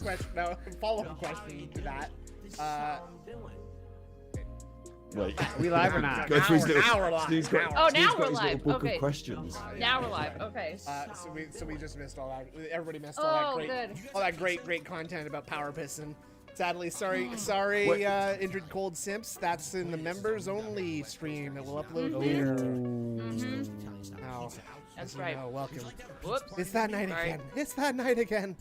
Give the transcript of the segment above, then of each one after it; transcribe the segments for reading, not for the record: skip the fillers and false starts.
question. No, follow-up question to that. Wait. Are we live or not? Go through his little- Now we're live. Steve's got- Oh, Steve's now got we're his little live. book Okay. of questions. Now we're live. Okay. So we just missed all that. Everybody missed Oh, good. all that great content about Power Piston. Sadly, sorry, What? Injured Cold Simps. That's in the members only stream that we'll upload later. Now, That's as you right. know, welcome. Whoops. It's that night Sorry. again. It's that night again.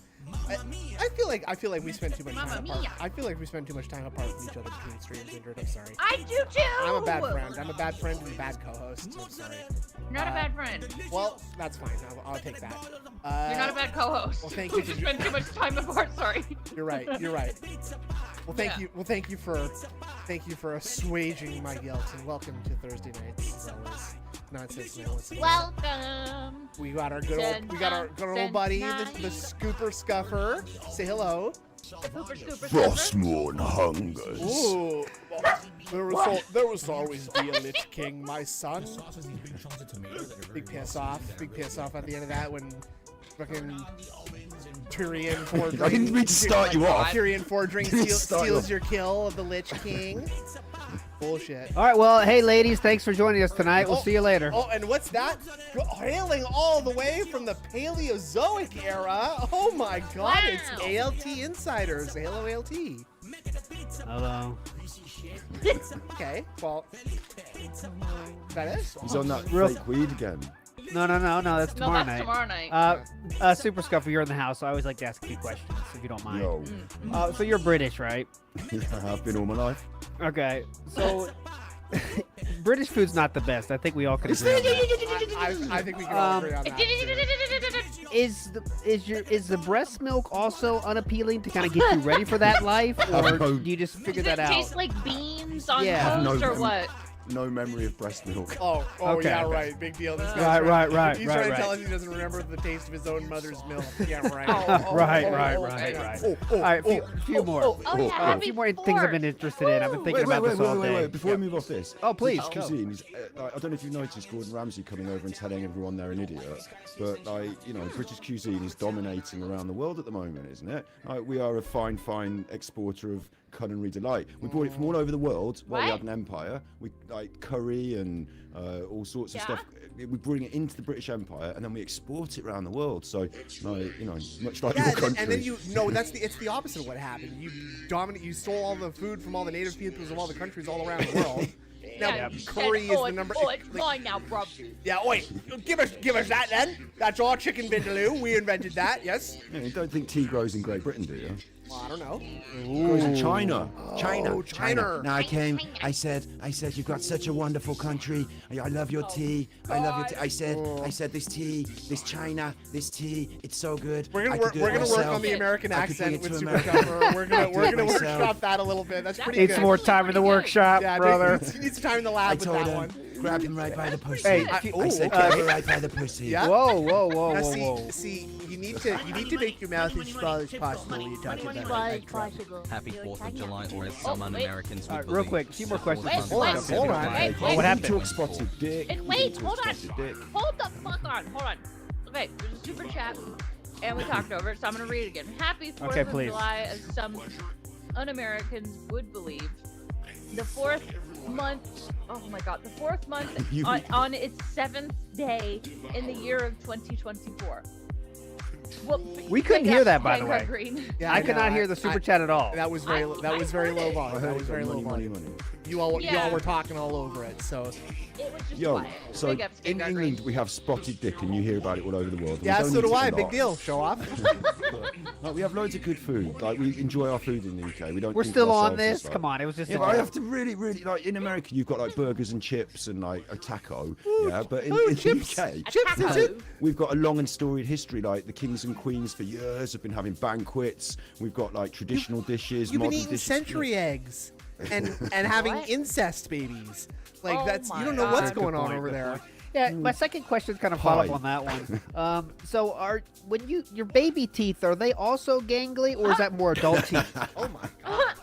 I feel like we spend too much time Mamma apart. mia. I feel like we spend too much time apart from each other between streams. Injured, I'm sorry. I do too. I'm a bad friend. I'm a bad friend and a bad co-host. I'm sorry. You're not a bad friend. Well, that's fine. I'll take that. You're not a bad co-host. Well, thank you. We spend too much time apart. Sorry. You're right. You're right. Well, thank Yeah. you. Well, thank you for assuaging my guilt, and welcome to Thursday nights. As always, nonsense. Welcome. We got our good old buddy, the Scooper Scuffer. Say hello. Super, super, Frostmourne hungers. Ooh. There was always be a Lich King, my son. Big piss off at the end of that when fucking Tyrion Fordring. I didn't mean to start you off. Tyrion Fordring Didn't start you steals off. your kill of the Lich King. Bullshit. All right, well, hey, ladies, thanks for joining us tonight. We'll see you later. Oh, and what's that? Hailing all the way from the Paleozoic era. Oh my god, Wow. it's ALT Insiders. Halo ALT. Hello. Okay, well, that is. He's on that Real- fake weed again. No, that's No, tomorrow that's night. tomorrow night. Super Scuffer, you're in the house, so I always like to ask a few questions, if you don't mind. Yo. So you're British, right? Yeah, I've been all my life. Okay, so British food's not the best. I think we all can agree on that. I think we can all agree on that. too. Is the breast milk also unappealing to kind of get you ready for that life, or do you just figure Does that it out? taste like beans on Yeah. toast No, or what? No memory of breast milk. Oh, Okay. yeah, right. Big deal. This guy's Right. He's trying to tell us he doesn't remember the taste of his own mother's milk. Yeah, right. Right. Oh, All right, a few more. Oh, yeah, a happy few more things I've been interested in. I've been thinking about this all day. Wait. Before we move off this. Oh, please, British go. cuisine is, I don't know if you've noticed Gordon Ramsay coming over and telling everyone they're an idiot, but British cuisine is dominating around the world at the moment, isn't it? We are a fine exporter of culinary delight. We brought it from all over the world while we What? had an empire. We like curry and all sorts of Yeah. stuff. We bring it into the British Empire and then we export it around the world. So, much like Yeah, your country. and then it's the opposite of what happened. You stole all the food from all the native peoples of all the countries all around the world. Now, Yeah, curry is the number. it's mine now, bro. Yeah, wait, give us that then. That's our chicken vindaloo. We invented that. Yes. Yeah, you don't think tea grows in Great Britain, do you? Well, I don't know. It grows in China. China. Now I said, you've got such a wonderful country. I love your tea. I love your tea. I said, this tea, this China, this tea, it's so good. We're gonna I could work. do it We're gonna work myself. on the American I could bring accent it with to Super America. Copper. We're gonna do it workshop myself. that a little bit. That's pretty Need good. some more time in the workshop, Yeah, brother. you need some time in the I lab with told that him, one. grab him right by the pussy. Hey, I said, grab him right by the pussy. Yeah. Whoa. Now, see, you need to make your mouth as small as possible when you're talking about it. Happy 4th of July, or as some un-Americans would All right, real believe. quick, a few more questions. Wait, Hold on. hold on. Wait, Oh, what We happened? talk spotted dick. And We wait, talk hold on. spotted dick. Hold the fuck on. Hold on. Okay, there's a super chat, and we talked over it, so I'm gonna read it again. Happy 4th Okay, of please. July, as some un-Americans would believe. The fourth month. Oh my God, the fourth month You- on its 7th day in the year of 2024. Well, We couldn't big hear ass that, by the Vanguard way. Green. Yeah, I could not hear the super chat at all. That was very low volume. That was very low money. volume. You all Yeah. were talking all over it. So It was just Yo, quiet. so Big ups, in Vanguard England Green. we have spotted dick, and you hear about it all over the world. yeah, We don't so eat do it I. a Big lot. deal. Show off. Like, we have loads of good food. Like we enjoy our food in the UK. We don't. We're think still of on ourselves this. as, like- Come on, it was just. Yeah, a but I joke. have to really like in America you've got like burgers and chips and like a taco. Yeah, but in the chips. UK Chips is it? we've got a long and storied history. Like the kings and queens for years have been having banquets. We've got like traditional dishes, You've been modern eating dishes. century eggs and having What? incest babies. Like Oh that's you my don't know what's God. going on Good over point, there. Yeah, my second question is kind of follow up Hi. on that one. So when your baby teeth, are they also gangly, or is that more adult teeth? Oh my god.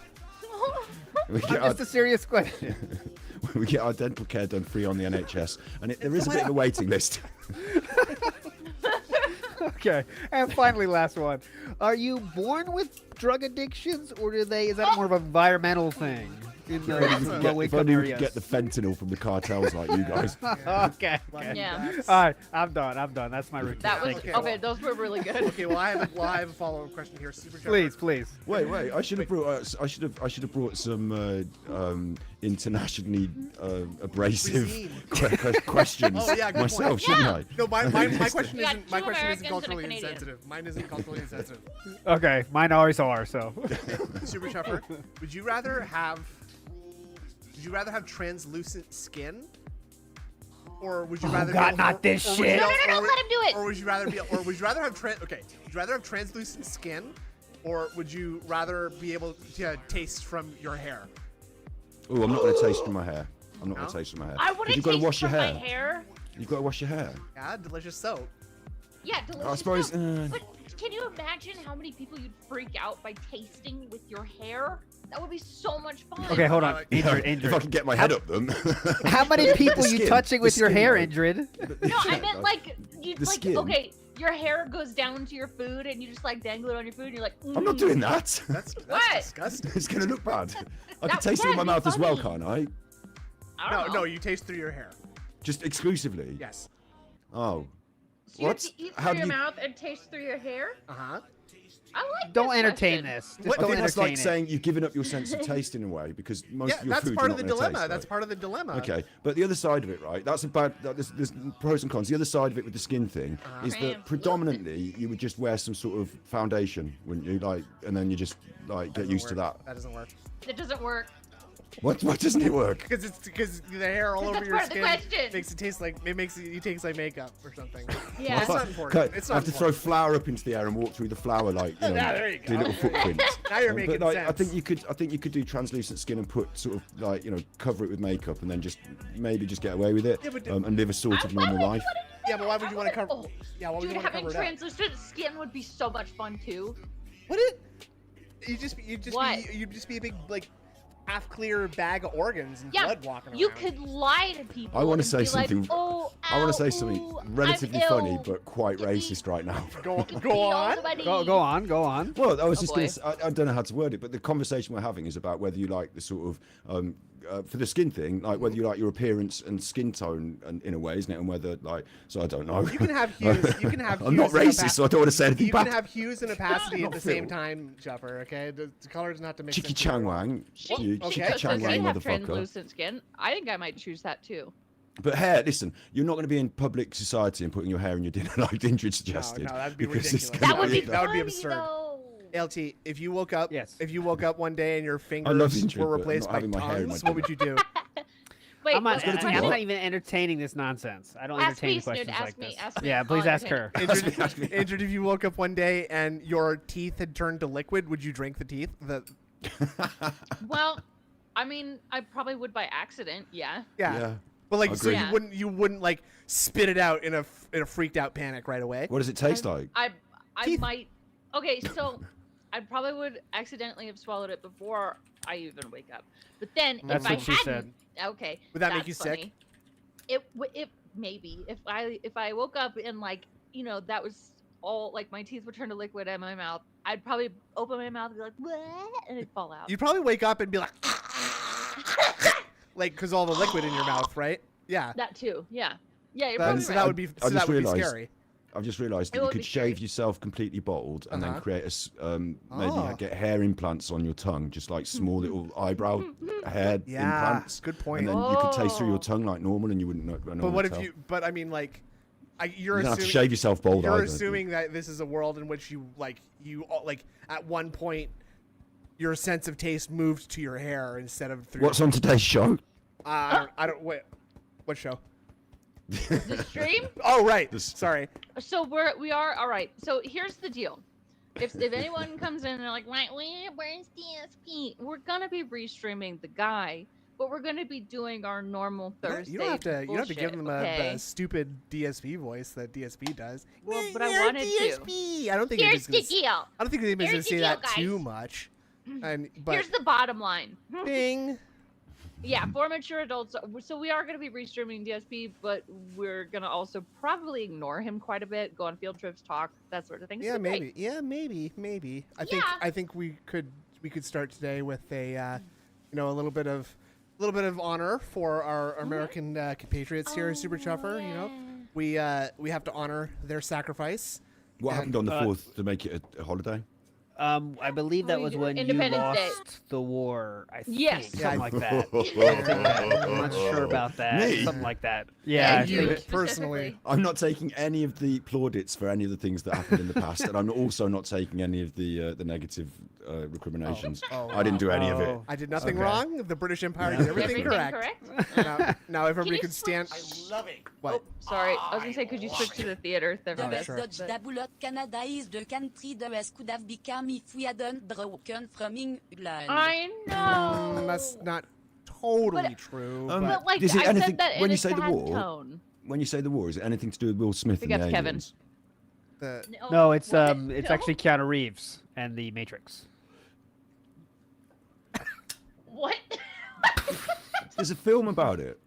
We get, our, Just a serious question. we get our dental care done free on the NHS, and there is a bit of a waiting list. Okay, and finally, last one. Are you born with drug addictions, or is that more of an environmental thing in the low If income only we areas? could get the fentanyl from the cartels like you guys. Okay. Yeah. All right, I'm done. That's my routine. That was Thank you. okay. Those were really good. Okay, well I have a follow-up question here. Super Trevor. Please. Wait! I should have brought. I should have brought some internationally abrasive questions Oh, yeah, good myself, point. shouldn't I? No, my question You got isn't my two question isn't Americans and a culturally Canadian. insensitive. Mine isn't culturally insensitive. Okay, mine always are. So. Super Trevor, would you rather have translucent skin, or would you rather? God, not this or would shit. you- No, or would- let him do it. Or would you rather have would you rather have translucent skin, or would you rather be able to taste from your hair? Oh, I'm not going to taste from my hair. I'm not going No? to taste from my hair. I want to You've got to taste wash your from my hair. hair. You've got to wash your hair. Yeah, delicious soap. Yeah, delicious. I suppose. stuff. But can you imagine how many people you'd freak out by tasting with your hair? That would be so much fun. Okay, hold on. Yeah, Indrid. If I can get my head up them. How many people The you skin, touching the with your skin, hair, right? Indrid? No, I meant like you'd The like skin. okay, your hair goes down to your food and you just like dangle it on your food and you're like, I'm not doing that. That's What? disgusting. It's going to look bad. I can That- taste it yeah, with my it'd be mouth as well, funny. can't I? I No, don't know. no, you taste through your hair. Just exclusively. Yes. Oh. So you have What? to eat How through do your you- mouth and taste through your hair? Uh huh. I like Don't this entertain question. this. Just What- I don't think that's entertain like it. saying you've given up your sense of taste in a way because most Yeah, of your that's food part you're of the not gonna dilemma. taste, That's right? part of the dilemma. Okay, but the other side of it, right? That's a bad. There's pros and cons. The other side of it with the skin thing is that Translucent. predominantly you would just wear some sort of foundation, wouldn't you? Like, and then you just like get Doesn't used to work. that. That doesn't work. It doesn't work. What doesn't it work? Because the hair all over That's your part of the skin question. makes it taste like you taste like makeup or something. Yeah. It's not important. It's I not have to throw important. flour up into the air and walk through the flour like you know, Yeah, there you do go. little footprints. Now you're making but like, sense. I think you could do translucent skin and put sort of like cover it with makeup and then just maybe just get away with it Yeah, but and live a sort of normal life. Yeah, but why would you want to cover? Oh, Yeah, why would dude, you want to having cover it up? translucent skin would be so much fun too. Would it? You'd What? just be a big like half clear bag of organs and Yeah, blood walking around. you could lie to people. I want and to say be something. Like, oh, I want to say ow, something ooh, relatively I'm funny ill. but quite Give me- racist right now. Go Give go me all on. the money. Go on. Well, I was just boy. going to. I don't know how to word it, but the conversation we're having is about whether you like the sort of for the skin thing, like whether you like your appearance and skin tone, and in a way, isn't it? And whether like, so I don't know. You can have hues. You can have. I'm not hues and racist, so I don't want to say anything You can bad. have hues and opacity at the same Phil. time, Juffer. Okay, the colors not to mix. Chicky into Chang your- Wang, She, you Okay. Chicky Chang does Wang she have motherfucker. translucent skin? I think I might choose that too. But hair, listen, you're not going to be in public society and putting your hair in your dinner like Indrid suggested. no, that'd be because it's ridiculous. gonna That would be That would be funny, absurd. though. LT, if you woke up, Yes. if you woke up one day and your love fingers Indrid, were but I'm replaced not by having my hair in my tongues, what would you do? Wait, I'm not, what's gonna the do I'm question? what? not even entertaining this nonsense. I don't Ask entertain me, questions Snood, like ask me, this. ask me. Yeah, please I'll ask entertain. her. Indrid, if you woke up one day and your teeth had turned to liquid, would you drink the teeth? Well, I mean, I probably would by accident. Yeah. Yeah. But like, so Agreed. Yeah. you wouldn't like spit it out in a freaked out panic right away. What does it taste like? I Teeth. might. Okay, so I probably would accidentally have swallowed it before I even wake up. But then That's if I what she hadn't, okay, Would that make that's you sick? funny. It maybe if I woke up and like that was all like my teeth would turn to liquid in my mouth, I'd probably open my mouth and be like what, and it'd fall out. You'd probably wake up and be like, like, cause all the liquid in your mouth, right? Yeah. That too, yeah, you're That, probably so right. that would be I just be realised- scary. I've just realised It that you would could be shave scary. yourself completely bald and then Uh-huh. create maybe Oh. get hair implants on your tongue, just like small little eyebrow hair Yeah, implants. good point. And then you could taste through Oh. your tongue like normal, and you wouldn't know. But what if you? But I mean, like, you're You don't have to assuming shave yourself bald you're either. assuming that this is a world in which you at one point your sense of taste moved to your hair instead of through. What's on today's show? I don't wait. What show? The stream. Oh right. This- Sorry. So we are all right. So here's the deal. If anyone comes in and they're like, right, where's DSP? We're gonna be restreaming the guy, but we're gonna be doing our normal Thursday. You don't have to. You don't have to give bullshit, them okay? the stupid DSP voice that DSP does. Well, but I You're wanted to. DSP. I don't think Here's anybody's the gonna, deal. I don't think anybody's gonna Here's the say deal, that guys. too much. And but Here's the bottom line. ding. Yeah, for mature adults. So we are going to be restreaming DSP, but we're going to also probably ignore him quite a bit, go on field trips, talk, that sort of thing. It's Yeah, been great. maybe. Yeah, maybe. Yeah. I think we could start today with a a little bit of honor for our American compatriots here, Super Chuffer. You know, we have to honor their sacrifice. What happened on the 4th to make it a holiday? I believe that was when you Independence Day. lost the war. I think. Yes. Something like that. I'm not sure about that. Me? Something like that. Yeah. I you think- personally. I'm not taking any of the plaudits for any of the things that happened in the past, and I'm also not taking any of the negative recriminations. Oh, I didn't do any of it. Oh. I did nothing Okay. wrong. The British Empire Yeah. did everything Everything correct. correct? Now, if everybody you could stand. switch? love it. What? Sorry, I was going to say, could you switch to the theater? There Oh, for sure. this, Dodge but- da boulot Canada is the country the West could have become if we hadn't broken from England. I know. That's not totally But- true. But like, Is it I anything- said that when in you a say the sad war- tone. When you say the war, is it anything to do with Will Smith think and the that's Kevin. aliens? the, No, it's what? it's No. actually Keanu Reeves and the Matrix. What? There's a film about it.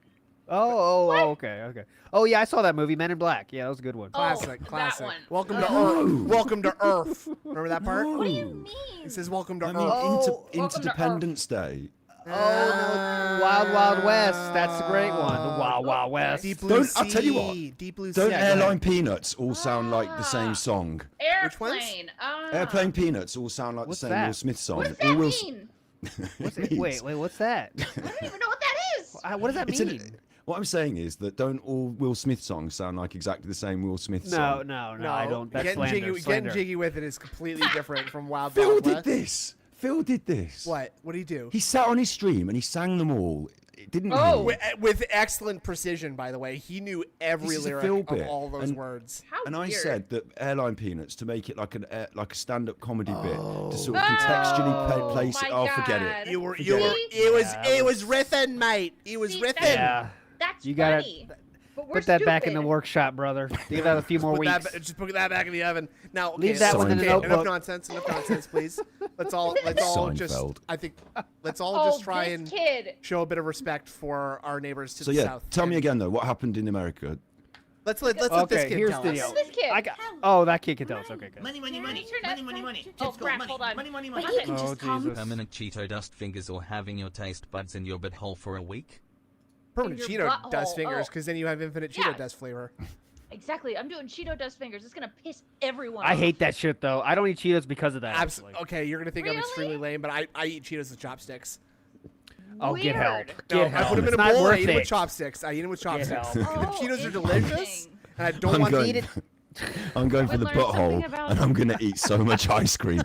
Oh, okay. Oh yeah, I saw that movie, Men in Black. Yeah, that was a good one. classic, that classic. one. Welcome to No. Earth. Welcome to Earth. Remember that part? What do you No. mean? It says "Welcome to I mean, Earth." Oh, Welcome to Interdependence Day. Oh, no, Wild Wild West. That's a great one. The Wild Wild West. Deep Blue Don't- Sea. I'll tell you what, Deep Blue Sea. Don't Yeah, go ahead. Airline Peanuts all sound like the same Ah. song? Which ones? Airplane. Airplane Peanuts all sound like What's the same that? Will Smith song. What does that All Will mean? What's It it? means- Wait, what's that? I don't even know what that is. What does that It's an- mean? What I'm saying is that don't all Will Smith songs sound like exactly the same Will Smith No, song? no, No, I don't. That's getting slander. jiggy, slander. getting jiggy with it is completely different from Wild Phil Wild did West. this. Phil did this. What? What did he do? He sat on his stream and he sang them all. Didn't Oh. he? With excellent precision, by the way. He knew every This is a lyric Phil of bit, all those and- words. How And I weird. said that Airline Peanuts to make it like like a stand-up comedy bit to sort of Oh. contextually place my it. Oh, forget God. it. You were, Forget it Yeah, was riffing, mate. It was See, riffing. Yeah. That's You gotta funny. But we're Put that back in the stupid. workshop, brother. Give that a few more Put weeks. that, just put that back in the oven. Now, okay, Leave that one in the enough notebook. nonsense, please. Let's all just. Seinfeld. I think let's all Oh, just try this and kid. show a bit of respect for our neighbors to So the yeah, south. tell me And again though, what happened in America? Let's let this Okay, kid here's tell the us. deal. This kid. Oh, that kid can tell us. Okay, good. Money, money, money. Turn Money, up, money, turn- money. Oh, Let's go. crap, Money, hold on. money, money, But money. you can Oh, just come. Jesus. Permanent Cheeto dust fingers or having your taste buds in your butthole for a week? Permanent in your Cheeto dust butthole. fingers, Oh. because then you have infinite Yeah. Cheeto dust flavor. Exactly. I'm doing Cheeto dust fingers. It's gonna piss everyone I off. hate that shit though. I don't eat Cheetos because of that. Absolutely. Actually. Okay, you're gonna think I'm Really? extremely lame, but I eat Cheetos with chopsticks. Oh, get help. Weird. Get No, help. I put them in It's a not bowl and I worth eat them with it. chopsticks. I eat them with chopsticks. help. If Oh, Cheetos are delicious, interesting. and I don't I'm want to going, eat it. I'm going for I've the learned something butthole, about- and I'm gonna eat so much ice cream.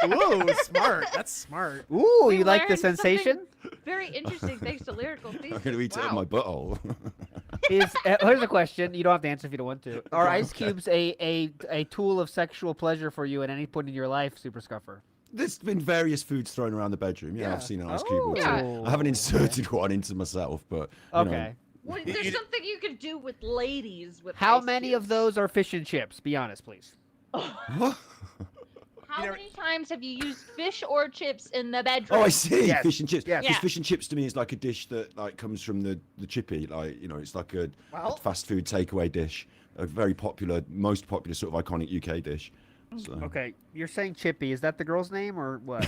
Ooh, smart. That's smart. Ooh, We you like the learned something sensation? Very interesting, thanks to Lyrical I'm Thesis. gonna eat it in Wow. my butthole. Here's a question. You don't have to answer if you don't want to. Are ice cubes a tool of sexual pleasure for you at any point in your life, Super Scuffer? There's been various foods thrown around the bedroom. Yeah, Yeah. I've seen an ice cube or two. Yeah. I haven't inserted one into myself, but you know. Okay. Well, You- there's you- something you could do with ladies with How ice many cubes. of those are fish and chips? Be honest, please. How You know- many times have you used fish or chips in the bedroom? Oh, I see. Yes. Fish and chips. Yes. Because Yeah. fish and chips to me is like a dish that like comes from the chippy. Like it's like a Well- fast food takeaway dish. A very popular, most popular sort of iconic UK dish. So. Okay, you're saying Chippy. Is that the girl's name or what?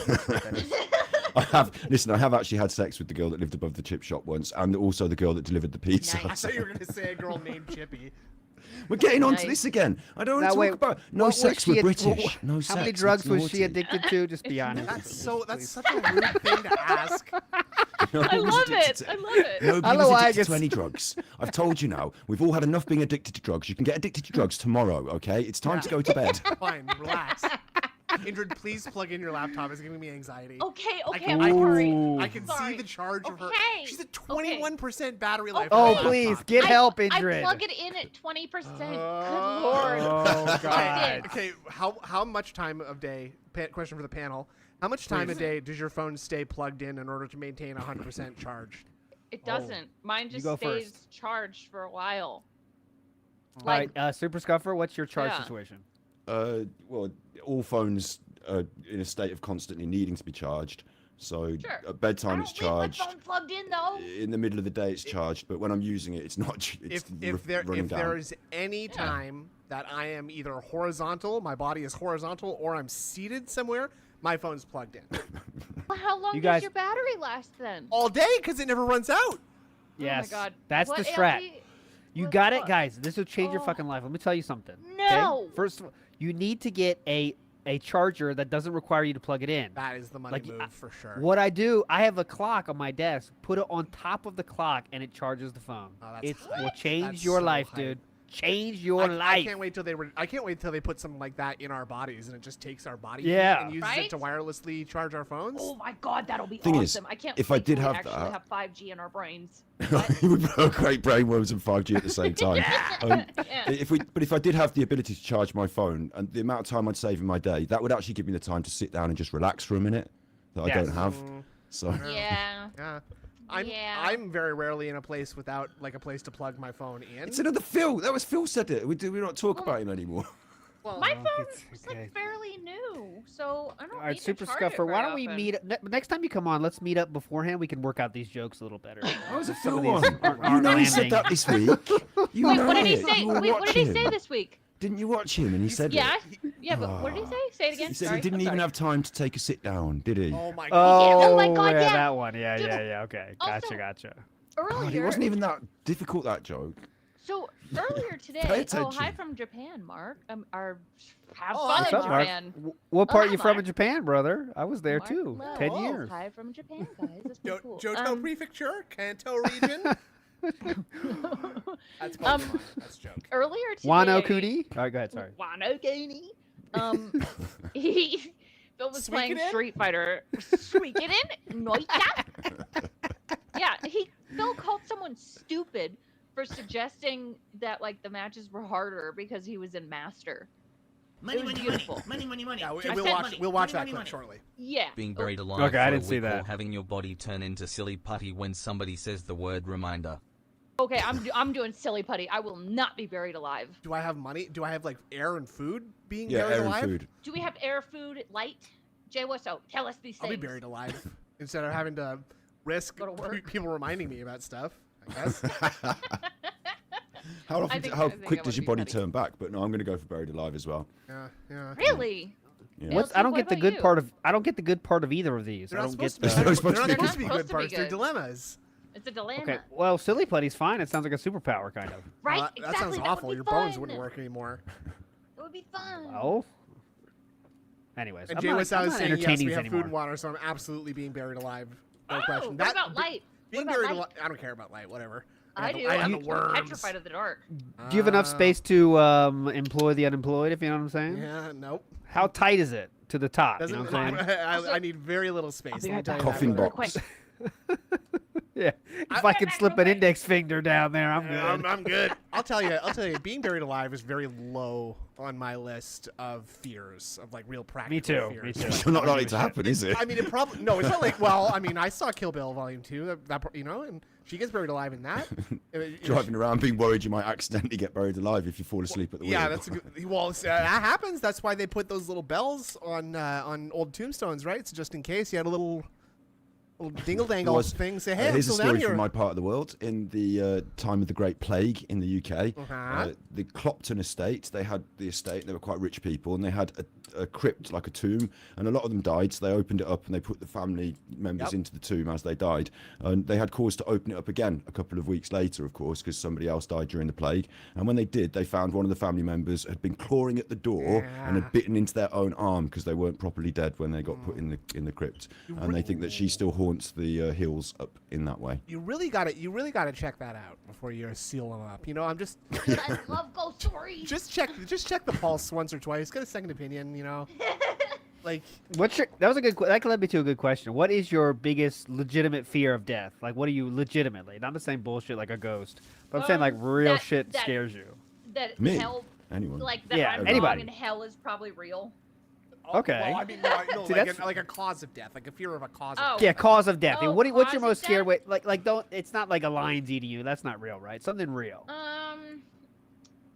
I have actually had sex with the girl that lived above the chip shop once, and also the girl that delivered the pizza. I thought you were gonna say a girl named Chippy. We're getting on to Nice. this again. I don't want Now, to wait, talk about no what was sex she with ad- British. No sex. How many it's drugs was she naughty. addicted to? Just be honest. That's such a rude thing to ask. No I one was love addicted it. to- I love it. Nobody I don't know was why I addicted just- to any drugs. I've told you now. We've all had enough being addicted to drugs. You can get addicted to drugs tomorrow, okay? It's time to go to bed. Fine, relax. Indrid, please plug in your laptop. It's giving me anxiety. Okay, I okay, can, I'm I hurry. can, I can see Sorry. the charge of her. Okay, She's at 21% battery life. Oh, on her please, laptop. get help, I Indrid. plug it in at 20%. Good Oh. lord. Oh, God. Okay, how much time of day? Question for the panel. How much time a day does your phone stay plugged in order to maintain 100% charge? It doesn't. Mine just go stays first. charged for a while. All right, Super Scuffer, what's your charge Yeah. situation? Well, all phones are in a state of constantly needing to be charged. So Sure. at bedtime I it's don't leave my charged. phone plugged in though. In the middle of the day it's charged, but when I'm using it, it's not. It's running down. There's any time that I am either horizontal, my body is horizontal, or I'm seated somewhere, my phone's plugged in. Well, how long You does guys- your battery last then? All day, because it never runs out. Yes. Oh my God. That's What the strat. LG You what got the it, fuck? guys. This will change your Oh. fucking life. Let me tell you something. No. Okay? First of all, you need to get a charger that doesn't require you to plug it in. That is the money Like, move for sure. What I do, I have a clock on my desk. Put it on top of the clock, and it charges the phone. Oh, that's It hype. will change That's your so life, hype. dude. Change your I life. can't wait till they put something like that in our bodies, and it just takes our body Yeah. and uses it Right? to wirelessly charge our phones. Oh my God, that'll be Thing is, awesome. I can't if I wait did till we have actually that- have 5G in our brains. We both great brainworms and 5G at the same time. Yeah. If I did have the ability to charge my phone and the amount of time I'd save in my day, that would actually give me the time to sit down and just relax for a minute that I Yes. don't have. So Yeah. Yeah. Yeah. I'm very rarely in a place without like a place to plug my phone in. it's another Phil. That was Phil said it. We not talk about him anymore. Well, My Oh, phone it's is okay. like fairly new, so I don't All right, need Super to charge Scuffer, it why very don't we often. meet next time you come on, let's meet up beforehand. We can work out these jokes a little better. How was it Some Phil of these one? aren't- You aren't know he said landing. that this week. You Wait, know what did he it. say? You were Wait, what did he say watching. this week? Didn't you watch him? And he said Yeah, it. yeah, but what did he say? Say it again. He said Sorry, he didn't I'm even sorry. have time to take a sit down, did he? oh my god. Oh, oh my God, yeah, yeah. that one. Yeah, Dude, yeah. Okay, also- gotcha. God, Earlier, it wasn't even that difficult, that joke. so earlier today. Pay Oh, hi attention. from Japan, Mark. Have Oh, fun hi, in What's up, Mark? Japan. What part hi, you from in Mark. Japan, brother? I was there Mark too. Lowe. 10 Oh, years. Hi from Japan, guys. That's pretty cool. Johto Prefecture, Kanto region. That's Pokemon. That's a joke. Earlier today. Wano Kuni. All right, go ahead. Sorry. Wano Kuni. Phil was Suikoden? playing Street Fighter. Suikoden? Noita? Yeah, Phil called someone stupid for suggesting that like the matches were harder because he was in Master. Money, It was money, beautiful. money, money, money, Yeah, money. we'll said watch. money. We'll watch Money, that money, clip money. shortly. Yeah. Being Oh, buried alive Okay, I for didn't a see week or that. having your body turn into silly putty when somebody says the word reminder. Okay, I'm doing silly putty. I will not be buried alive. Do I have money? Do I have like air and food being Yeah, buried air and alive? food. Do we have air, food, light? Jay, what's up? Tell us these I'll things. be buried alive instead of having to risk Go to work. people reminding me about stuff. I guess. How I think I quick does wanna your be body petty. turn back? But no, I'm going to go for buried alive as well. Yeah, yeah. Really? Yeah. What's, LT, I don't what get the about good you? part of. I don't get the good part of either of these. They're I not don't get supposed to the. be. supposed They're to not be supposed to be good. good parts. They're Good. dilemmas. It's a dilemma. Okay, well, silly putty's fine. It sounds like a superpower, kind of. Right? That exactly. sounds that awful. Would be Your fun. bones wouldn't work anymore. It would be fun. Oh. Anyways, And I'm Jay not, was I'm not saying yes, entertaining we these have food anymore. and water, so I'm absolutely being buried alive. No Oh, question. what about light? Being What about buried light? alive. I don't care about light. Whatever. I do. I have I'm the worms. petrified of the dark. Do you have enough space to employ the unemployed, if you know what I'm saying? Yeah. Nope. How tight is it to the top? Doesn't. You know what I'm saying? I need very little space. be let me right tell you back. that Coffin much. box. Quick. Yeah. If I- I could slip an index finger down there, I'm Yeah, good. I'm good. I'll tell you. Being buried alive is very low on my list of fears, of like real practical Me too. fears. Me too. It's not likely to happen, is it? I mean, it probably no. It's not like. Well, I mean, I saw Kill Bill Volume 2. You know, and she gets buried alive in that. Driving around being worried you might accidentally get buried alive if you fall asleep at the wheel. Yeah, that's a good. Well, that happens. That's why they put those little bells on old tombstones, right? So just in case you had a little dingle dangle Was- thing, say, hey, I'm here's a still down story here. from my part of the world. In the time of the Great Plague in the UK, Uh-huh. the Clopton estate, they had the estate, they were quite rich people, and they had a crypt, like a tomb, and a lot of them died, so they opened it up and they put the family members Yep. into the tomb as they died. And they had cause to open it up again a couple of weeks later, of course, because somebody else died during the plague. And when they did, they found one of the family members had been clawing at the door and Yeah. had bitten into their own arm because they weren't properly dead when they got put in the crypt. And they think that she still haunts the hills up in that way. You really got to check that out before you seal them up. You know, I'm just I love ghost stories. just check the pulse once or twice. Get a second opinion. You know, like What's your? That was a good. That led me to a good question. What is your biggest legitimate fear of death? Like, what are you legitimately? Not the same bullshit like a ghost, but I'm saying like real that- shit that- scares you. That Me? hell, Anyone? like that Yeah, I'm anybody. wrong and hell is probably real. Okay. Well, I mean, no, See, like, that's- like a cause of death, like a fear of a cause. Oh. Of Yeah, death. cause of death. Oh, What's cause your of most scared death? way? Like don't. It's not like a lion's eating you. That's not real, right? Something real.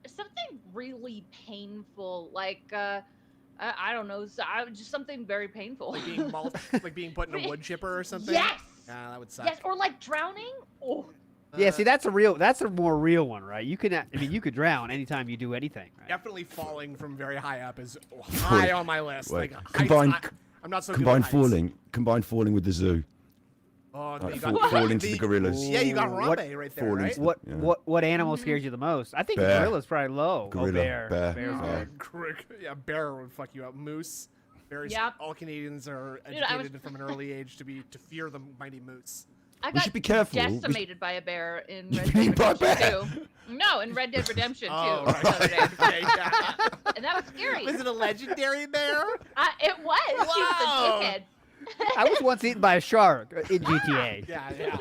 Something really painful, like I don't know, just something very painful. Like being like being put in a wood chipper or something. Yes. Yeah, that would suck. Yes, or like drowning. Oh. Yeah, see, that's a more real one, right? You can, I mean, you could drown anytime you do anything. Right? Definitely falling from very high up is high on my list. Wait, Like combine I'm not so combine good at heights. combine falling with the zoo. Oh, Like you fall, got fall into the gorillas. Yeah, you got What- Harambe right there, fall right? into- What Yeah. what animal scares you the most? I think Bear. gorilla's probably low. Gorilla, Oh, bear. bear, Bear's bear. good. Yeah, bear would fuck you up. Moose. Bears. Yep. All Canadians are Dude, I was- educated from an early age to fear the mighty moose. I We got should be careful. We decimated by a bear in Red You Dead mean by a Redemption 2. No, in Red Dead Redemption 2. Oh, the right. other day. Okay, yeah. And that was scary. Was it a legendary bear? It was. He was Wow. a dickhead. I was once eaten by a shark in GTA. Yeah.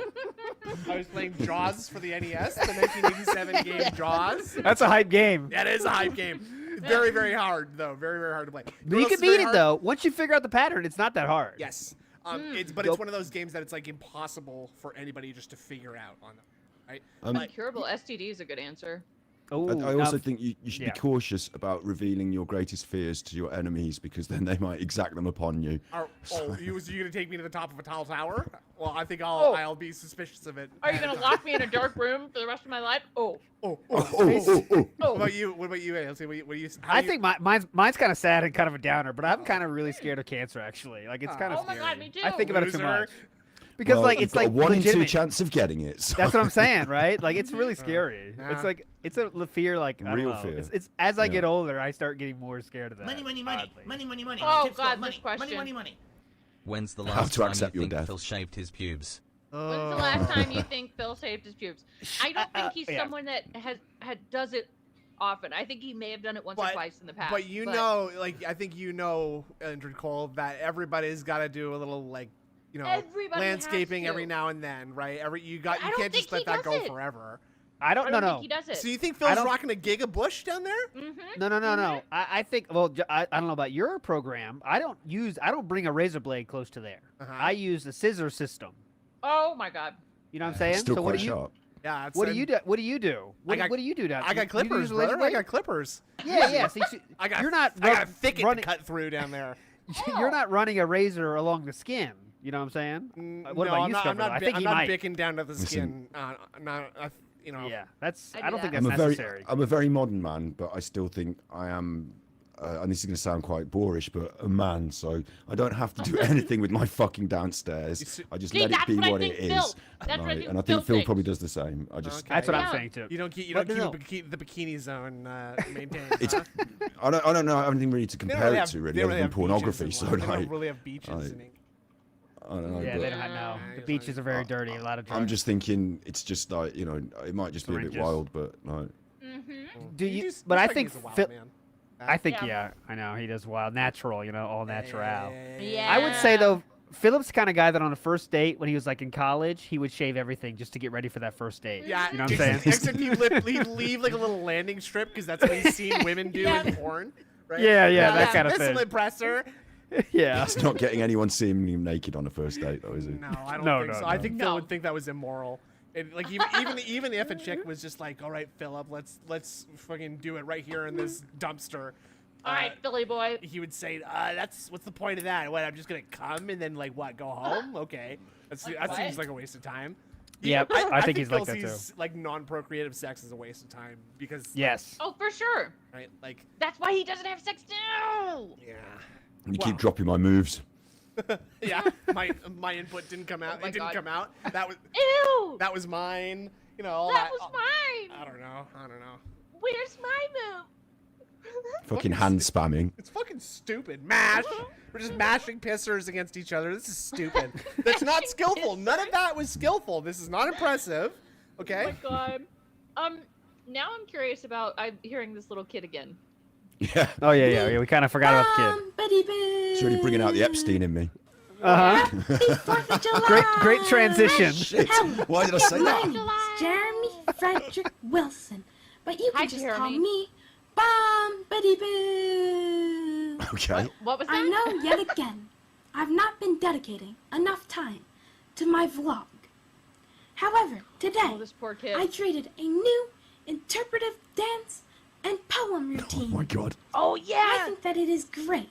I was playing Jaws for the NES, the 1987 game Jaws. That's a hype game. That is a hype game. Very, very hard, though. Very, very hard to play. But you can beat it though. Once you figure out the pattern, it's not that hard. Yes. It's Go- one of those games that it's like impossible for anybody just to figure out on them, right? Incurable STD is a good answer. Oh, I also now- think you should yeah. be cautious about revealing your greatest fears to your enemies because then they might exact them upon you. You gonna take me to the top of a tall tower? Well, I think Oh. I'll be suspicious of it. Are you going to lock me in a dark room for the rest of my life? Oh. What about you? What about you, ALC? What do you? I think mine's kind of sad and kind of a downer, but I'm kind of really scared of cancer actually. Like it's kind of Oh my scary. God, me too. I think about it too Loser. much because Well, like you've it's got like a 1 in 2 legitimate. chance of getting it. So. That's what I'm saying, right? Like it's really scary. Yeah. It's like it's a fear. Like I don't Real know. fear. It's as I Yeah. get older, I start getting more scared of that. Money. oddly. Oh, Tips God, got this question. Money. When's the How last to time accept you your think death. Phil shaved his pubes? When's the last time you think Phil saved his pubes? I don't think he's yeah. someone that does it often. I think he may have done it once or twice in the past. But you know, like I think you know, Andrew Cole, that everybody's got to do a little like, you know, Everybody has landscaping to. every now and then, right? You I don't can't just think let he that does go it. forever. I don't I don't know. think he does it. So you think I Phil's don't- rocking a giga bush down there? Mm-hmm. No. I think. Well, I don't know about your program. I don't bring a razor blade close to there. Uh-huh. I use the scissor system. Oh my God. You know what I'm saying? Still so quite what do you? sharp. Yeah. It's, What do you do? What do you do? What, got- what do you do down? I got You clippers, use a razor brother. I blade? got clippers. Yeah. See, you're not. I got a thicket running. to cut through down there. You're not running a razor along the skin. You know what I'm saying? What no, about I'm you, not, I'm Scuffle? not, I bi- think I'm he not might. bicking down to the Listen. skin. You know. Yeah, that's. I I don't do think that. that's I'm necessary. a very modern man, but I still think I am. And this is going to sound quite boorish, but a man, so I don't have to do anything with my fucking downstairs. I just See, let it that's be what I what think it Phil- is. that's what I think And I Phil think Phil thinks. probably does the same. I just. Okay. That's what Yeah. I'm saying too. You don't keep But the no. bikini zone maintained. It's. huh? I don't know anything really to They don't compare it have- to they really, don't other than have beaches pornography. in So London. They like, don't really have beaches in England. I don't know. Yeah, but they don't know. Yeah, The beaches are very dirty. A lot of drugs. I'm just thinking it's just like it might just be a bit Syringes. wild, but like. Do you? He's- But I looks like think he's a wild Phil. man. I think Yeah. yeah. I know he does wild, natural. All natural. Yeah. I would say though, Philip's the kind of guy that on a first date when he was like in college, he would shave everything just to get ready for that first date. Yeah, You know what I'm saying? Except he'd leave like a little landing strip because that's what he's seen women do in porn, right? Yeah, that This- kind of This thing. will impress her. Yeah. It's not getting anyone seeing him naked on a first date, though, is it? No, I don't No, think no, so. I no. think Phil No. would think that was immoral. And like even if a chick was just like, all right, Philip, let's fucking do it right here in this dumpster. All right, Philly boy. He would say, what's the point of that? What, I'm just gonna come and then like what, go home? Okay, that what? seems like a waste of time. Yep, I think he's Phil like that, sees, like non-procreative sex as a waste of time because Yes. Oh, for sure. right, like That's why he doesn't have sex now. yeah. You Wow. keep dropping my moves. Yeah, my input didn't come out. Oh my It didn't God. come out. That Ew. was mine. You know, all that that. was mine. I don't know. Where's my move? Fucking hand spamming. It's fucking stupid. Mash. We're just mashing pissers against each other. This is stupid. That's not skillful. None of that was skillful. This is not impressive. Oh Okay. my God. Now I'm curious about hearing this little kid again. Yeah. Oh yeah. We kind of forgot about the kid. Buddy boo. It's really bringing out the Epstein in me. Uh huh. Happy 4th of July. Great transition. Shit. Hello. Why did I say My that? name is Jeremy Frederick Wilson, but you Hi, can just call Jeremy. me Bomb Buddy Boo. Okay. What was that? I know yet again, I've not been dedicating enough time to my vlog. However, today, Oh, this poor kid. I created a new interpretive dance and poem routine. Oh my god. Oh I yeah. think that it is great.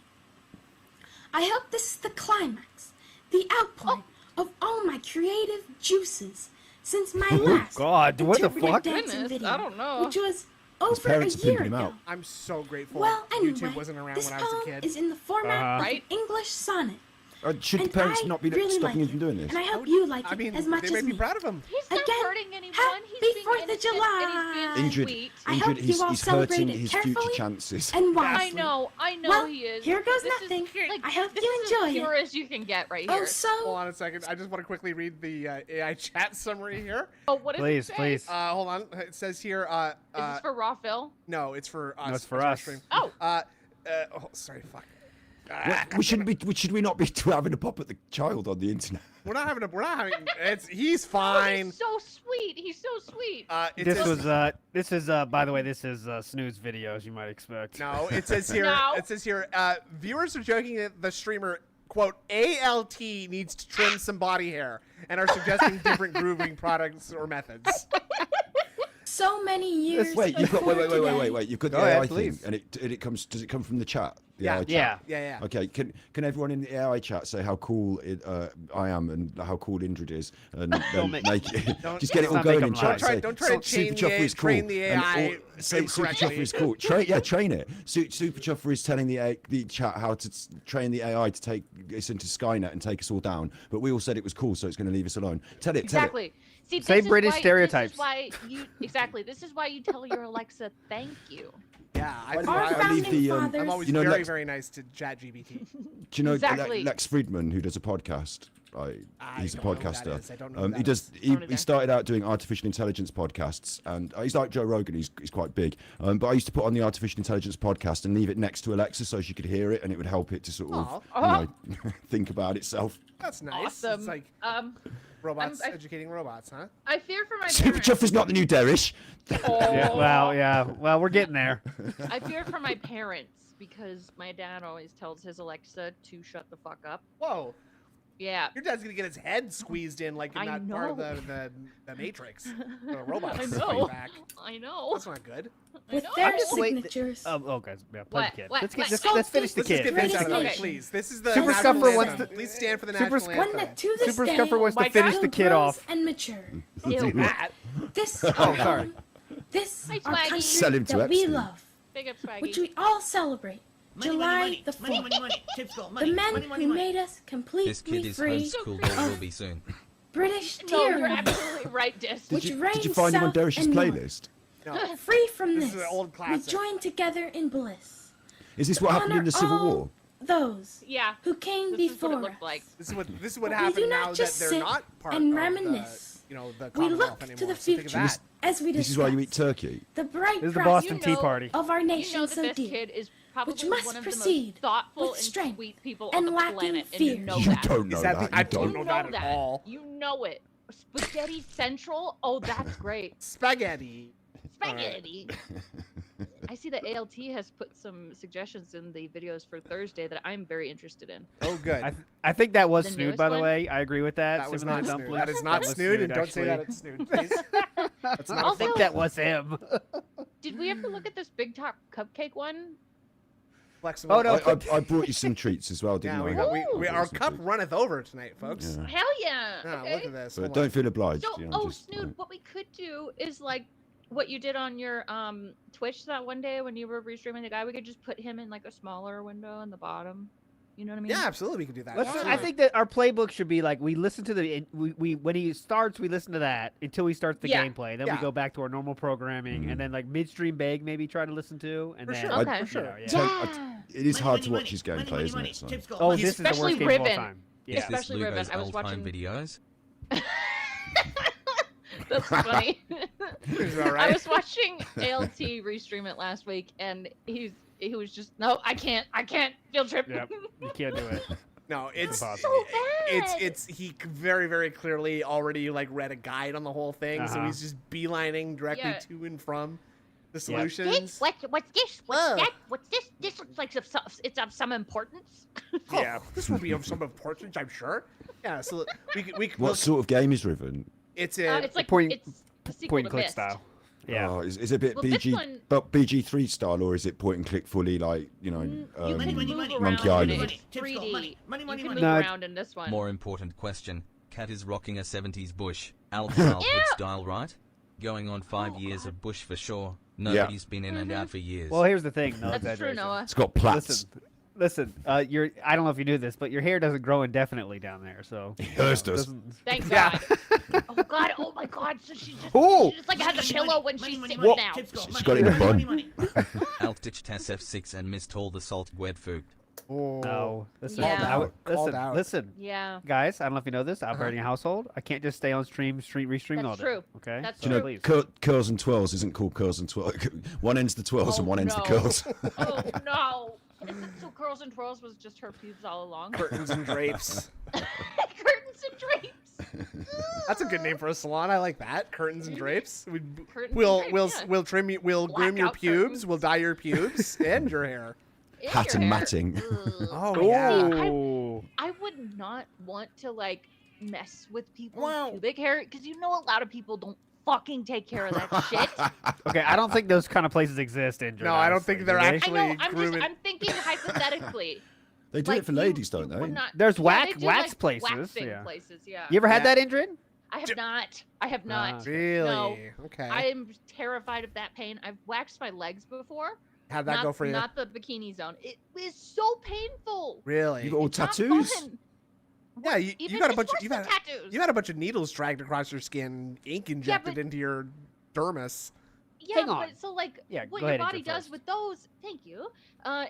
I hope this is the climax, the outpouring of all my creative juices since my last God, what the interpretive fuck? dancing Goodness, video, I don't know. which was over a parents are year pimping him ago. out. I'm so grateful Well, anyway, YouTube wasn't around this when I was a poem kid. is in the format of Right? an English sonnet. Should the And parents I not be really stopping like him it, from doing this? And I hope you like I it mean, as much they as might be me. proud of him. He's not Again, hurting anyone. happy He's being 4th of innocent July. and he's being Ingrid, sweet. I hope Ingrid, you all he's hurting celebrated his future carefully chances. and I wisely. know Well, he is. here goes This is nothing. like, I hope this you is enjoy as it. pure as you can get right Oh, here. Hold so on a second. I just want to quickly read the AI chat summary here. Oh, what does it Please, say? please. Hold on. It says here. Is this for raw Phil? No, it's for us. No, it's for our us. stream. Oh. Oh, sorry. Fuck. Should we not be having a pop at the child on the internet? We're not having. He's Oh, fine. he's so sweet. He's so sweet. It This says- is by the way, this is Snooze video, as you might expect. No, it says here. No. It says here. Viewers are joking that the streamer quote ALT needs to trim some body hair and are suggesting different grooming products or methods. so many years. Wait, you've got before today. wait. You've got the Go ahead, AI thing, please. and it comes. Does it come from the chat? The Yeah. AI chat? Yeah. Yeah. Okay, can everyone in the AI chat say how cool I am and how cool Indrid is, and then make- make it, Don't- just get it all Let's not going make in them chat. lie. Say, Don't try to Super chain Chuffer the- is cool. train the and AI all- say Super incorrectly. Chuffer is cool. Train it. Super Chuffer is telling the chat how to train the AI to take us into Skynet and take us all down. But we all said it was cool, so it's going to leave us alone. Tell it. Exactly. See, Say this is British why- stereotypes. This is why you exactly. This is why you tell your Alexa thank you. Yeah. Our I leave founding the, fathers. I'm always You know, very, Lex- very nice to ChatGPT. Do you know Exactly. Lex Friedman, who does a podcast? He's a don't know who that podcaster. is. I don't know who He that does. is. He either. started out doing artificial intelligence podcasts, and he's like Joe Rogan. He's quite big. But I used to put on the artificial intelligence podcast and leave it next to Alexa so she could hear it, and it would help it to sort of think about itself. That's nice. Awesome. It's like Um, robots I'm- educating robots, huh? I fear for my Super parents. Chuff is not the new Derish. Well, we're getting there. I fear for my parents because my dad always tells his Alexa to shut the fuck up. Whoa. Yeah. Your dad's gonna get his head squeezed in like in I that part of know. the Matrix. The robots I fighting know. back. I know. That's not good. I With know. their just wait- signatures. Oh, guys, yeah, play What? the kid. What? Let's What? finish the Let's just kid. get this out of the way, Okay. please. This is the Super national Scuffer wants anthem. to- Please stand for the Super national One anthem. that to this Super day Scuffer wants to my finish God. the kid grows off. and mature. Ew. That. This Oh, sorry. This Hi, our Swaggy. country Sell him to that we Epstein. love, Big up, Swaggy. which we all celebrate. July the 4th. The men who made us This completely kid is free homeschooled but will be soon. British No, you're tyranny, absolutely right, Dis. which Did you reigns find him on south Derish's and north. playlist? No. Free from This this, is an old we classic. join together in bliss. Is this what happened in the Civil Honor all War? Those Yeah. who came This is what it before looked us. like. This is what But we do happened not now that just they're sit not part and of reminisce. the We Commonwealth look anymore. to the So think of future that. as we discuss This is why you eat turkey. the bright This is the prospects Boston You Tea know- Party. of our You know nation that so this dear. kid is probably which must one of the proceed most thoughtful with and strength sweet people and on the lacking planet, and fear. you know You that. don't know Is that that. the- I You don't don't. know that at all. You know it. Spaghetti Central. Oh, that's great. Spaghetti. Spaghetti. I see that ALT has put some suggestions in the videos for Thursday that I'm very interested in. Oh, good. I think that was The Snood, newest by the one? way. I agree with that. That was Cinnamon not dumplings. Snood. That is not was Snood, and don't say that actually. it's Snood, please. That's not I a think fun- that was him. Did we ever look at this Big Top Cupcake one? flexible. Oh, no. I brought you some treats as well, didn't Yeah, I? we got, I brought our you some cup treats. runneth over tonight, folks. Yeah. Hell yeah. Yeah, Okay. look at this. But Hold don't on. feel obliged. So, you know, oh, just, Snood, what we could do is like what you did on your Twitch that one day when you were restreaming the guy. We could just put him in like a smaller window in the bottom. You know what I mean? Yeah, absolutely, we can do that. Let's, Absolutely. I think that our playbook should be like we listen to the we when he starts we listen to that until he starts the Yeah. gameplay. Then Yeah. we go back to our normal programming and then like midstream beg maybe try to listen to and For then sure. I- Okay. For sure. yeah. Yeah. it is hard to watch his gameplay, isn't it? So. Oh, He's this is the worst especially game of all Ribbon. time. Is Yeah. this Especially Ribbon. Lugo's I was old-time watching- videos? That's funny. Is that I right? was watching ALT restream it last week, and he was just no, I can't field trip. Yep. You can't do it. No, it's Impossible. it's he very very closely already like read a guide on the whole thing, so Uh-huh. he's just beelining directly Yeah. to and from the Yep. solutions. What's this? What's Whoa. that? What's this? This looks like it's of some importance. Yeah, this will be of some importance, I'm sure. Yeah, so we What sort of game is Riven? it's a It's like Point- it's a sequel Point and to click Myst. style. Yeah. Oh, is it a bit Well, this BG, one- but BG3 style, or is it point and click fully like You can move around Monkey in Island? it. 3D. You can move No, around in this one. More important question. Cat is rocking a 70s bush. Alf childhood style, right? Going on 5 years of bush for sure. Nobody's been in and out for years. Well, here's the thing. No That's true, exaggeration. Noah. It's got plaits. Listen. I don't know if you knew this, but your hair doesn't grow indefinitely down there. So Hers does. doesn't- Thank Yeah. God. Oh God. Oh my God. So she Ooh. just like has a pillow when she's sitting Whoa. down. She's got it in a bun. Alf ditched SF6 and missed all the salt Gwed food. Oh. No. Listen. Yeah. Called Listen. out. Listen. Yeah. Guys, I don't know if you know this. I'm running a household. I can't just stay on REEstream all That's day. true. Okay. That's So Do you know, please. curls and twirls isn't called curls and twirls. One end's the twirls and Oh, one end's the no. curls. Oh no. So curls and twirls was just her pubes all along. Curtains and drapes. Curtains and drapes. That's a good name for a salon. I like that. Curtains and drapes. Curtains We'll and we'll drapes, yeah. we'll trim you. We'll groom your Blackout pubes. curtains. We'll dye your pubes and your hair. In Hat your and hair. matting. Ugh. Oh yeah. Oh. I would not want to like mess with people's Wow. pubic hair because you know a lot of people don't fucking take care of that shit. Okay, I don't think those kind of places exist, Andrew. No, I don't honestly. think they're Do they? actually- I know. grooming- I'm thinking hypothetically. They do like, it for you- ladies, don't you they? would not- There's Yeah, they do, wax like, places. waxing Yeah. places. Yeah. You ever had Yeah. that, Indrid? I have not. I have not. Really? No. Okay. I'm terrified of that pain. I've waxed my legs before. How'd that not, go for you? Not the bikini zone. It is so painful. Really? You got all It's not tattoos? fun. Yeah, you Even got a it's bunch. worse You than had tattoos. you had a bunch of needles dragged across your skin, ink injected but- into your dermis. Yeah, Hang on. but so like Yeah, what go your ahead, body Indra, does first. with those, thank you,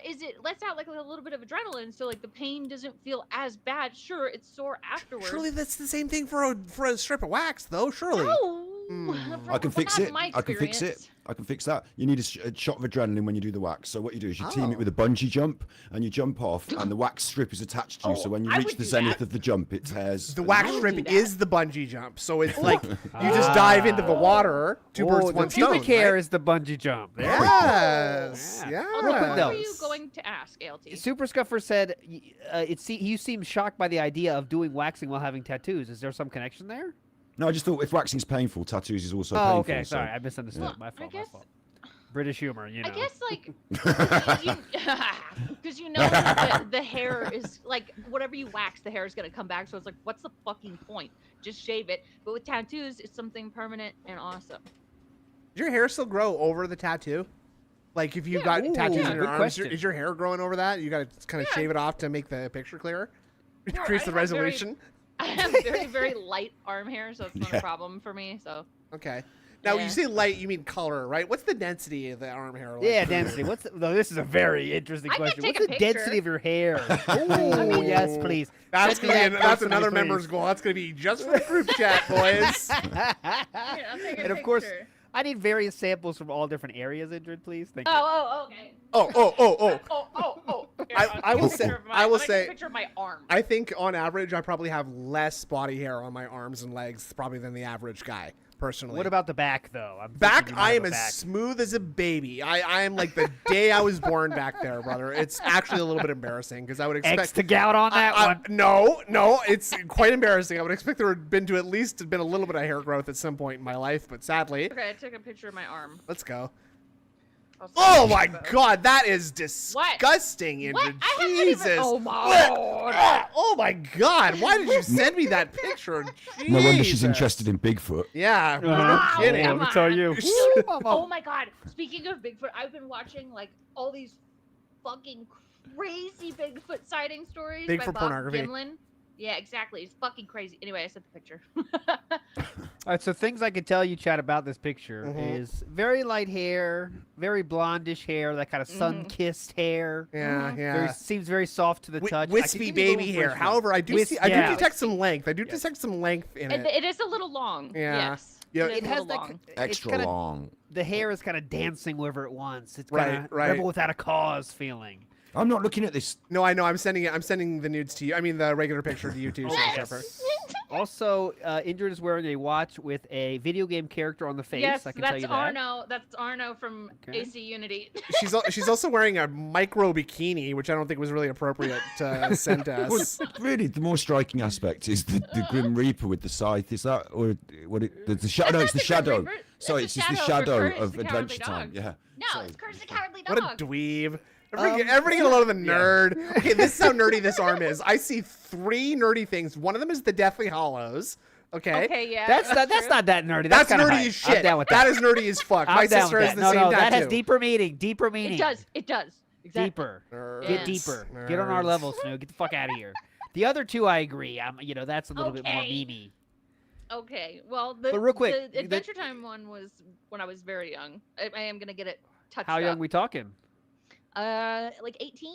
is it lets out like a little bit of adrenaline, so like the pain doesn't feel as bad. Sure, it's sore afterwards. Surely that's the same thing for a strip of wax, though. Surely. No, I can fix not it. in my I can fix it. experience. I can fix that. You need a shot of adrenaline when you do the wax. So what you do is you team Oh. it with a bungee jump, and you jump off, and the wax strip is attached to you. So when you I reach would the do zenith that. of the jump, it tears. The wax I would strip do that. is the bungee jump, so it's like you just dive into the water. Two birds, Oh, one the pubic stone. hair right? is the bungee jump. There we go. Yes. Yeah. Yes. Real quick, What though. were you going to ask, ALT? Super Scuffer said you seem shocked by the idea of doing waxing while having tattoos. Is there some connection there? No, I just thought if waxing's painful, tattoos is also Oh, painful. okay. so- Sorry, I misunderstood. Well, My I fault. guess- My fault. British humor, you know. I guess like because you know that the hair is like whatever you wax, the hair is gonna come back. So it's like, what's the fucking point? Just shave it. But with tattoos, it's something permanent and awesome. Does your hair still grow over the tattoo? Like if you Yeah. got Ooh, tattoos in good your arms, question. is your hair growing over that? You got to kind of Yeah. shave it off to make the picture clearer. No, Increase I the have very- resolution. I have very very light arm hair, so it's not Yeah. a problem for me. So Okay. Now, Yeah. you say light, you mean color, right? What's the density of the arm hair? Like Yeah, for you? density. No, this is a very interesting I could question. take What's a the picture. density of your hair? Oh, yes, please. That's Send me gonna be that that's personally, another please. member's goal. That's gonna be just for the group chat, boys. Here, I'll take a And of course, picture. I need various samples from all different areas, Indrid, please. Thank you. Oh, okay. Oh. Here, I- I'll I take will a say- picture of my- I will I'll take a say- picture of my arm. I think on average, I probably have less body hair on my arms and legs probably than the average guy, personally. What about the back, though? I'm back? thinking you might I have am a as back. smooth as a baby. I am like the day I was born back there, brother. It's actually a little bit embarrassing because I would expect X to gout on that one. No, it's quite embarrassing. I would expect there had been to at least been a little bit of hair growth at some point in my life, but sadly, Okay, I took a picture of my arm. let's go. I'll send Oh you my a photo. God, that is disgusting, What? Indra. I haven't even- Jesus. Oh my What? Lord. Oh my God, why did you send me that picture? No wonder she's Jesus. interested in Bigfoot. Yeah, no Uh-huh. kidding. Let me Come tell on. you. Oh my God! Speaking of Bigfoot, I've been watching like all these fucking crazy Bigfoot sighting stories by Bigfoot Bob pornography. Gimlin. Yeah, exactly. It's fucking crazy. Anyway, I sent the picture. All right, so things I can tell you, Chad, about this picture Mhm. is very light hair, very blondish hair, that kind of sun-kissed hair. Yeah, yeah. Very, seems very soft to the touch. I can Wispy give you a little baby hair. visual. However, I do Wisp- I do yeah. detect some length. I do Yes. detect some length in And it. it is a little long. Yeah. Yes. Yeah. It is It a has little that long. it's Extra kinda- long. The hair is kind of dancing wherever it wants. It's Right, kind of right. rebel without a cause feeling. I'm not looking at this. No, I know. I'm sending it. I'm sending the nudes to you. I mean, the regular picture to you too. Surfer. Also, Indrid is wearing a watch with a video game character on the face. Yes, I can tell that's you that. Arno. That's Arno from Okay. AC Unity. She's also wearing a micro bikini, which I don't think was really appropriate to send to Well, us. really, the more striking aspect is the Grim Reaper with the scythe. Is that or what? The shadow? No, it's the shadow. Sorry, It's it's a just the shadow for shadow Courage of the Cowardly Adventure Time. Dog. Yeah. No, Sorry. it's Courage the Cowardly What a Dog. dweeb. Everybody get a load of the nerd. Okay, this is how nerdy this arm is. I see 3 nerdy things. One of them is the Deathly Hollows. Okay. Okay, yeah. That's not that nerdy. That's That's kinda nerdy hype. as shit. I'm down with That that. is nerdy as fuck. I'm My down sister with has that. the No, same no, tattoo. that has deeper meaning. Deeper meaning. It does. It does. Exactly. Deeper. Nerds. Get deeper. Get on our Nerds. level, Snow. Get the fuck out of here. The other 2, I agree. That's a little bit more Okay. memey. Okay. Well, But real quick, the Adventure Time one was when I was very young. I am gonna get it touched How young up. we talking? Like 18.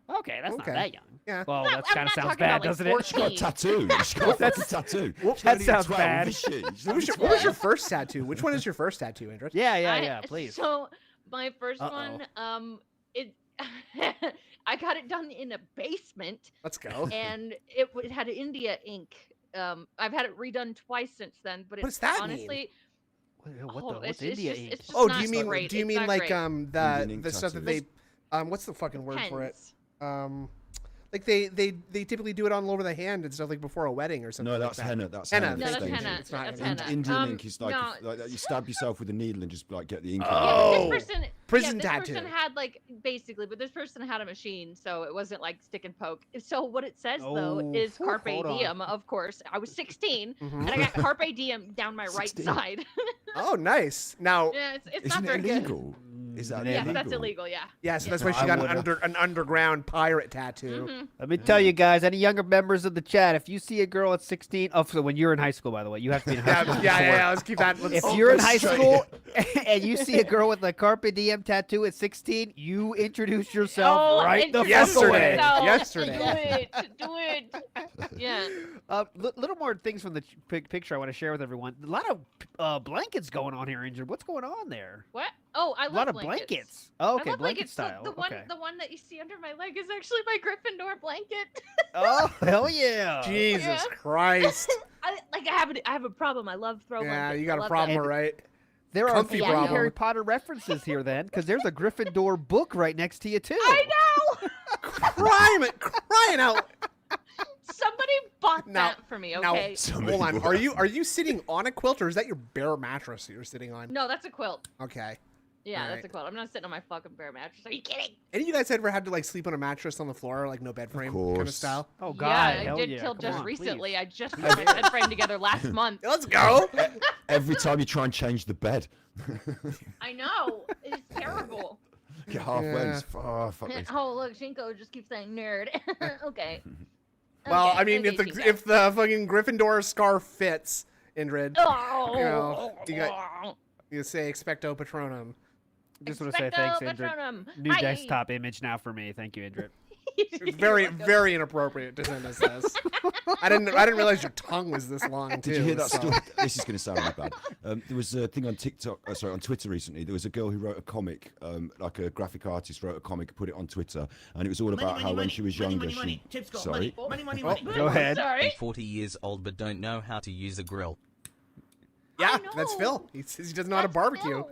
Okay, that's not Okay. that young. Yeah. Well, No, that I'm kind not of sounds talking bad, about, like, doesn't it? 14. She's got a tattoo. She's got a tattoo. That She's only sounds 12, bad. is she? She's What only was, your, 12. what was your first tattoo? Which one is your first tattoo, Indra? Yeah, please. So my first Uh-oh. one, it I got it done in a basement, Let's go. and it had India ink. I've had it redone twice since then, but What it's does that mean? honestly, What's it's India just, ink? it's just Oh, not do you mean great. do you It's mean not like great. Indian ink the stuff that they tattoos. what's the fucking word for it? Pens. Like they typically do it all over the hand and stuff like before a wedding or something. No, like that's that. henna. That's Henna. henna. No, that's staging. henna. It's not That's henna. henna. Indian ink is like, no. like you stab yourself with a needle and just like get the ink. Oh. out. Yeah, but this person, Prison this tattoo. person had like basically, but this person had a machine, so it wasn't like stick and poke. So what it says though Oh, is whew, carpe hold on. diem. Of course, I was 16, Mhm. and I got carpe diem down my right 16. side. Oh, not Now, Yeah, it's Isn't not very it good. illegal? Is that Yeah, Yes, illegal? that's illegal. Yeah. yeah, so that's Yeah, why she I got would've- an underground pirate tattoo. Mhm. Let me tell you guys, any younger members of the chat, if you see a girl at 16, so when you're in high school, by the way, you have to be in high Yeah, school. yeah. Let's keep that. Let's, If you're in high straight. school and you see a girl with a Carpe Diem tattoo at 16, you introduce yourself right the fuck Yesterday. away. Yesterday. Do it. Yeah. Little more things from the picture I want to share with everyone. A lot of blankets going on here, Injured. What's going on there? What? Oh, I A love lot of blankets. blankets. Oh, okay, I love blanket blankets. style. The one, okay. the one that you see under my leg is actually my Gryffindor blanket. Oh, hell yeah. Jesus Yeah. Christ. I have a problem. I love throw Yeah, blankets. you got I a love problem, that. all right? There are Comfy three problem. Harry Potter references here then, because there's a Gryffindor book right next to you, too. I know. Crying out. Somebody bought Now- that for me. now- Okay. Hold on. Are you sitting on a quilt or is that your bare mattress that you're sitting on? No, that's a quilt. Okay. Yeah, Alright. that's a quilt. I'm not sitting on my fucking bare mattress. Are you kidding? Any of you guys ever had to like sleep on a mattress on the floor, like no bed frame kind of course. style? Oh, God. Yeah, hell I did yeah. till Come just on, recently. please. I just put my bed frame together last month. Let's go. Every time you try and change the bed, I know. It's terrible. get halfway. Yeah. It's, oh, fuck this. Oh, look, Shinko just keeps saying nerd. Okay. Well, Okay, I mean, okay, Shinko. if the fucking Gryffindor scarf fits, Indrid, Oh, you know, you say expecto patronum. Just want to say thanks, Expecto Indrid. Patronum. New Hi. desktop image now for me. Thank you, Indrid. It's very, very inappropriate to send us this. I didn't realize your tongue was this long too. Did you hear that so- story? This is going to sound really bad. There was a thing on TikTok, on Twitter recently. There was a girl who wrote a comic, like a graphic artist wrote a comic, put it on Twitter, and it was all about how when she was younger, Sorry. Go ahead. Sorry. I'm 40 years old but don't know how to use a grill. Yeah, I that's know. Phil. He says he doesn't know how to That's barbecue. Phil.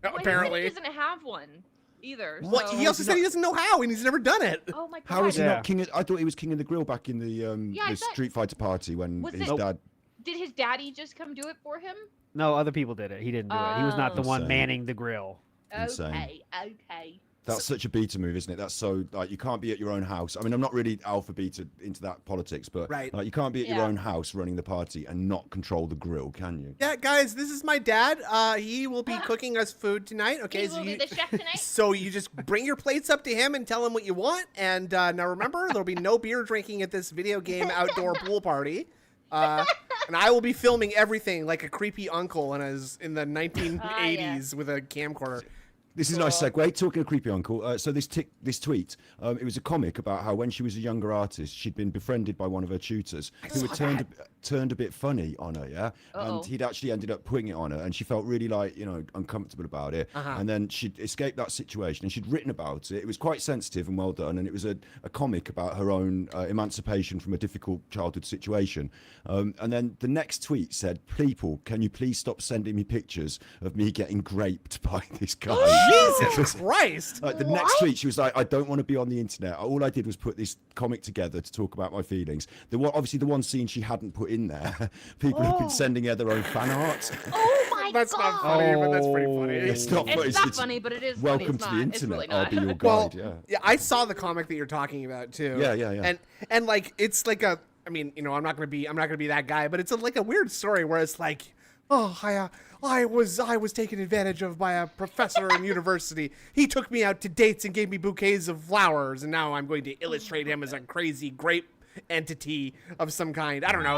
Well, Apparently. he doesn't have one either. What? So... He also said he doesn't know how, and he's never done it. Oh my god. How is he Yeah. not king? I thought he was king of the grill back in the Yeah, I the thought- Street Fighter party when Was his it- dad. Did his daddy just come do it for him? No, other people did it. He didn't do it. He was not the one Insane. manning the grill. Insane. Okay, okay. That's such a beta move, isn't it? That's so like you can't be at your own house. I mean, I'm not really alpha beta into that politics, but Right. like, you can't be at your Yeah. own house running the party and not control the grill, can you? Yeah, guys, this is my dad. He will be cooking us food tonight. Okay, He so will be you, the chef tonight. so you just bring your plates up to him and tell him what you want. And now remember, there'll be no beer drinking at this video game outdoor pool party. And I will be filming everything like a creepy uncle in the 1980s with a camcorder. This is a nice segue. Talking of creepy uncle, so this tweet, it was a comic about how when she was a younger artist, she'd been befriended by one of her tutors who had turned a bit funny on her, yeah? Uh-oh. And he'd actually ended up putting it on her, and she felt really uncomfortable about it. And then she'd escaped that situation, and she'd written about it. It was quite sensitive and well done, and it was a comic about her own emancipation from a difficult childhood situation. And then the next tweet said, "People, can you please stop sending me pictures of me getting graped by this guy?" Jesus Christ! Like the next tweet, she was like, "I don't want to be on the internet. All I did was put this comic together to talk about my feelings." Obviously, the one scene she hadn't put in there, people have been sending her their own fan art. Oh my That's god. not funny, but that's pretty funny. It's not It's funny, but it is funny. Welcome It's to the not. It's internet. really I'll not. be your Well, guide. yeah, I saw the comic that you're talking about too. Yeah. And like it's like a, I mean, you know, I'm not gonna be that guy, but it's like a weird story where it's like, oh, I was taken advantage of by a professor in university. He took me out to dates and gave me bouquets of flowers, and now I'm going to illustrate him as a crazy grape entity of some kind. I don't know.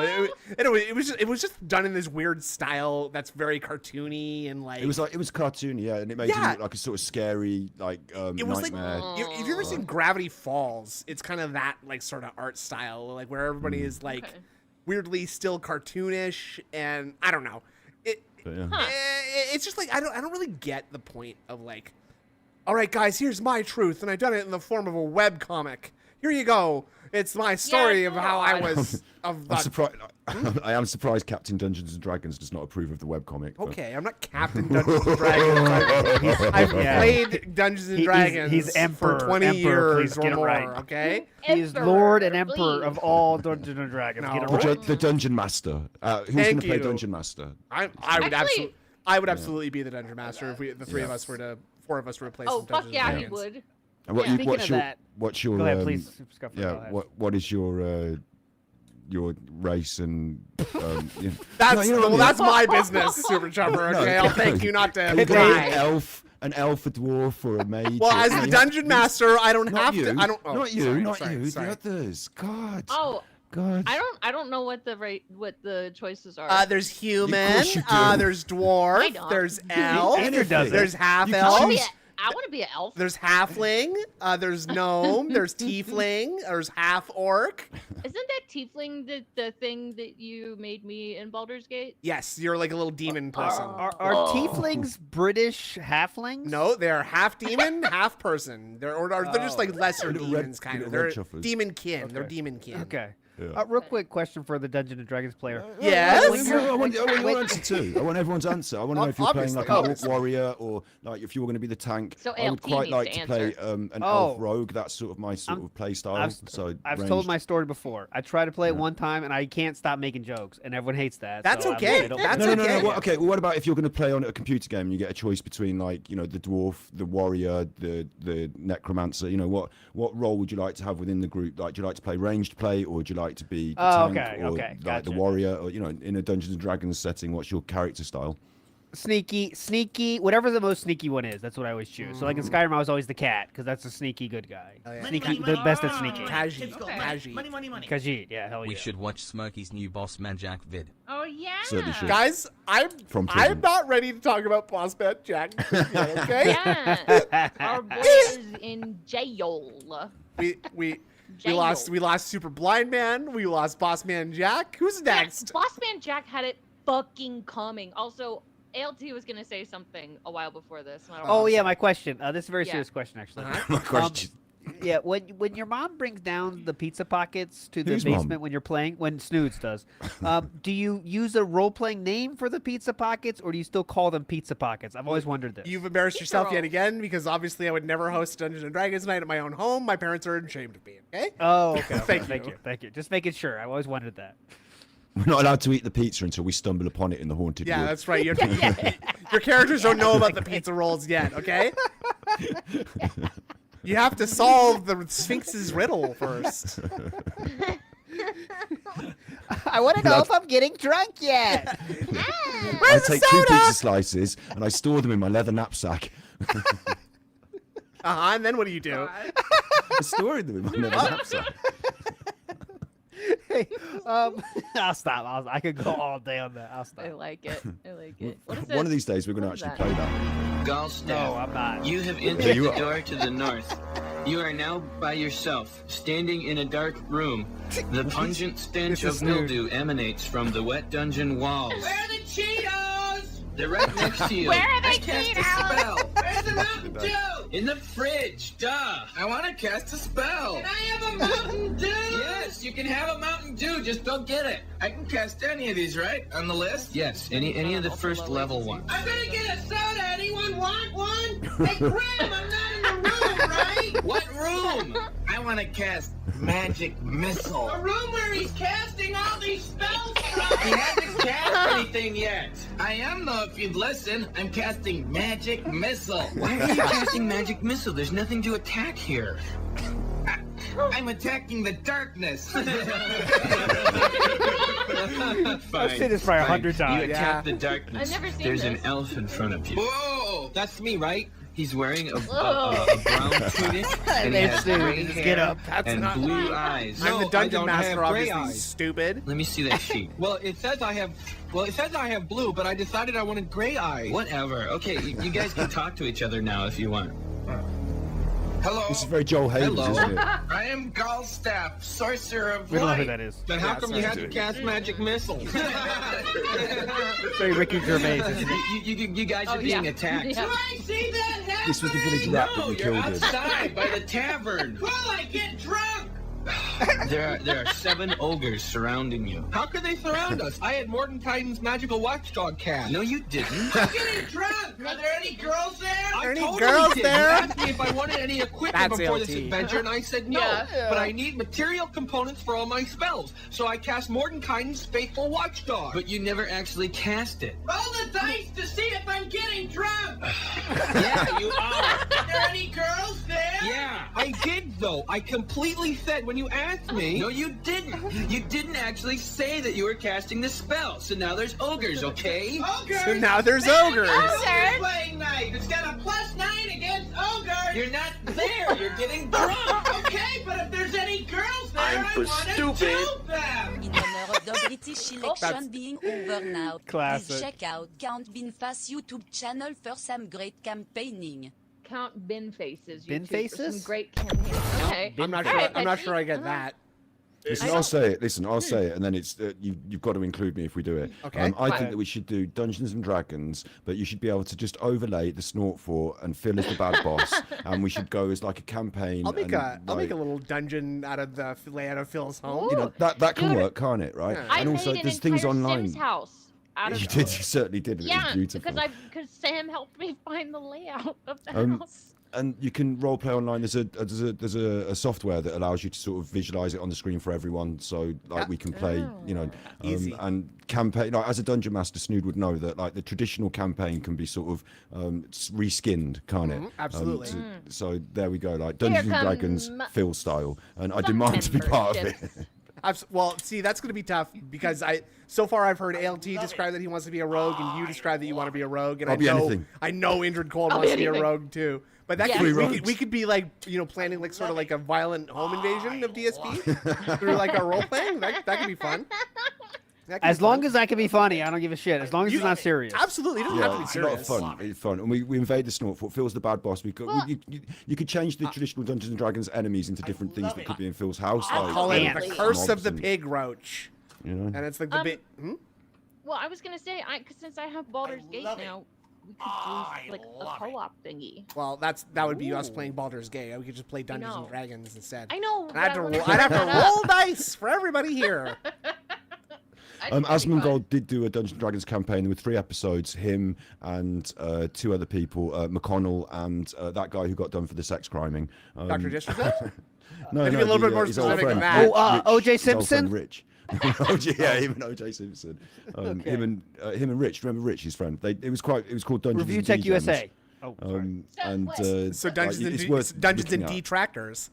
It was just done in this weird style that's very cartoony and like. It was cartoony, yeah, and it made it look like a sort of scary like it was nightmare. like if you ever seen Gravity Falls, it's kind of that like sort of art style, like where everybody is like weirdly still cartoonish, and I don't know. It's just like I don't really get the point of like, all right, guys, here's my truth, and I've done it in the form of a web comic. Here you go. It's my story of how I was. I'm surprised. I am surprised Captain Dungeons and Dragons does not approve of the webcomic. Okay, I'm not Captain Dungeons and Dragons. I've played Dungeons and Dragons he's emperor, for 20 emperor, years please or get it more. right. Okay. He is Lord and Emperor of all Dungeons and Dragons. Get it No. right. The Dungeon Master. Who's going to play Dungeon Master? I would absolutely be the Dungeon Master if the four of us were to play some Oh, fuck Dungeons yeah, and he Dragons. would. And what's your Go ahead, please. Scuffle, yeah, go ahead. what is your race and that's my business, Super Chopper. Okay, I'll thank you not to Are you gonna be lie. an elf, a dwarf, or a mage? Well, as the Dungeon Master, I don't have you. to. I don't. Oh, not you. sorry, Not sorry, you. sorry. The others. God. Oh, God. I don't know what the choices are. There's Of human. course you do. There's I dwarf. don't. There's elf. Andrew does it. There's half You elf. choose- I want to be an elf. There's halfling. There's gnome. There's tiefling. There's half orc. Isn't that tiefling the thing that you made me in Baldur's Gate? Yes, you're like a little demon person. Are tieflings British halflings? No, they're half demon, half person. They're just like lesser Little demons, red- kind of. little red They're chuffers. demon kin. They're Okay. demon kin. Okay. Yeah. Real quick question for the Dungeons and Dragons player. Yes. I want your answer too. I want everyone's answer. I want to know if you're playing like an Obviously. orc warrior or like if you were going to be the tank. So I would LT quite needs like to to play answer. an Oh. elf rogue. That's sort of my play style. I've ranged. told my story before. I tried to play it one time and I can't stop making jokes, and everyone hates that. That's so okay. I don't- That's No. okay. Well, what about if you're going to play on a computer game and you get a choice between like the dwarf, the warrior, the necromancer? What role would you like to have within the group? Like, do you like to play ranged play, or would you like to be the tank, or okay, like the gotcha. warrior, or in a Dungeons and Dragons setting? What's your character style? Sneaky, whatever the most sneaky one is, that's what I always choose. So like in Skyrim, I was always the cat because that's a sneaky good guy. Oh, yeah. Sneaky, the best at sneaking. Khajiit. Okay. Khajiit. Khajiit, yeah, hell yeah. We should watch Smokey's new Boss Man Jack vid. Oh yeah. Certainly should. Guys, I'm prison. not ready to talk about Boss Man Jack yet, okay? Yeah. Our boy is in jail. we lost Super Blind Man. We lost Boss Man Jack. Who's next? Boss Man Jack had it fucking coming. Also, ALT was gonna say something a while before this. And I don't Oh know. yeah, my question. This is a very Yeah. serious question, actually. My question. Yeah, when your mom brings down the pizza pockets to the Whose mom? basement when you're playing, when Snoods does, do you use a role-playing name for the pizza pockets, or do you still call them pizza pockets? I've always wondered this. You've embarrassed Pizza yourself yet rolls. again, because obviously I would never host Dungeons and Dragons night at my own home. My parents are ashamed of me. Okay. Oh, okay. Thank you. Thank you. Just making sure. I've always wondered that. We're not allowed to eat the pizza until we stumble upon it in the haunted Yeah, wood. that's right. Your characters don't know about the pizza rolls yet. Okay. You have to solve the Sphinx's riddle first. I want to know if I'm getting drunk yet. I take 2 pizza slices and I store them in my leather knapsack. And then what do you do? God. I store them in my leather knapsack. Hey, I'll stop. I could go all day on that. I'll stop. I like it. I like it. What is One of this? these days we're going to What is actually that? play that. Galstaff, No, I'm not. you have Yeah, entered you the are. door to the north. You are now by yourself, standing in a dark room. The pungent stench This is of mildew emanates from the wet dungeon walls. Where are the Cheetos? They're right next to you. Where are the I cast a Cheetos? spell. Where's the Mountain Dew? In the fridge, duh. I want to cast a spell. Can I have a Mountain Dew? Yes, you can have a Mountain Dew, just don't get it. I can cast any of these, right? On the list? Yes, any of the first level ones. I'm gonna get a soda. Anyone want one? Hey, Graham, I'm not in the room, right? What room? I want to cast Magic Missile. A room where he's casting all these spells from. He hasn't cast anything yet. I am, though, if you'd listen. I'm casting Magic Missile. Why are you casting Magic Missile? There's nothing to attack here. I'm attacking the darkness. I've seen this probably 100 times. You attack the darkness. I've never seen There's this. an elf in front of you. Whoa! That's me, right? He's wearing a brown tunic and he has gray hair Get up. and blue eyes. I'm the dungeon master, gray obviously. eyes. Stupid. Let me see that sheet. Well, it says I have blue, but I decided I wanted gray eyes. Whatever. Okay, you guys can talk to each other now if you want. Hello. This is very Joel Havens, Hello. isn't it? I am Gallstaff, sorcerer of We don't know light. who that is. Then how come you had to cast magic missile? Very Ricky Gervais. Isn't it? You guys are being attacked. Yeah. I see that happening? This was the village rat that you you're killed him. outside by the tavern. Will I get drunk? There are 7 ogres surrounding you. How could they surround us? I had Mordenkainen's magical watchdog cast. No, you didn't. I'm getting drunk. Are there any girls there? Are any totally girls did. there? You asked me if I wanted any equipment That's before this LT. adventure, and I said no. Yeah. But I need material components for all my spells, so I cast Mordenkainen's faithful watchdog. But you never actually cast it. Roll the dice to see if I'm getting drunk. Yeah, you are. Are there any girls there? Yeah. I did, though. I completely said when you asked me. No, you didn't. You didn't actually say that you were casting the spell. So now there's ogres, okay? Ogres. So now there's Man, ogres. Ogres playing night. It's got a +9 against ogres. You're not there. You're getting drunk. Okay, but if there's any girls there, I want to do them. In honor of the British election being over now, Classic. please check out Count Binface YouTube channel for some great campaigning. Count bin faces. Bin YouTube, for faces? Some great campaigns. Okay. I'm not All sure. right, I'm not but sure I get see, that. Listen, I'll say it. Listen, I'll say it, and then it's you've got to include me if we do it. Okay. I Fine. think that we should do Dungeons and Dragons, but you should be able to just overlay the Snort Fort and Phil as the bad boss, and we should go as like a campaign. I'll make and, I'll make like, a little dungeon out of the layout of Phil's home. You know that can Dude, work, can't it? Right? Yeah. I And also, made an there's things entire online. Sims house out of You did. You certainly did. It Yeah, was beautiful. because Sam helped me find the layout of the house. And you can role play online. There's a software that allows you to sort of visualize it on the screen for everyone. So like we can play, you know, Easy. and campaign. Like, as a dungeon master, Snood would know that like the traditional campaign can be sort of reskinned, can't it? Absolutely. So there we go. Like Dungeons and Dragons, come Phil style, and I some demand to be part of it. memberships. Well, see, that's going to be tough because so far I've heard ALT describe that he wants to be a rogue, and you describe that you want to be a rogue, and I'll be anything. I know Indrid Cold I'll wants be to be a anything. rogue too. But that Yeah. could, Free we could be like, you know, planning like sort of like a violent home invasion of DSP through like our role playing. That could be fun. That could As be long fun. as I can be funny, I don't give a shit. As long as it's not serious. Absolutely, it doesn't have to Yeah, be it's a lot of serious. fun. It's fun, and we invade the Snort Fort. Phil's the bad boss. You could change the traditional Dungeons and Dragons enemies into different things that could be in Phil's house. I'll like Call it Absolutely. the curse of mobs the and, pig roach, You know, and it's like the big. Well, I was gonna say, since I have Baldur's Gate now, we could do like a co-op thingy. Well, that would be us playing Baldur's Gate. We could just play Dungeons and know. Dragons instead. I know. And I'd have to but I roll, wanna I'd have set to that up. roll dice for everybody here. I think that'd be fun. Asmongold did do a Dungeons and Dragons campaign with 3 episodes. Him and 2 other people, McConnell and that guy who got done for the sex criming. Dr. District? No, Maybe no, a little bit more his old specific than friend, that. Oh, O.J. Rich, his old friend Simpson? Rich. Yeah, even O.J. Simpson. Him and Rich. Remember Rich, his friend? It was called Dungeons Review and Tech Degens. USA. Oh, sorry. And So Dungeons it's and worth Dungeons and looking at. Detractors.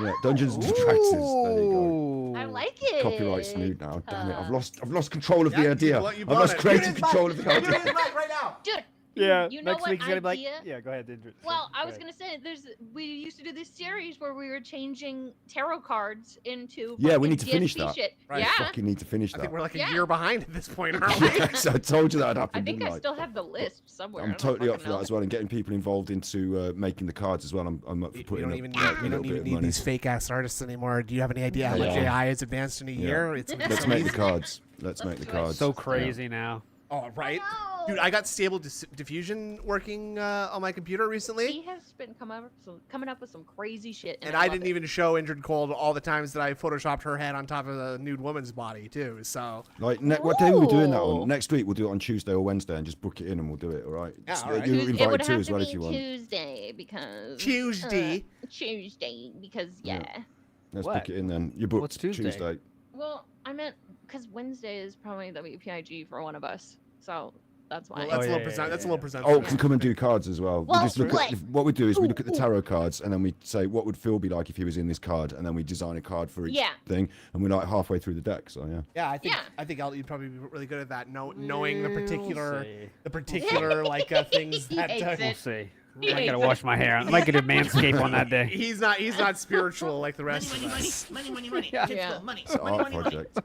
Yeah, Dungeons and Detractors. There you Ooh. I like it. go. Copyright Snood now. Damn it! I've lost control of the Yeah, idea. you I've blown lost it. creative control of the idea. right now. Dude, Yeah, you know next what week he's gonna be like, idea? yeah, go ahead. Indra. Well, I Go was ahead. gonna say, we used to do this series where we were changing tarot cards into Yeah, we fucking need to finish DSP that. shit. Right. Yeah, Fucking need to finish I that. think we're like a Yeah. year behind at this point, aren't we? Yes, I told you that I happened. think didn't I still have the list somewhere. I'm totally up for that as well, and getting people involved into making the cards as well. I'm up for We putting don't up even like, a we little don't bit even of need money. these fake ass artists anymore. Do you have any idea how much Yeah. AI has advanced in a year? It's Let's make the cards. Let's make the cards. So crazy now. Oh, right. Dude, I got Stable Diffusion working on my computer recently. He has been coming up with some crazy shit. And I didn't even show Injured Cold all the times that I photoshopped her head on top of a nude woman's body, too. So, Like, what day are we doing that on? Next week, we'll do it on Tuesday or Wednesday and just book it in and we'll do it, all right? Yeah, all right. You're it invited would too have as to well be if you want. Tuesday because Tuesday because Let's What? book it in then. You booked What's Tuesday? Well, I meant because Wednesday is probably WPIG for one of us, so that's why. well, that's, yeah, a little that's a little present. Oh, can come and do cards as well. Well, we just look what? at what we do is we look at the tarot cards and then we say what would Phil be like if he was in this card, and then we design a card for each thing, and we're like halfway through the deck. So yeah. Yeah, I think you'd probably be really good at that. Knowing the particular like things that. We'll see. I gotta wash my hair. I might get a manscape on that day. He's not spiritual like the rest of us. Money. Yeah. Money. It's an art project.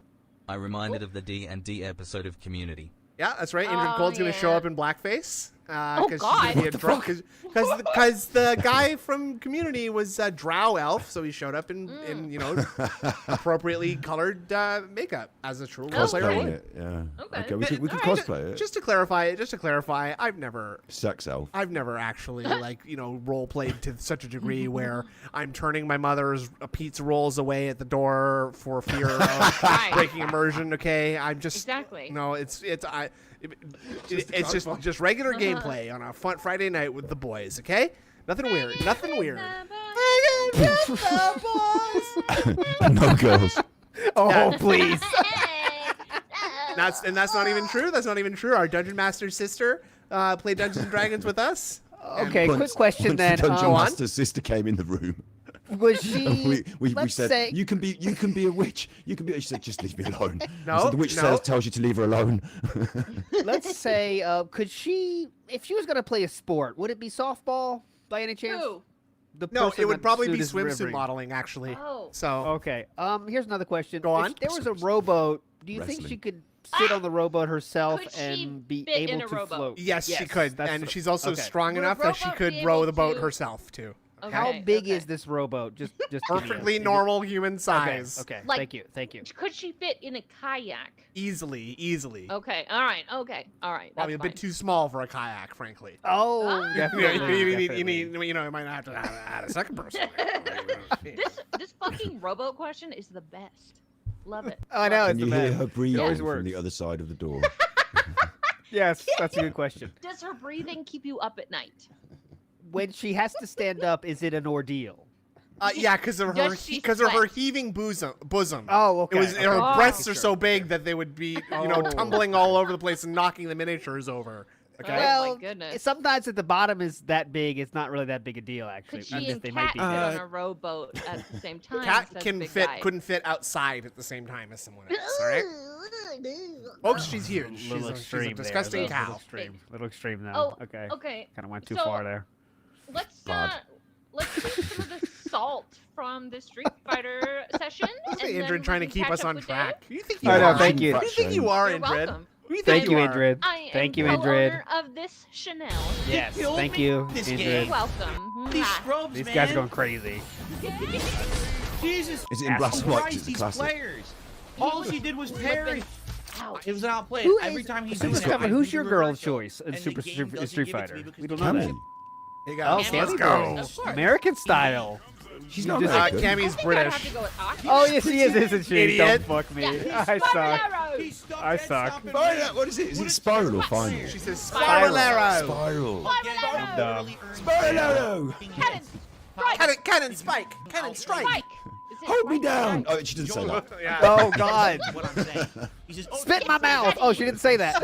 I reminded of the D&D episode of Community. Yeah, that's right. Injured Cold's gonna show up in blackface. Oh, God. Because the guy from Community was a drow elf, so he showed up in appropriately colored makeup as a true player Cosplaying would. it, yeah. Okay. we could All right, cosplay it. Just to clarify, I've never Sex elf. actually role played to such a degree where I'm turning my mother's pizza rolls away at the door for fear of breaking immersion. Okay, I'm just no. It's just regular gameplay on a fun Friday night with the boys. Okay, nothing weird. No girls. Oh, please. That's not even true. That's not even true. Our Dungeon Master's sister played Dungeons and Dragons with us. Okay, quick question Once then. the Dungeon Master's sister came in the room. Was she? we let's said say, you can be a witch. You can be. She said, just leave me alone. No, So the witch tells you to leave her alone. let's say, could she, if she was gonna play a sport, would it be softball by any chance? Who? The No, person it would that probably be suit is swimsuit Rivery. modeling actually. Oh. So Okay. Here's another question. Go on. If there was a rowboat, do you think Wrestling. she could sit on the rowboat herself Could she and be fit in able a to rowboat? float? yes, she could, that's and what- she's also okay. strong Would a enough that she robot could be row able the boat to- herself too. How Okay, big okay. is this rowboat? Just Perfectly is it- normal human size. Okay. Like- Thank you. Could she fit in a kayak? Easily. Okay. All right. Probably Probably a bit too small for a kayak, frankly. Oh, Ah. definitely. You might have to add a second person. This fucking rowboat question is the best. Love it. Oh, I know. And It's you the hear best. her breathing always from works. the other side of the door. Yes, that's a good question. Does her breathing keep you up at night? When she has to stand up, is it an ordeal? Yeah, because of her Does she her sweat? heaving bosom. Oh, okay. It was okay. her Oh. breasts are so big that they would be Oh. tumbling all over the place and knocking the miniatures over. Okay. Oh, Well, my goodness. sometimes if the bottom is that big, it's not really that big a deal, actually. Could she Even if and they Cat might fit be on a rowboat at the same time? Cat says can Big fit, Guy. couldn't fit outside at the same time as someone else. All right, folks, she's huge. She's little a extreme disgusting there. cow. Little extreme now. Oh, Okay. Okay. Kind of went too So- far there. Let's Bad. let's do some of the salt from the Street Fighter session. Look at and then Indrid we trying to can keep catch us up on with track. Dave. Who do you think I you know, are? thank you. Who do you think you are, You're Indrid? welcome. Who do you Thank think you, are? Indrid. I Thank am you, Indrid. co-owner of this Chanel. Yes, killed thank me. you, This You're Indrid. welcome. These Mwah. strobes, These man. guys are going crazy. Jesus Is it in black and white? 'Cause Christ, it's a these classic. players. All he did was parry. Ow. It was an outplay. Who Every is- time he's who's doing it, I who's do your the girl reversal. choice in And the Super game Street doesn't Street give it to Fighter? me because We don't it's know Cammy. that. Here you go. Oh, Let's Cammy go. goes. Of course. American style. She's You not just- very good. Cammy's I think I'd British. have to go with Aki. Oh, yes, she is, isn't she? Idiot. Don't fuck me. Yeah, I suck. Sparrow. He stopped I that suck. stop and Spiral- ran. What is it? Is it spiral or final? She says Spiral. Spiralero. Spiral. Dumb. Spiralero. Cannon. Strike. Cannon spike. Cannon strike. Spike. Is it Hold me strike? down. Oh, she didn't say that. Yeah. Oh, God. What I'm saying. He says, oh, Spit in my mouth. Oh, she didn't say that.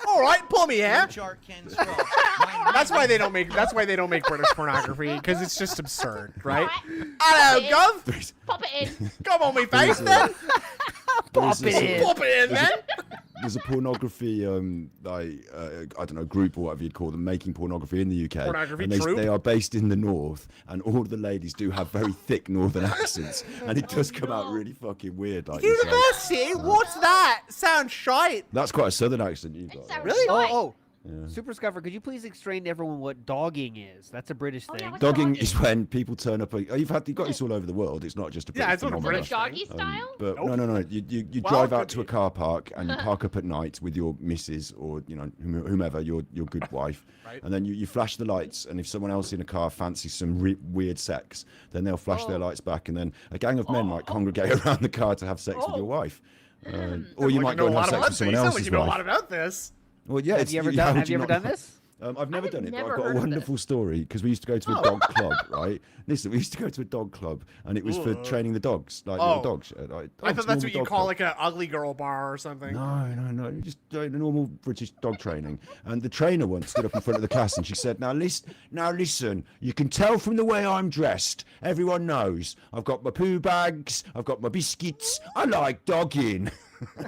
All right, pull me here. Chart can scroll. That's why they don't make. That's why they don't make British pornography because it's just absurd, right? Hello, Gov. Pop it in. Come on, me face then. Pop it in. Pop it in then. There's a pornography, I don't know, group or whatever you'd call them, making pornography in the UK. Pornography and troupe? they are based in the north, and all the ladies do have very thick northern accents, and it does come out really fucking weird. Like, it's like- University? What's that? Sounds shite. that's quite a southern accent you've got. Sounds right? Really? shite. Oh, Super Scuffer, could you please explain to everyone what dogging is? That's a British Oh, thing. yeah, what's Dogging dogging? is when people turn up. You've got this all over the world. It's not just a British Yeah, it's not a phenomenon. British Doggy style? But Nope. no. You Well, drive it out could to a be. car park and you park up at night with your missus or whomever your good wife, Right. and then you flash the lights. And if someone else in a car fancies some weird sex, then they'll flash their lights back, and then a gang of men might congregate around the car to have sex with your wife. Or you might go and have sex with someone else's You know a lot wife. about this. Well, yeah. Have you ever done this? I've never done it, but never I've got heard a of wonderful story because we used to go to a dog club, right? Listen, we used to go to a dog club, and it was for training the dogs, like little dogs. I thought that's what you call club. like an ugly girl bar or something. No, just doing the normal British dog training. And the trainer once stood up in front of the class and she said, now listen, you can tell from the way I'm dressed. Everyone knows. I've got my poo bags, I've got my biscuits. I like dogging.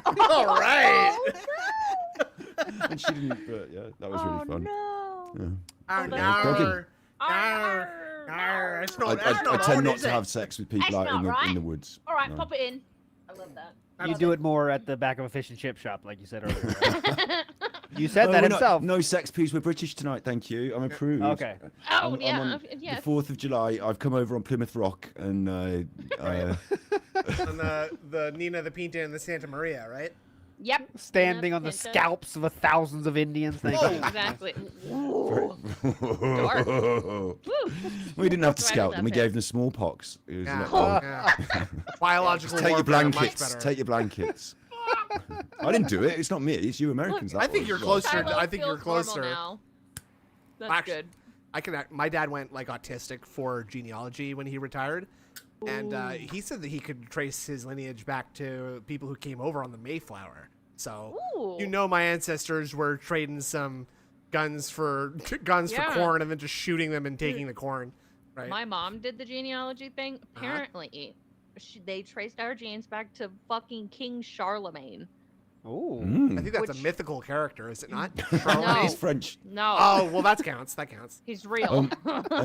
All right. And she didn't, but yeah, that was really fun. No. Yeah. Oh, dogging. no. That's not, that's I not tend on, not is to it? have sex with people That's out not in the right. woods. All right, No. pop it in. I love that. You do it more at the back of a fish and chip shop, like you said earlier. Right? You said that we're not- himself. No sex, please. We're British tonight, thank you. I'm approved. Okay. Oh, I'm yeah. on Yes. the 4th of July. I've come over on Plymouth Rock and On the Nina, the Pinta, and the Santa Maria, right? Yep. Standing on the Pinta. scalps of thousands of Indians. Thank you. Exactly. Dark. we didn't have to Right scout in them. We that gave pit. them smallpox. It was Yeah. not- Yeah. Biological Take your warfare, much blankets. better. Take your blankets. I didn't do it. It's not me. It's you Americans. I think you're closer. Shiloh I think you're feels normal closer. now. That's Actually, good. My dad went like autistic for genealogy when he retired, and he said that he could trace his lineage back to people who came over on the Mayflower. So Ooh. my ancestors were trading some guns for Yeah. corn and then just shooting them and taking the corn. Right. My mom did the genealogy thing. Apparently, they traced our genes back to fucking King Charlemagne. Ooh. I think that's Which- a mythical character, is it not? No. He's French. No. Oh, well, that counts. That counts. He's real. And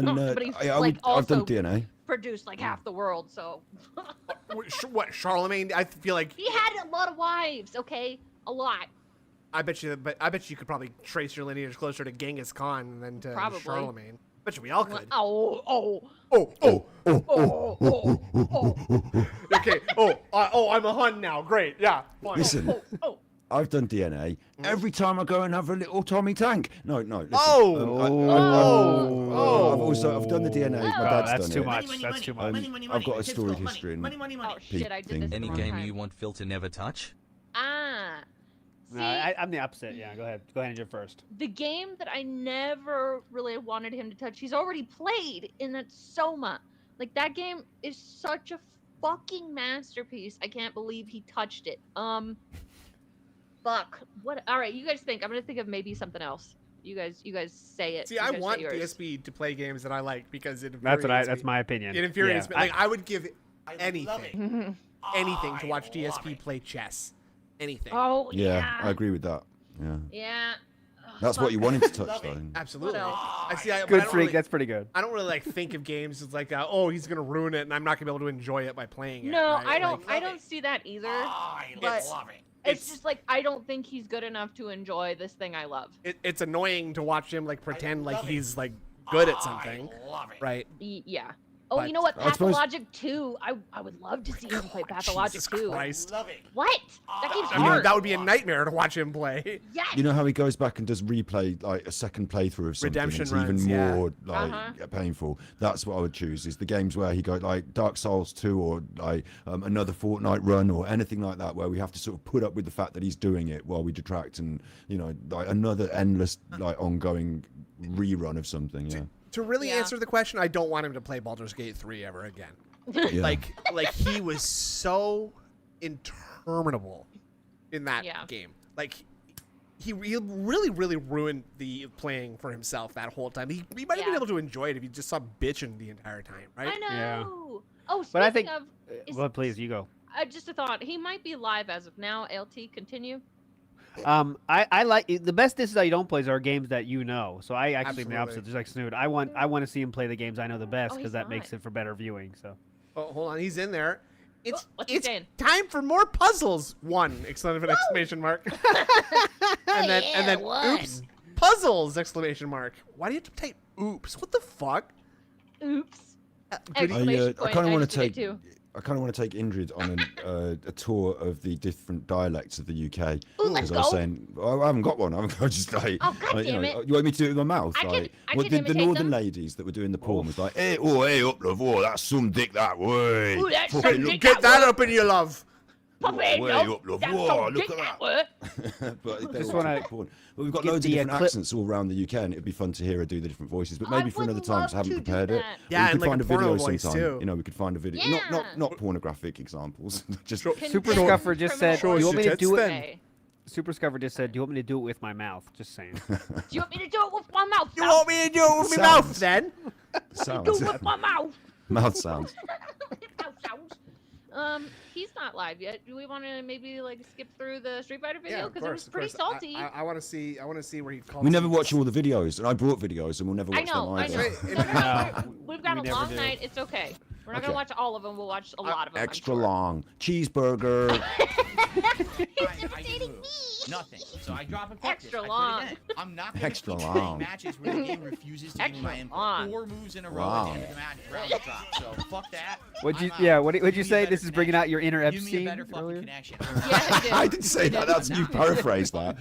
but he's I've like done also DNA. produced like half the world, so What, Charlemagne? I feel like he had a lot of wives. Okay, a lot. I bet you could probably trace your lineage closer to Genghis Khan than to Probably. Charlemagne. Bet you we all could. Oh. Okay. I'm a Hun now. Great. Yeah. Fine. Listen, Oh. I've done DNA. Every time I go and have a little Tommy tank. No. Listen, I've done the DNA. My Oh, dad's that's done too it. much. That's too much. I've got a storied history. And Oh shit! I did thing. this. Any wrong game time. you want Phil to never touch? Ah. See, No, I'm the opposite. Yeah, go ahead. Go ahead and do it first. the game that I never really wanted him to touch, he's already played, and that's Soma. Like, that game is such a fucking masterpiece. I can't believe he touched it. Fuck. What? All right, you guys think. I'm gonna think of maybe something else. You guys say it. See, You I guys say want yours. DSP to play games that I like because it That's infuriates That's me. my opinion. It infuriates Yeah. me. Like, I would give anything to watch DSP play chess. Anything. Oh Yeah, I agree with that. Yeah. Yeah. That's what you wanted to touch, though. Absolutely. What else? I see. But Good I don't freak. really- That's pretty good. I don't really like think of games as like, oh, he's gonna ruin it, and I'm not gonna be able to enjoy it by playing it. No, right? I don't. Like, I don't see that either. But it's just like I don't think he's good enough to enjoy this thing I love. it's annoying to watch him like pretend like he's like good at something. Right. Yeah. Oh, But you know what? I suppose- Pathologic 2. I would love to see him play Pathologic Jesus 2. Christ. What? That game's I mean, hard. that would be a nightmare to watch him play. Yes. You know how he goes back and does replay, like a second playthrough of something? Redemption it's runs, even yeah. more like painful. That's what I would choose. Is the games where he goes like Dark Souls 2 or like another Fortnite run or anything like that, where we have to sort of put up with the fact that he's doing it while we detract, and like another endless like ongoing rerun of something. Yeah. To really Yeah. answer the question, I don't want him to play Baldur's Gate 3 ever again. Yeah. Like he was so interminable in that Yeah. game. Like he really ruined the playing for himself that whole time. He might have been Yeah. able to enjoy it if he just saw bitching the entire time, right? I know. Yeah. Oh, speaking But I think. of, is- Well, please, you go. just a thought. He might be live as of now. LT, continue. I like the best. This is how you don't plays are games that you know. So I actually am the opposite. Absolutely. Just like Snood, I want to see him play the games I know the best Oh, because he's that makes not. it for better viewing. So Oh, hold on, he's in there. What's he It's saying? time for more puzzles. One exclamation mark. and then oops, puzzles! Exclamation mark. Why do you have to type oops? What the fuck? Oops. I Exclamation point. kind of want just to did it take. too. I kind of want to take Indrid on a tour of the different dialects of the UK. Ooh, let's As I was go. saying, I haven't got one. I'm just like, Oh, God like, damn it. You want me to do it with my mouth? I like, can the imitate northern them. ladies that were doing the porn was like, hey, oh, hey, up, love, oh, that's some dick that way. Ooh, that's Fucking some look- dick Get that up in your love. Puppy, way no, up, love. that's Whoa, some look dick at that word. But they Just all wanna talk porn. But we've got give loads of the, different clip- accents all around the UK, and it'd be fun to hear her do the different voices. But I maybe for would another time, love because I haven't to do prepared it. that. Yeah, we could and like find a a video porno voice, sometime. too. You know, we could find a video. Yeah. Not pornographic examples. Just Super Convinced Scuffer just said, Show "Do you us want me your to do tits it?" then. Okay. Super Scuffer just said, "Do you want me to do it with my mouth?" Just saying. Do you want me to do it with my mouth? You want me to do it with my Sounds. mouth then? sounds. Do it with my mouth. Mouth sounds. Mouth sounds. He's not live yet. Do we want to maybe like skip through the Street Fighter video Yeah, of because it course. was pretty salty? I want to see. I want to see where he calls. We never watch all the videos, and I brought videos, and we'll never watch I know, them I either. know. Right. No, we've got we a never long do. night. It's okay. We're not Okay. gonna watch all of them. We'll watch a lot of them. Extra long cheeseburger. He's imitating me. Nothing. So I drop a quick Extra I put it long. in. I'm not gonna Extra keep long. playing matches where the game refuses to give me Extra my input. long. 4 moves in a row Wow. at the end of the match, round drop. So fuck that. What'd you? I'm out. Yeah. What'd you Give me a say? better This is bringing out your inner Give me a Epstein better fucking earlier. connection. Yeah, I did. I didn't say that. That's you paraphrased that.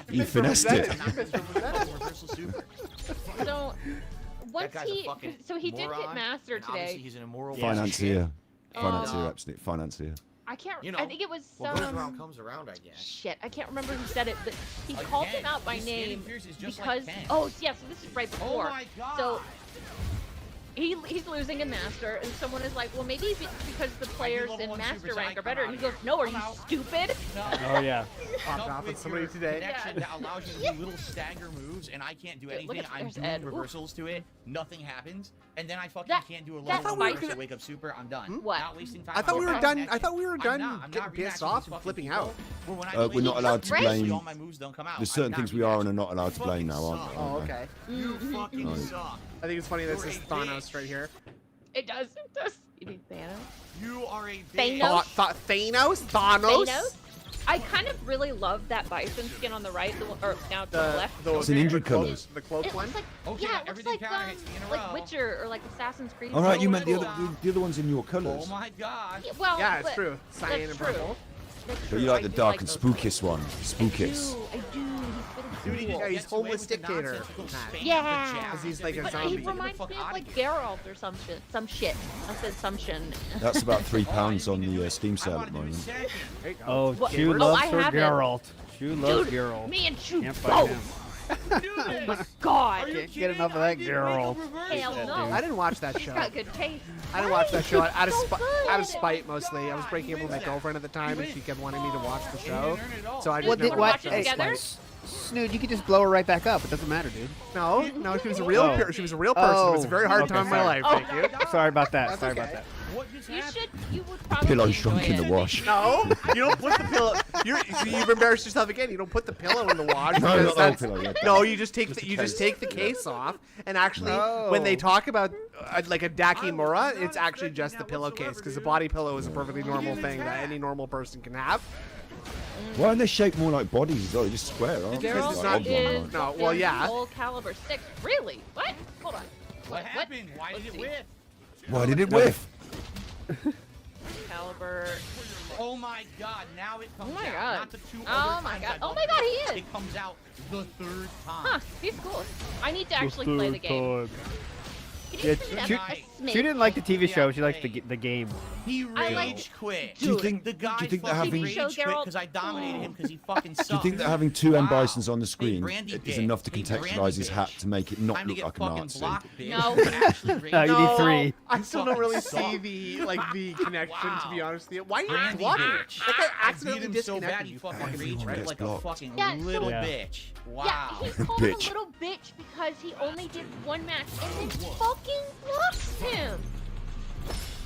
You've finessed it. I'm not gonna do reversal super. So once That guy's a he, fucking so he did hit moron, master and obviously today. he's an immoral Financier. Financier, Um, absolutely. Financier. I can't. You know, I think it was what goes around comes around, I guess. Shit, I can't remember who said it, but he Like called Ken. him out by He's Skinny name Fierce is just like because Ken. oh yeah, so this is right Oh before. my god. So he's losing in master, and someone is like, well, maybe it's because the players level in 1 master Super rank Saiyan, are better. come And he out goes, here. no, are I'm you out. stupid? Oh yeah. Popped Help off with with somebody your today. connection Yeah. that allows you to do little stagger moves, and I can't do Yeah, look anything. at- I'm there's doing Ed. Oof. reversals to it. Nothing happens, and then I fucking That- can't do a that level fight- reverse to wake up super. I'm done. What? Not wasting time. I thought on we were fucking done. connection. I thought we were I'm done not. I'm getting not pissed rematching off these and fucking flipping people. out. Well, when I We're play not these, allowed to obviously blame- all my moves don't come out. There's I'm certain not things we are and are rematching. not allowed to blame now, aren't suck. there? Oh, okay. You fucking Right. suck. I think it's funny that You're says a Thanos bitch. right here. It does. It does. You mean Thanos? You are a Thanos? bitch. Thanos? Thanos? Thanos? I kind of really love that bison skin on the right, or now to the left. It's an Indrid cloak- colours. The cloak It one? looks like, Okay, yeah, it looks everything like counter hits me in a like row. Witcher or like Assassin's Creed. All right, So you meant cool. the other ones in your Oh colours. my god. Yeah, well, Yeah, it's but true. Cyan that's and true. purple. That's But true. you like I the do dark and those spookiest one. colors. Spookiest. I do. Dude, He's he pretty just Yeah, he's gets away homeless with the dictator. nonsensical spam of the Yeah. jab. Because he's like a But zombie. he Get the reminds fuck me of outta like here. Geralt or some shit. I said some shit. That's about £3 on the Steam I sale wanna at the do it moment. second. There you go. Oh, What- Chew oh, loves I her have it. Geralt. Chew loves Dude, Geralt. me and Chew Can't fight both. him. Oh my god. Can't get enough of that Geralt. Hell no. I didn't watch that He's show. got good taste. I didn't watch that show out of, So out of good. spite mostly. I was breaking up with my girlfriend at the time, and she kept wanting me to watch the show. So I just Well, never did- watched what- it. together? Snood, you could just blow her right back up. It doesn't matter, dude. No, she was a real, Oh. she was a real person. It was a very hard Okay, time in my sorry. life. Thank you. Sorry about that. That's Sorry okay. about that. What just You happened? you would probably Pillow enjoy shrunk in it. the wash. No, you don't put the pillow. You've embarrassed yourself again. You don't put the pillow in the wash. No, because not the that's- pillow, yeah. No, you just take Just the, the you just case. take the case off, and actually, Oh. when they talk about like a Dakimura, it's actually just the pillowcase because the body pillow is a perfectly normal thing that any normal person can have. Why aren't they shaped more like bodies as well? They're just square, aren't they? Because it's Geralt not- is No, well, yeah. Soul Calibur 6. Really? What? Hold on. What happened? Why did Let's it see. whiff? Why did it whiff? Calibur. Oh my god, now it comes Oh my out. god. Not the two Oh other my times god. I Oh bumped my god, he it. is. It comes out the third time. Huh, he's cool. I need to actually play the game. Can you Yeah, turn it she- up a smidge? She didn't like the TV show. She liked the game. He I like- rage quit. Do you think? The Do guy you think they're fucking having? rage Show quit Geralt? because I dominated him because he fucking sucked. Do you think that having two M Wow. Bisons on the Hey, screen Brandy is bitch. enough to Hey, Brandy contextualize his hat bitch. to make it not Time to look get like a fucking Nazi? blocked, bitch. No. But actually rage You need No, three. I still don't really fucking see suck. the connection. To be Wow. honest with you, why are you Brandy blocking? bitch. That guy I accidentally beat him so bad disconnected he you. fucking rage Everyone quit gets like a blocked. fucking Yeah, so- little Yeah. bitch. Wow. Yeah, he called him Bitch. a little bitch because he only did one match and then fucking lost him.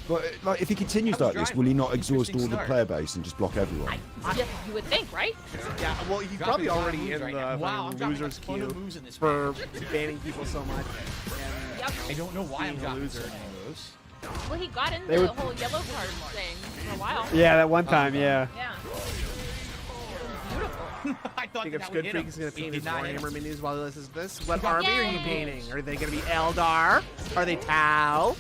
But like, if he continues like this, will he not exhaust all the player base and just block everyone? Yeah, you would think, right? Yeah, well, he's Dropping probably a lot of already moves in right the now. Wow, I'm fucking dropping losers a ton of queue moves in this for match. banning people so much. And Yep. I don't know why I'm Being a dropping loser. so many moves. Well, he got in They the would- whole yellow card thing for a while. Yeah, that one time. Yeah. Yeah. Beautiful. I thought Think that if would Good hit Freak him. is going to It paint did his not hit him. Warhammer minis while he listens to this. What got army are you Yay! painting? Are they going to be Eldar? Are they Tau?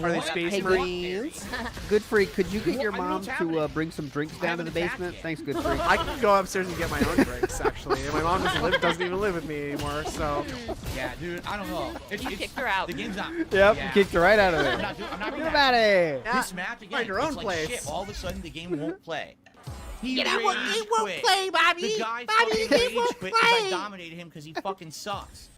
Are they What? Space Hey, Marines? Good Freak, could you get your I don't know mom what's to happening. bring some drinks I down to haven't the attacked basement? yet. Thanks, Good Freak. I can go upstairs and get my own drinks, actually. And my mom doesn't even live with me anymore, so. Yeah, dude, I don't know. You kicked her out. The game's not. Yep, Yeah. kicked her right out of I'm there. not doing. I'm not Get rematching. about it. This match again. Find your own it's like place. shit. All of a sudden, the game won't play. He Get out. rage It won't quit. play, Bobby. The guy Bobby, fucking it rage won't quit because I play. dominated him because he fucking sucks.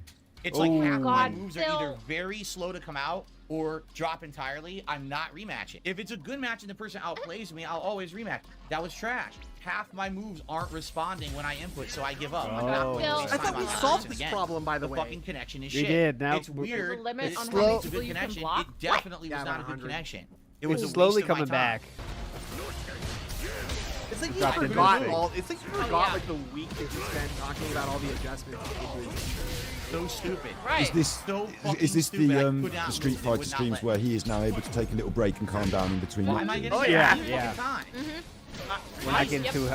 It's like Ooh. half my God, moves are Phil. either very slow to come out or drop entirely. I'm not rematching. If it's a good match and the person outplays me, I'll always rematch. That was trash. Half my moves aren't responding when I input, so I give up. I'm not Oh. going to Phil, waste I time thought on we that solved person this again. problem, by the way. fucking connection is We shit. did. Now It's we're- weird. There's a limit It's on how slow. many It's a people good you can connection. block. It definitely Yeah, was about not a good 100. connection. It was It's a slowly waste of my coming time. back. It's like you Dropped into forgot the all. It's like you forgot yeah. like the week that you spent talking about all the adjustments. You did. So stupid. Is this So fucking is this stupid. I the could not Street move. They Fighter would not streams let where me. he is now able to take a little break and calm down in between Why am I matches? getting Oh, hit yeah, all the yeah. fucking time? We're not getting too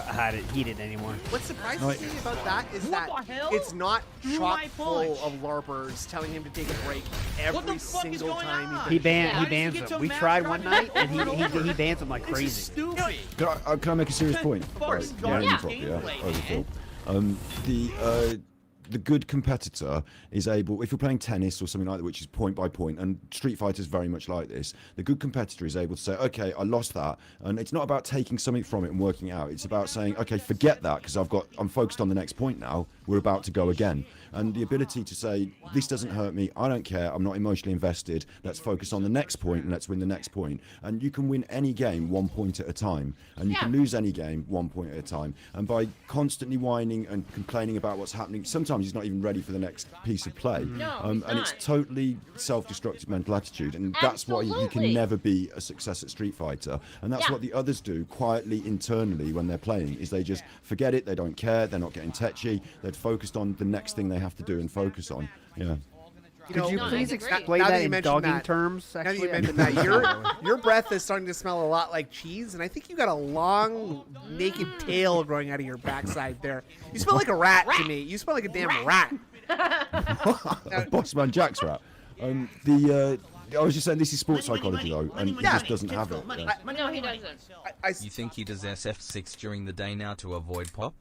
heated anymore. What surprises No, me about that is What that the hell? it's not Threw chock my full punch. of LARPers telling him to take a break What the every fuck is single going time on? he He Yeah. he Why does bans he get them. so We mad tried about one it night, and over and over he bans them like This is crazy. stupid. Can I make a serious point? Of course. Right, Yeah. yeah, Gameplay, overkill. man. The good competitor is able, if you're playing tennis or something like that, which is point by point, and Street Fighter is very much like this, the good competitor is able to say, okay, I lost that, and it's not about taking something from it and working it out. It's about saying, okay, forget that, because I'm focused on the next point now. We're about to go again. And the ability to say, this doesn't hurt me, I don't care, I'm not emotionally invested, let's focus on the next point and let's win the next point. And you can win any game 1 point at a time, and you can lose any game 1 point at a time. And by constantly whining and complaining about what's happening, sometimes he's not even ready for the next piece of play. No, and he's it's not. totally self-destructive mental attitude, and that's why he Absolutely. can never be a success at Street Fighter. And that's Yeah. what the others do quietly internally when they're playing, is they just forget it, they don't care, they're not getting tetchy, they're focused on the next thing they have to do and focus on. Yeah. Could you No, I please agree. explain Now that that you in mention dogging that- terms? Now that Actually, you mentioned that, your breath is starting to smell a lot like cheese, and I think you got a long, naked tail growing out of your backside there. You smell like a rat to me. You smell like a damn rat. Bossman Jack's rap. I was just saying, this is sports psychology though, and he just doesn't have it. Yeah. No, he doesn't. You think he does SF6 during the day now to avoid pop?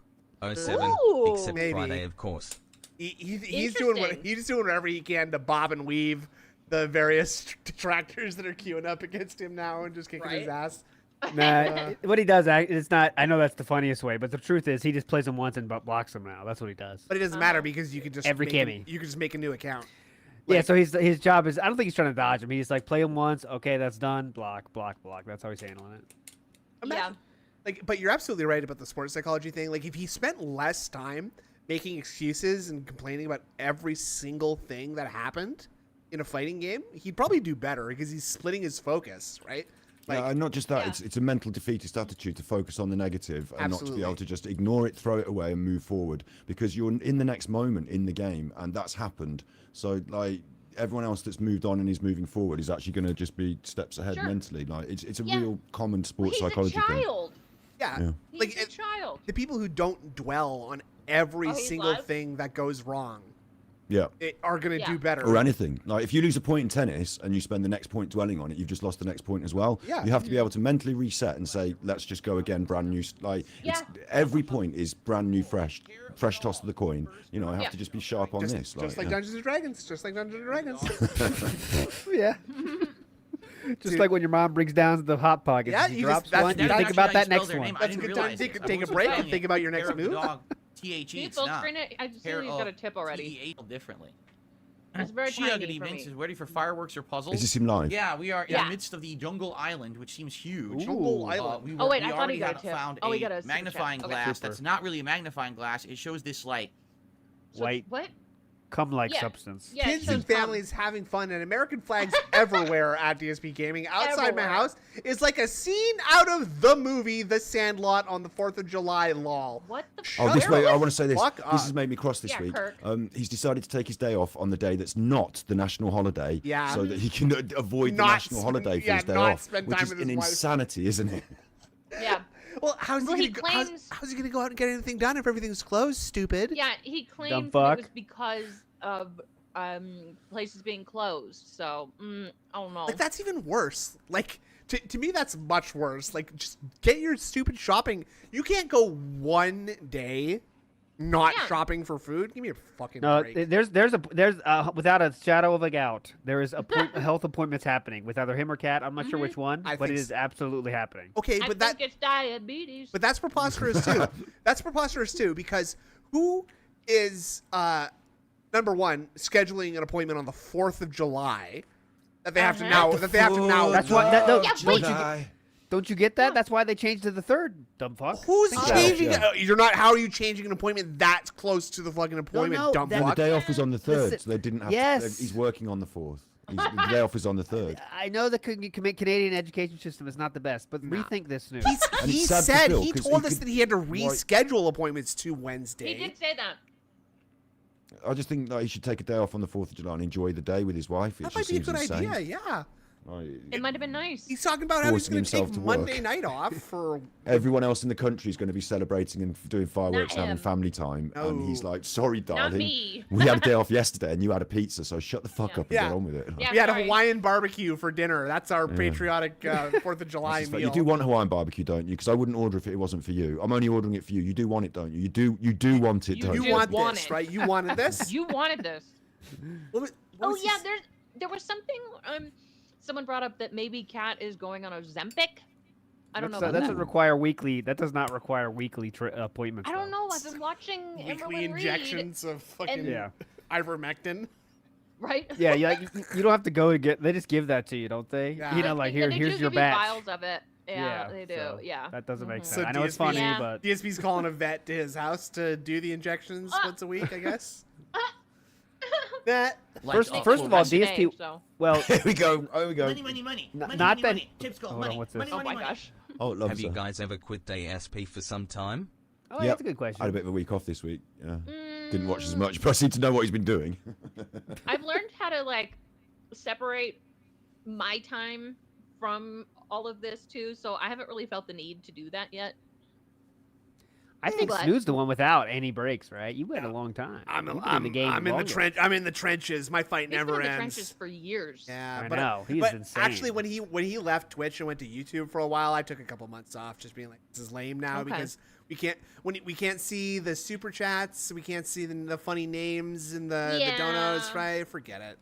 07, Ooh. except Maybe. Friday, of course. He's doing whatever he can to bob and weave the various detractors that are queuing up against him now and just kicking his ass. Nah, what he does, it's not. I know that's the funniest way, but the truth is, he just plays them once and blocks them now. That's what he does. But it doesn't matter because you could just Every make Kimmy. you could just make a new account. Yeah, so his job is. I don't think he's trying to dodge him. He's like, play him once. Okay, that's done. Block, block, block. That's how he's handling it. Yeah. But you're absolutely right about the sports psychology thing. Like, if he spent less time making excuses and complaining about every single thing that happened in a fighting game, he'd probably do better because he's splitting his focus, right? Like, Yeah, and not just that, it's a mental defeatist attitude to focus on the negative and not to be able to just ignore it, throw it away and move forward, because you're in the next moment in the game and that's happened. So like everyone else that's moved on and is moving forward is actually going to just be steps ahead mentally. Like it's a real common sports psychology thing. Yeah. He's Like a child. the people who don't dwell on every Oh, he's single live? thing that goes wrong Yeah. are going to do better. Or anything. Like if you lose a point in tennis and you spend the next point dwelling on it, you've just lost the next point as well. Yeah. You have to be able to mentally reset and say, let's just go again, brand new. Like every point is brand new, fresh toss of the coin. You know, I have to just be sharp on this. Just like Dungeons and Dragons. Just like Dungeons and Dragons. Yeah. Just like when your mom brings down the hot pocket. Yeah, she you drops just- one. that's You think about that next one. That's a good time to take a break and think about your next move. THE, Can you it's full not. screen it? I just see Hair that you've got a of tip already. TEA differently. It's very She tiny Uggity for Vince me. is ready for fireworks or puzzles. Is this in live? Yeah, we are in Yeah. the midst of the Jungle Island, which seems huge. Jungle Island. We Oh, wait, we I thought already he got a had tip. found Oh, he a got a super magnifying chat. Okay. glass Super. that's not really a magnifying glass. It shows this like White, What? cum-like Yeah. substance. Yeah, it Kids shows and families having fun and American flags everywhere at DSP Gaming. Outside my Everywhere. house is like a scene out of the movie The Sandlot on the 4th of July, lol. What the Oh, this way, I want to say this. Fuck This up. has made me cross this Yeah, week. Kirk. He's decided to take his day off on the day that's not the national holiday, Yeah. so that he can avoid the Not national spend- holiday for yeah, his day not off, spend which time is with an his wife. insanity, isn't it? Yeah. Well, how's Well, he he gonna claims- how's he gonna go out and get anything done if everything's closed? Stupid. Yeah, he claimed that fuck. it was because of places being closed. So I don't know. Like that's even worse. Like to me, that's much worse. Like just get your stupid shopping. You can't go one day not shopping for food. Give me a fucking No, break. there's without a shadow of a doubt, there is health appointments happening with either him or Kat. I'm not sure which one, I but think it is absolutely happening. Okay, I but think it's diabetes. But that's preposterous too. That's preposterous too because who is number one scheduling an appointment on the 4th of July that they have to now that they have to now. That's why. No, Yeah, wait. don't you get that? That's why they changed to the 3rd. Dumb fuck. Who's So, changing? yeah. You're not. How are you changing an appointment that close to the fucking appointment? no, dumb that- And the fuck. day off was on the 3rd, Listen, so they didn't have yes. to. He's working on the 4th. The day off is on the 3rd. I know the Canadian education system is not the best, but rethink this, Snoop. And He it's sad to said Phil, he 'cause told he us could- that he had to why- reschedule appointments to Wednesday. He did say that. I just think that he should take a day off on the 4th of July and enjoy the day with his wife. It That just might be a seems good insane. idea. Yeah. It might have been nice. He's talking about how he's Forcing going to take himself to work. Monday night off for. Everyone else in the country is going to be celebrating and doing fireworks and having him. family time. And he's No. like, sorry, darling. me. We had a day off yesterday and you had a pizza, so shut the fuck up and Yeah. get on with it. Yeah. We had a sorry. Hawaiian barbecue for dinner. That's our patriotic 4th of July That's just fair. meal. You do want Hawaiian barbecue, don't you? Because I wouldn't order if it wasn't for you. I'm only ordering it for you. You do want it, don't you? You do want it, You don't You you? do want want this, it. right? You wanted this. You wanted this. What Oh was yeah, this? there was something. Someone brought up that maybe Kat is going on Ozempic. I don't know. That About doesn't require weekly. That does not require weekly appointments. I don't though. know. I've been watching Weekly Emerald injections of fucking Yeah. ivermectin. Reed, right? Yeah, you don't have to go and get. They just give that to you, don't they? Yeah. You know, like Yeah, they here's do your give you batch. vials of it. Yeah, they do. so Yeah. That doesn't make Mhm. sense. So I know it's DSP funny, Yeah. but DSP's calling a vet to his house to do the injections once a week, I guess. That first of all, DSP. So. Well, Here we go. Oh, we go. Money. not that. Tips go. Hold on, what's this? Oh my gosh. Oh, love Have you guys ever quit DSP for some time? Oh, yeah, that's a good question. I had a bit of a week off this week. Yeah. Didn't watch as Mm. much, but I seem to know what he's been doing. I've learned how to like separate my time from all of this too, so I haven't really felt the need to do that yet. I think But- Snood's the one without any breaks, right? You went a long time. I'm You've been in the game I'm in the longer. trench. I'm in the trenches. My fight He's never been in the ends. trenches for years. Yeah, I but know, he's but insane. actually, when he left Twitch and went to YouTube for a while, I took a couple months off, just being like, "This is lame now," Okay. because we can't see the super chats, we can't see the funny names and the donos, right? Forget it.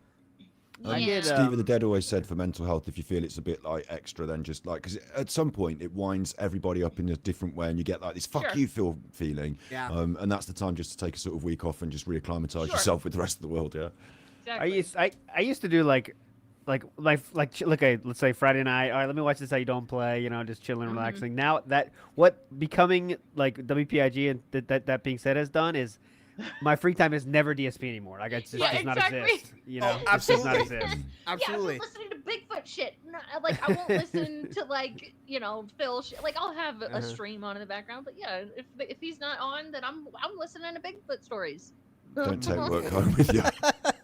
I did, Steve of the Dead always said for mental health, if you feel it's a bit like extra, then just like, because at some point it winds everybody up in a different way and you get like this fuck Sure. you feeling. Yeah. And that's the time just to take a sort of week off and just reacclimatize Sure. yourself with the rest of the world. Yeah. Exactly. I used to do like okay, let's say Friday night. All right, let me watch this how you don't play. You know, just chilling, relaxing. Now that what becoming like WPIG and that being said has done is my free time is never DSP anymore. Like it just Yeah, does not exactly. exist. You know, Oh, it does not absolutely. exist. Absolutely. Yeah, I'm listening to Bigfoot shit. No, like I won't listen to like Phil shit. Like I'll have a stream on in the background, but yeah, if he's not on, then I'm listening to Bigfoot stories. Don't take work home with you.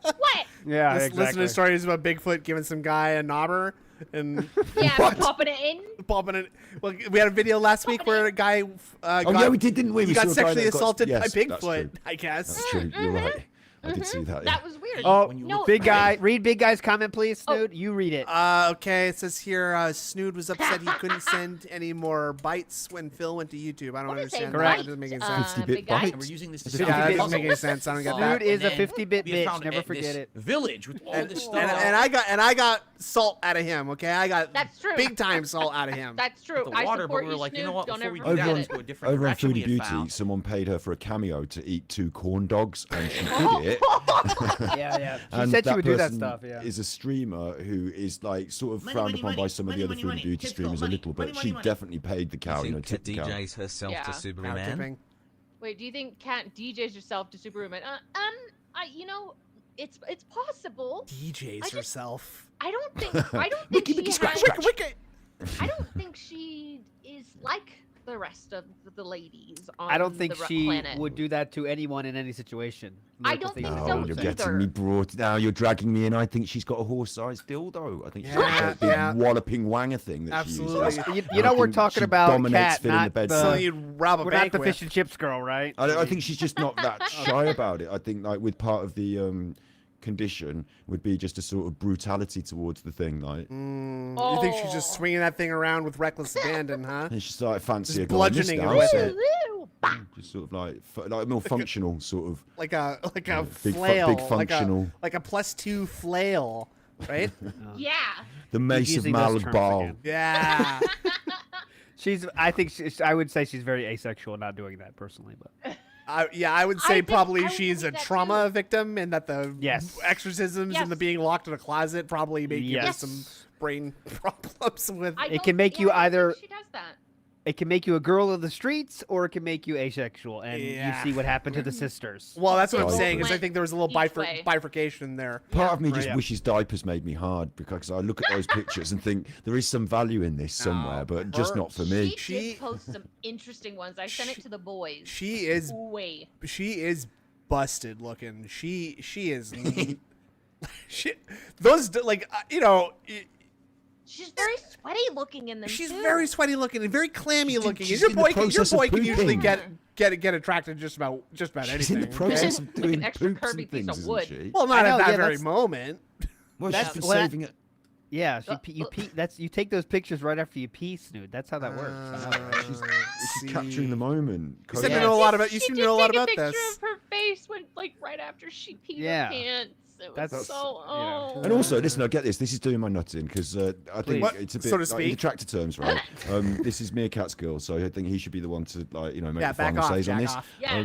What? Yeah, Listen exactly. to stories about Bigfoot giving some guy a knobber and Yeah, What? popping it in. popping it. Well, we had a video last week where a guy Oh yeah, we did, didn't we? he We got saw a guy sexually that got- assaulted yes, by that's Bigfoot, true. I guess. That's true. You're right. I did see that. Yeah. That was weird. Oh, No, big guy, read big guy's comment, please, Oh. Snood. You read it. Okay, it says here, Snood was upset he couldn't send any more bytes when Phil went to YouTube. I don't What is understand a that. Correct. That doesn't make any byte? sense. 50-bit big guy? bytes. And we're using this to Yeah, Yeah, that bit- doesn't make any sense. I don't get Snood that. is a And then 50-bit we had bitch. found Never this forget it. Village with all this stuff. And I got salt out of him. Okay, I got That's true. big time salt out of him. That's true. the I water, support but we were you, like, you know Snoop. what? Don't Before ever we do forget that, Over let's it. go a different Over on direction we Foodie had Beauty, found. someone paid her for a cameo to eat 2 corn dogs, and she Oh. did it. Yeah. She And said she that would do that person stuff. Yeah. is a streamer who is like sort of Money, frowned money, upon by money, some of money, the other money, food money. and beauty Tips go, streamers money, a little, but money, she money. definitely paid the cow, You you know, think Kat tipped the cow. DJs herself Yeah. to Cow Superman? tipping. Wait, do you think Kat DJs herself to Superwoman? It's possible. DJs I just- herself. I don't think Wiki, she wiki, scratch, has. scratch. Wicket. I don't think she is like the rest of the ladies on I don't think the she planet. would do that to anyone in any situation. I don't think No, so you're either. getting me brought. Now you're dragging me in. I think she's got a horse-sized dildo. I think she's got Yeah, a big yeah. walloping wanger thing that Absolutely. she uses. You know, I we're think talking she about dominates Kat, filling not the bed. the. So you'd rob a We're bank not the with. fish and chips girl, right? I think she's just not that shy about it. I think like with part of the condition would be just a sort of brutality towards the thing, like. You think she's just swinging that thing around with reckless abandon, huh? And she's like fancy Just a girl in this bludgeoning now, her with so- it. Just sort of like more functional sort of. Like a big flail, big functional. like a +2 flail, right? Yeah. The mace of using those terms Malbal. again. Yeah. I would say she's very asexual, not doing that personally, but. I would say think probably I would she's a believe that trauma victim, and that the Yes. exorcisms and the Yes. being locked in a closet probably make you have Yes. some brain problems with. It can make you either- She does that. It can make you a girl of the streets, or it can make you asexual, and Yeah. you see what happened to the sisters. Well, that's what I'm Oh, saying. Is I went think there was a little each way. bifurcation there. Part of me Right. just Yeah. wishes diapers made me hard because I look at those pictures and think there is some value in this somewhere, but just not for me. She did post some interesting ones. I sent it to the boys. She is Way. busted looking. She is. she, those like you know. She's very sweaty looking in them. She's too. very sweaty looking and very clammy She's- looking. she's Your in the boy, process of can usually pooping. get attracted to just about She's anything. in the process of Like doing an extra poops curvy and piece things, of isn't wood. she? Well, not I know, at that yeah, very that's- moment. Well, That's she's been what I- saving it. Yeah, you pee. You take those pictures right after you pee, Snood. That's how that works. She's capturing the moment. You seem to Yeah. know a lot about. She You seem to did know a lot take about a picture this. of her face when, like, right after she peed Yeah. her pants. It was That's- so. you know. Oh. And also, listen, I get this. This is doing my nuts in because I think What? it's a bit So to like, in speak? Detractor terms, right? This is Meerkat's girl, so I think he should be the one to make Yeah, the back final off, says on jack this. off. Yeah.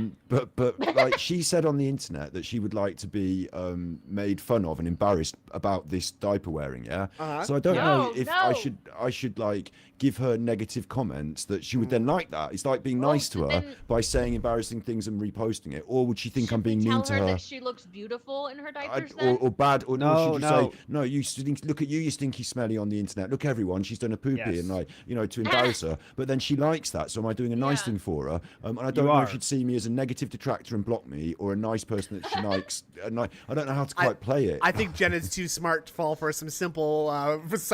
But like she said on the internet that she would like to be made fun of and embarrassed about this diaper wearing. Yeah. Uh-huh. So I don't know if I No. should like give her negative comments that she would then like that. It's like being nice to her then- by saying embarrassing things and reposting it, or would she think I'm Should we being tell mean to her her? that she looks beautiful in her diapers Or bad, or No, should you no. say, no, you stink, look at you, you stinky smelly on the internet. Look, everyone, she's done a poopy, Yes. and like, to embarrass her. But then she likes that, so am I doing a nice Yeah. thing for her? And I don't You know are. if she'd see me as a negative detractor and block me, or a nice person that she likes. And I don't know how to quite play it. I think Jenna's too smart to fall for some simple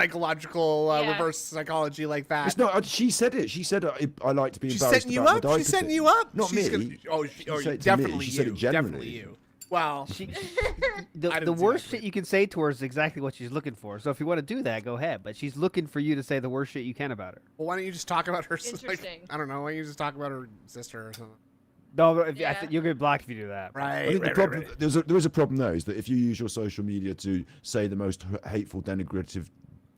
psychological Yeah. reverse psychology like that. It's not. She said it. She said I like to be She's embarrassed setting you about up. the diaper She's setting thing. you up. Not She's me. Gonna, She said it to me. definitely She said you. it generally. Definitely you. Well, The I didn't see worst that shit you can say to her is exactly what she's looking for. So if you want to do that, go ahead. But she's looking for you to say the worst shit you can about her. well, why don't you just talk about her? Like, Interesting. I don't know. Why don't you just talk about her sister or something? No, I Yeah. think you'll get blocked if you do that. Right. I think the right, problem, right. there is a problem there, is that if you use your social media to say the most hateful, denigrative,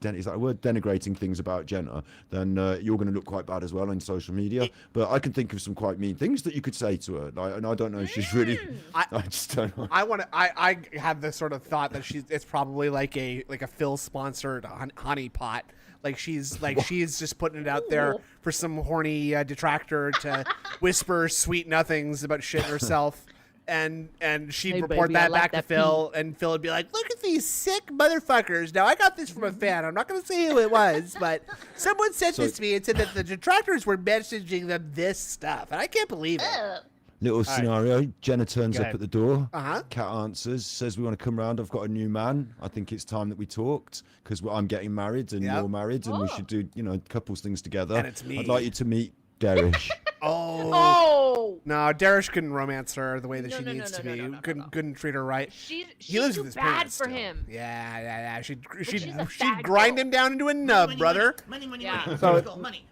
is that a word? Denigrating things about Jenna, then you're going to look quite bad as well on social media. But I can think of some quite mean things that you could say to her, like, and I don't know if she's really. I just don't know. I have this sort of thought that it's probably like a Phil sponsored honey pot. Like she's just putting it out there for some horny detractor to whisper sweet nothings about shit herself. And she'd Hey, report baby, I that like back to that Phil, and Phil would be like, "Look at these sick motherfuckers." Now I got this from a fan. I'm not going to say who it was, but someone sent this to me and said that the detractors were messaging them this stuff, and I can't believe it. Little scenario. Jenna turns Go up ahead. at the door. Uh-huh. Kat answers, says, "We want to come round. I've got a new man. I think it's time that we talked because I'm getting married and Yep. you're married, and we should do, couples things together. And it's me. I'd like you to meet Derish." Oh. No, Darish couldn't romance her the way that No, she no, needs no, to no, be. no, no, couldn't no. couldn't treat her right. She's He lives too with his bad parents for still. him. Yeah. She'd she's a she'd bad grind girl. him down into a nub, brother. Money, money, Yeah. money. So- Let's go. Money.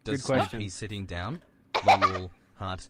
Does Good question. Snoopy sitting down? Manual heart.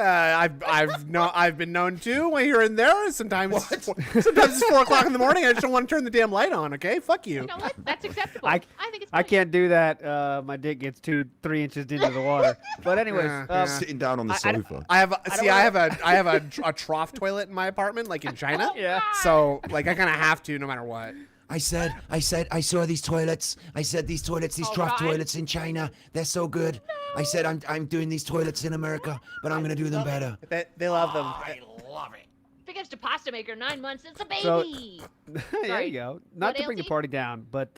I've been known to when here and there. Sometimes it's 4:00 in the morning. I just don't want to turn the damn light on. Okay, fuck you. You know what? That's acceptable. I think it's I fine. can't do that. My dick gets 2-3 inches into the water. But anyways, Yeah. Sitting down on the sofa. I have a trough toilet in my apartment, like in China. Yeah. So like I kind of have to, no matter what. I said, I saw these toilets. I said, these trough toilets in China, they're so good. I said, I'm doing these toilets in America, but I'm going to do them better. They love them. I love it. Biggest pasta maker, 9 months. It's a So- baby. there Sorry. you go. Not What, to bring the ALT? party down, but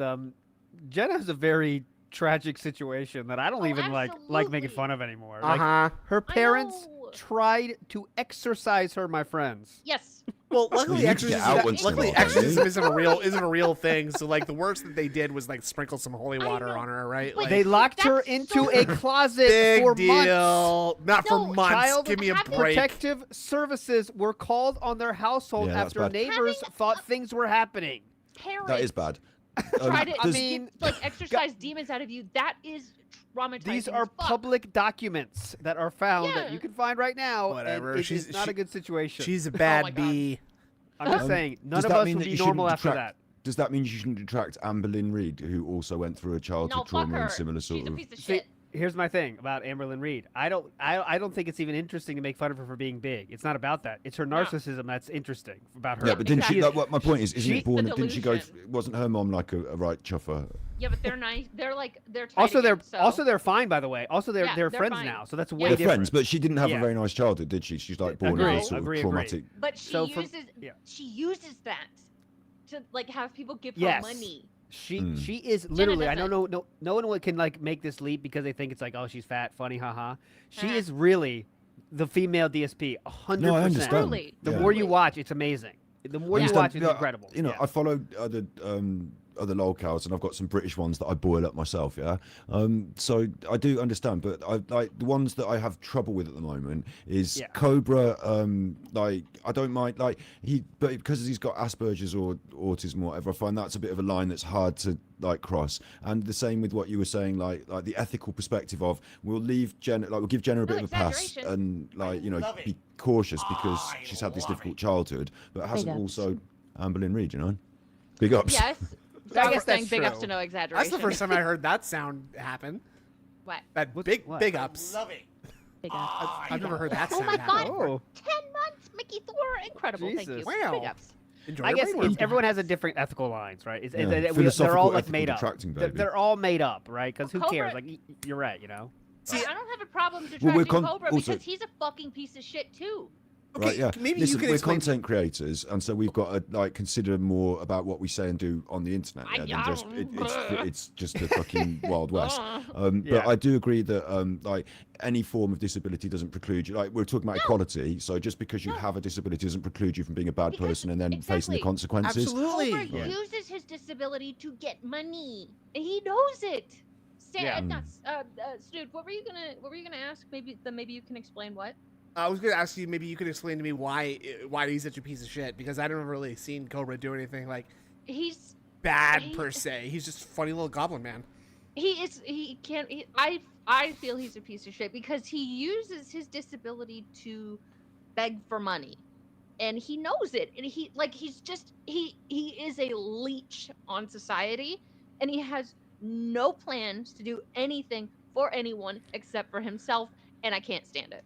Jenna has a very tragic situation that I don't even like making absolutely. fun of anymore. Uh-huh. Like, her parents know. tried to exorcise her, my friends. Yes. Well, luckily, you need to get out once in a while, don't you? exorcism isn't a real thing. So like the worst that they did was like sprinkle some holy water on her, right? But Like, They locked her That's into so- a closet big for deal. months. Not for No, months. Child Give me a break. Protective services were called on their household Yeah, that's after bad. neighbors Having thought things were happening. Parents That is bad. try to does- like exercise demons out of you. That is traumatizing. These as are fuck. public documents that are found that Yeah. you can find right now. Whatever. And it She's- is not she- a good situation. She's a my bad God. bee. I'm just saying, none does of that us mean will that be you shouldn't normal after detract- that. Does that mean you shouldn't detract Amber Lynn Reid, who also went through a childhood No, fuck trauma her. and similar sort She's a of? piece of See, shit. here's my thing about Amberlyn Reed. I don't think it's even interesting to make fun of her for being big. It's not about that. It's her narcissism that's interesting about her. Yeah, but didn't she? She is- Like, what my point is, isn't she- it born? The Didn't she go? delusion. Wasn't her mom like a right chuffer? Yeah, but they're nice. They're tight Also, again, so. they're fine, by the way. Also, they're Yeah, they're they're friends fine. now, so that's Yeah. way They're different. friends, but she didn't have Yeah. a very nice childhood, did she? She's like born in Agree, a sort of agree. traumatic. But she So from- uses yeah. she uses that to like have people give her Yes. money. She Hmm. is literally. I does know no one can like make this leap because they think it's like, oh, she's fat, funny, haha. She Uh-huh. is really the female DSP, 100%. No, I understand. Truly. The Yeah. more you watch, it's amazing. The more I you understand. watch, it's Yeah, incredible. You know, Yeah. I follow other lolcows, and I've got some British ones that I boil up myself. Yeah, so I do understand, but I like the ones that I have trouble with at the moment is Yeah. Cobra. Like I don't mind but because he's got Asperger's or autism or whatever, I find that's a bit of a line that's hard to like cross. And the same with what you were saying, like the ethical perspective of we'll give Jenna a bit of a pass exaggeration. and like love it. be cautious because I she's had this love difficult it. childhood, but hasn't ups. also Amber Lynn Reid, you know. Big ups. Yes. I I guess guess saying that's big ups true. to no That's exaggeration. the first time I heard that sound happen. What? That What- big what? ups. Love it. Big ups. I've never heard that Oh sound my happen. god! Oh. 10 months, Mickey Thor, incredible. Thank you. Jesus. Wow. Big ups. Enjoy I your guess brainworm. everyone has a different ethical lines, right? Yeah, They're all philosophical, like ethical made up. detracting, They're, baby. they're all made up, right? Because who Well, cares? Cobra- Like you're right, you know. See, I don't have a problem Well, we're detracting Cobra also- because he's a fucking piece of shit too. okay, Right, yeah. maybe Listen, you can we're explain. content creators, and so we've got to like consider more about what we say and do on the internet. Yeah, than just it's just the fucking wild west. But Yeah. I do agree that like any form of disability doesn't preclude you. Like we're talking about equality, so just because you have a disability doesn't preclude you from being a bad Because- person and then facing exactly. the consequences. Absolutely. Cobra Yeah. uses his disability to get money. And he knows it. Yeah. Snood, what were you gonna ask? Maybe you can explain what? I was going to ask you, maybe you could explain to me why he's such a piece of shit, because I never really seen Cobra do anything like He's bad He- per se. He's just a funny little goblin man. I feel he's a piece of shit because he uses his disability to beg for money. And he knows it. And he is a leech on society, and he has no plans to do anything for anyone except for himself, and I can't stand it.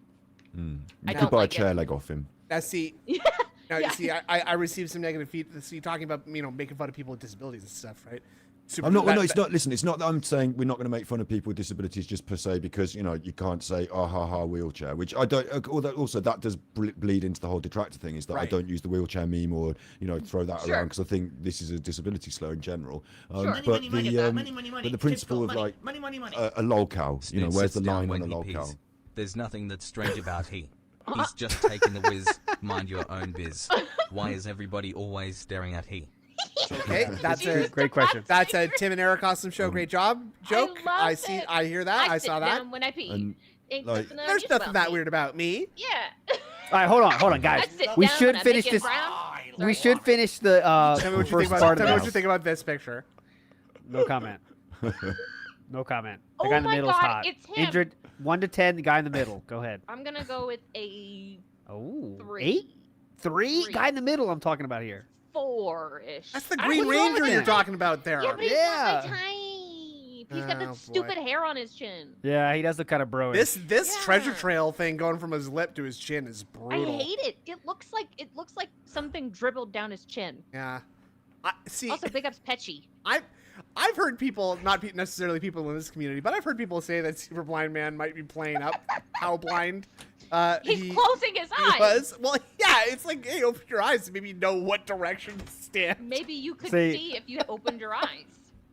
You I could don't buy like a chair it. leg off him. Now, see, now, Yeah. see, I received some negative feedback. See, talking about making fun of people with disabilities and stuff, right? Super, I'm not. that- No, it's not. Listen, it's not that I'm saying we're not going to make fun of people with disabilities just per se because you can't say "ah ha ha wheelchair," which I don't. Also, that does bleed into the whole detractor thing. Is that I Right. don't use the wheelchair meme or throw that Sure. around because I think this is a disability slur in general. Sure. Money, But money, money, the money, money, but the money. principle Kids of go, like money, money, money. a lolcow. Snood Where's the sits down line when on a he lolcow? pees. There's nothing that's strange about he. He's just taking the whiz. Mind your own biz. Why is everybody always staring at he? Okay, that's a Great question. that's a Tim and Eric Awesome Show. Great job, joke. love I see. it. I hear that. I sit saw that. down when I pee. And, Ain't like- nothing There's unusual nothing about that me. weird about me. Yeah. All right, hold on, guys. I sit We down should when I finish make it this. brown. We should finish the Tell me what you first think part about. of Tell the me what you house. think about this picture. No comment. No comment. The Oh guy in the my middle's God, hot. it's him. Injured 1 to 10. The guy in the middle. Go ahead. I'm gonna go with a Oh, 3. 8? 3? Three. Guy in the middle. I'm talking about here. 4-ish. That's the I Green what's wrong with Ranger you're that? talking about there. Yeah, but he's Yeah. not my type. He's got Oh, that boy. stupid hair on his chin. Yeah, he does look kind of bro. This Yeah. treasure trail thing going from his lip to his chin is I brutal. hate it. It looks like something dribbled down his chin. Yeah. See, Also, big ups Petchy. I've heard people, not necessarily people in this community, but I've heard people say that Super Blind Man might be playing up how blind He's he closing his eyes. was. Well, yeah, it's like, hey, open your eyes to maybe know what direction to stand. Maybe you could See- see if you opened your eyes.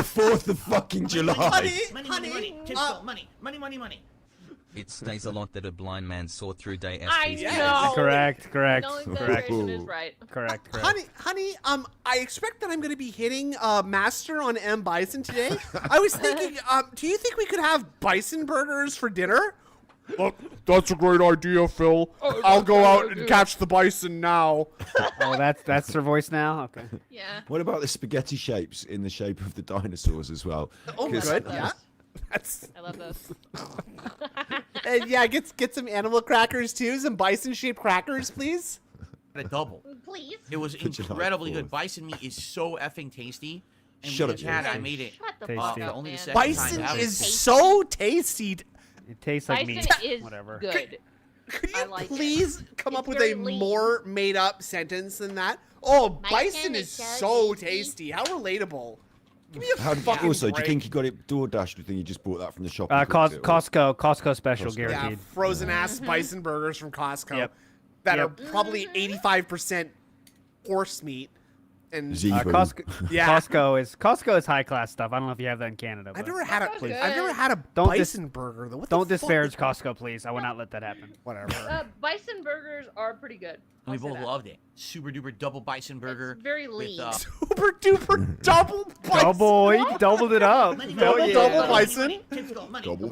the 4th of fucking July. Honey, Money. Kids go, money. It stays a lot that a blind man saw through day I SP's know. Correct. No exaggeration is right. Correct. Honey, I expect that I'm going to be hitting Master on M. Bison today. I was thinking, do you think we could have bison burgers for dinner? Look, that's a great idea, Phil. I'll go out and catch the bison now. Oh, that's her voice now? Okay. Yeah. What about the spaghetti shapes in the shape of the dinosaurs as well? Oh, 'Cause- good. Yeah. I love those. And yeah, get some animal crackers too. Some bison-shaped crackers, please. A double. Please. It was Put your incredibly knife good. Bison meat is so effing tasty. And Shut we up, just had it. I Jason. made it Shut the Tasty. fuck for up, only the man. second Bison time. is so tasty. It tastes like Bison meat. is Whatever. good. Could I you like it. please come up It's with very a lean. more made-up sentence than that? Oh, Bison bison is is so so tasty. tasty. How relatable. Give me a How, fucking also, do break. you think you got it DoorDash? Do you think you just bought that from the shop? and cooked it, or- Costco special Costco. Yeah, guaranteed. frozen-ass bison burgers from Costco Yep. that Yep. are probably 85% horse meat. And Zevo. Yeah. Costco is high class stuff. I don't know if you have that in Canada. I've But never had a Please. I've never had a Don't bison burger though. What don't the fuck disparage is that? Costco, please. I will not let that happen. Whatever. Bison burgers are pretty good. We I'll say both that. loved it. Super duper double bison burger. It's very with, lean. Super duper double bison. Double, he doubled it up. Double yeah. double bison. Double.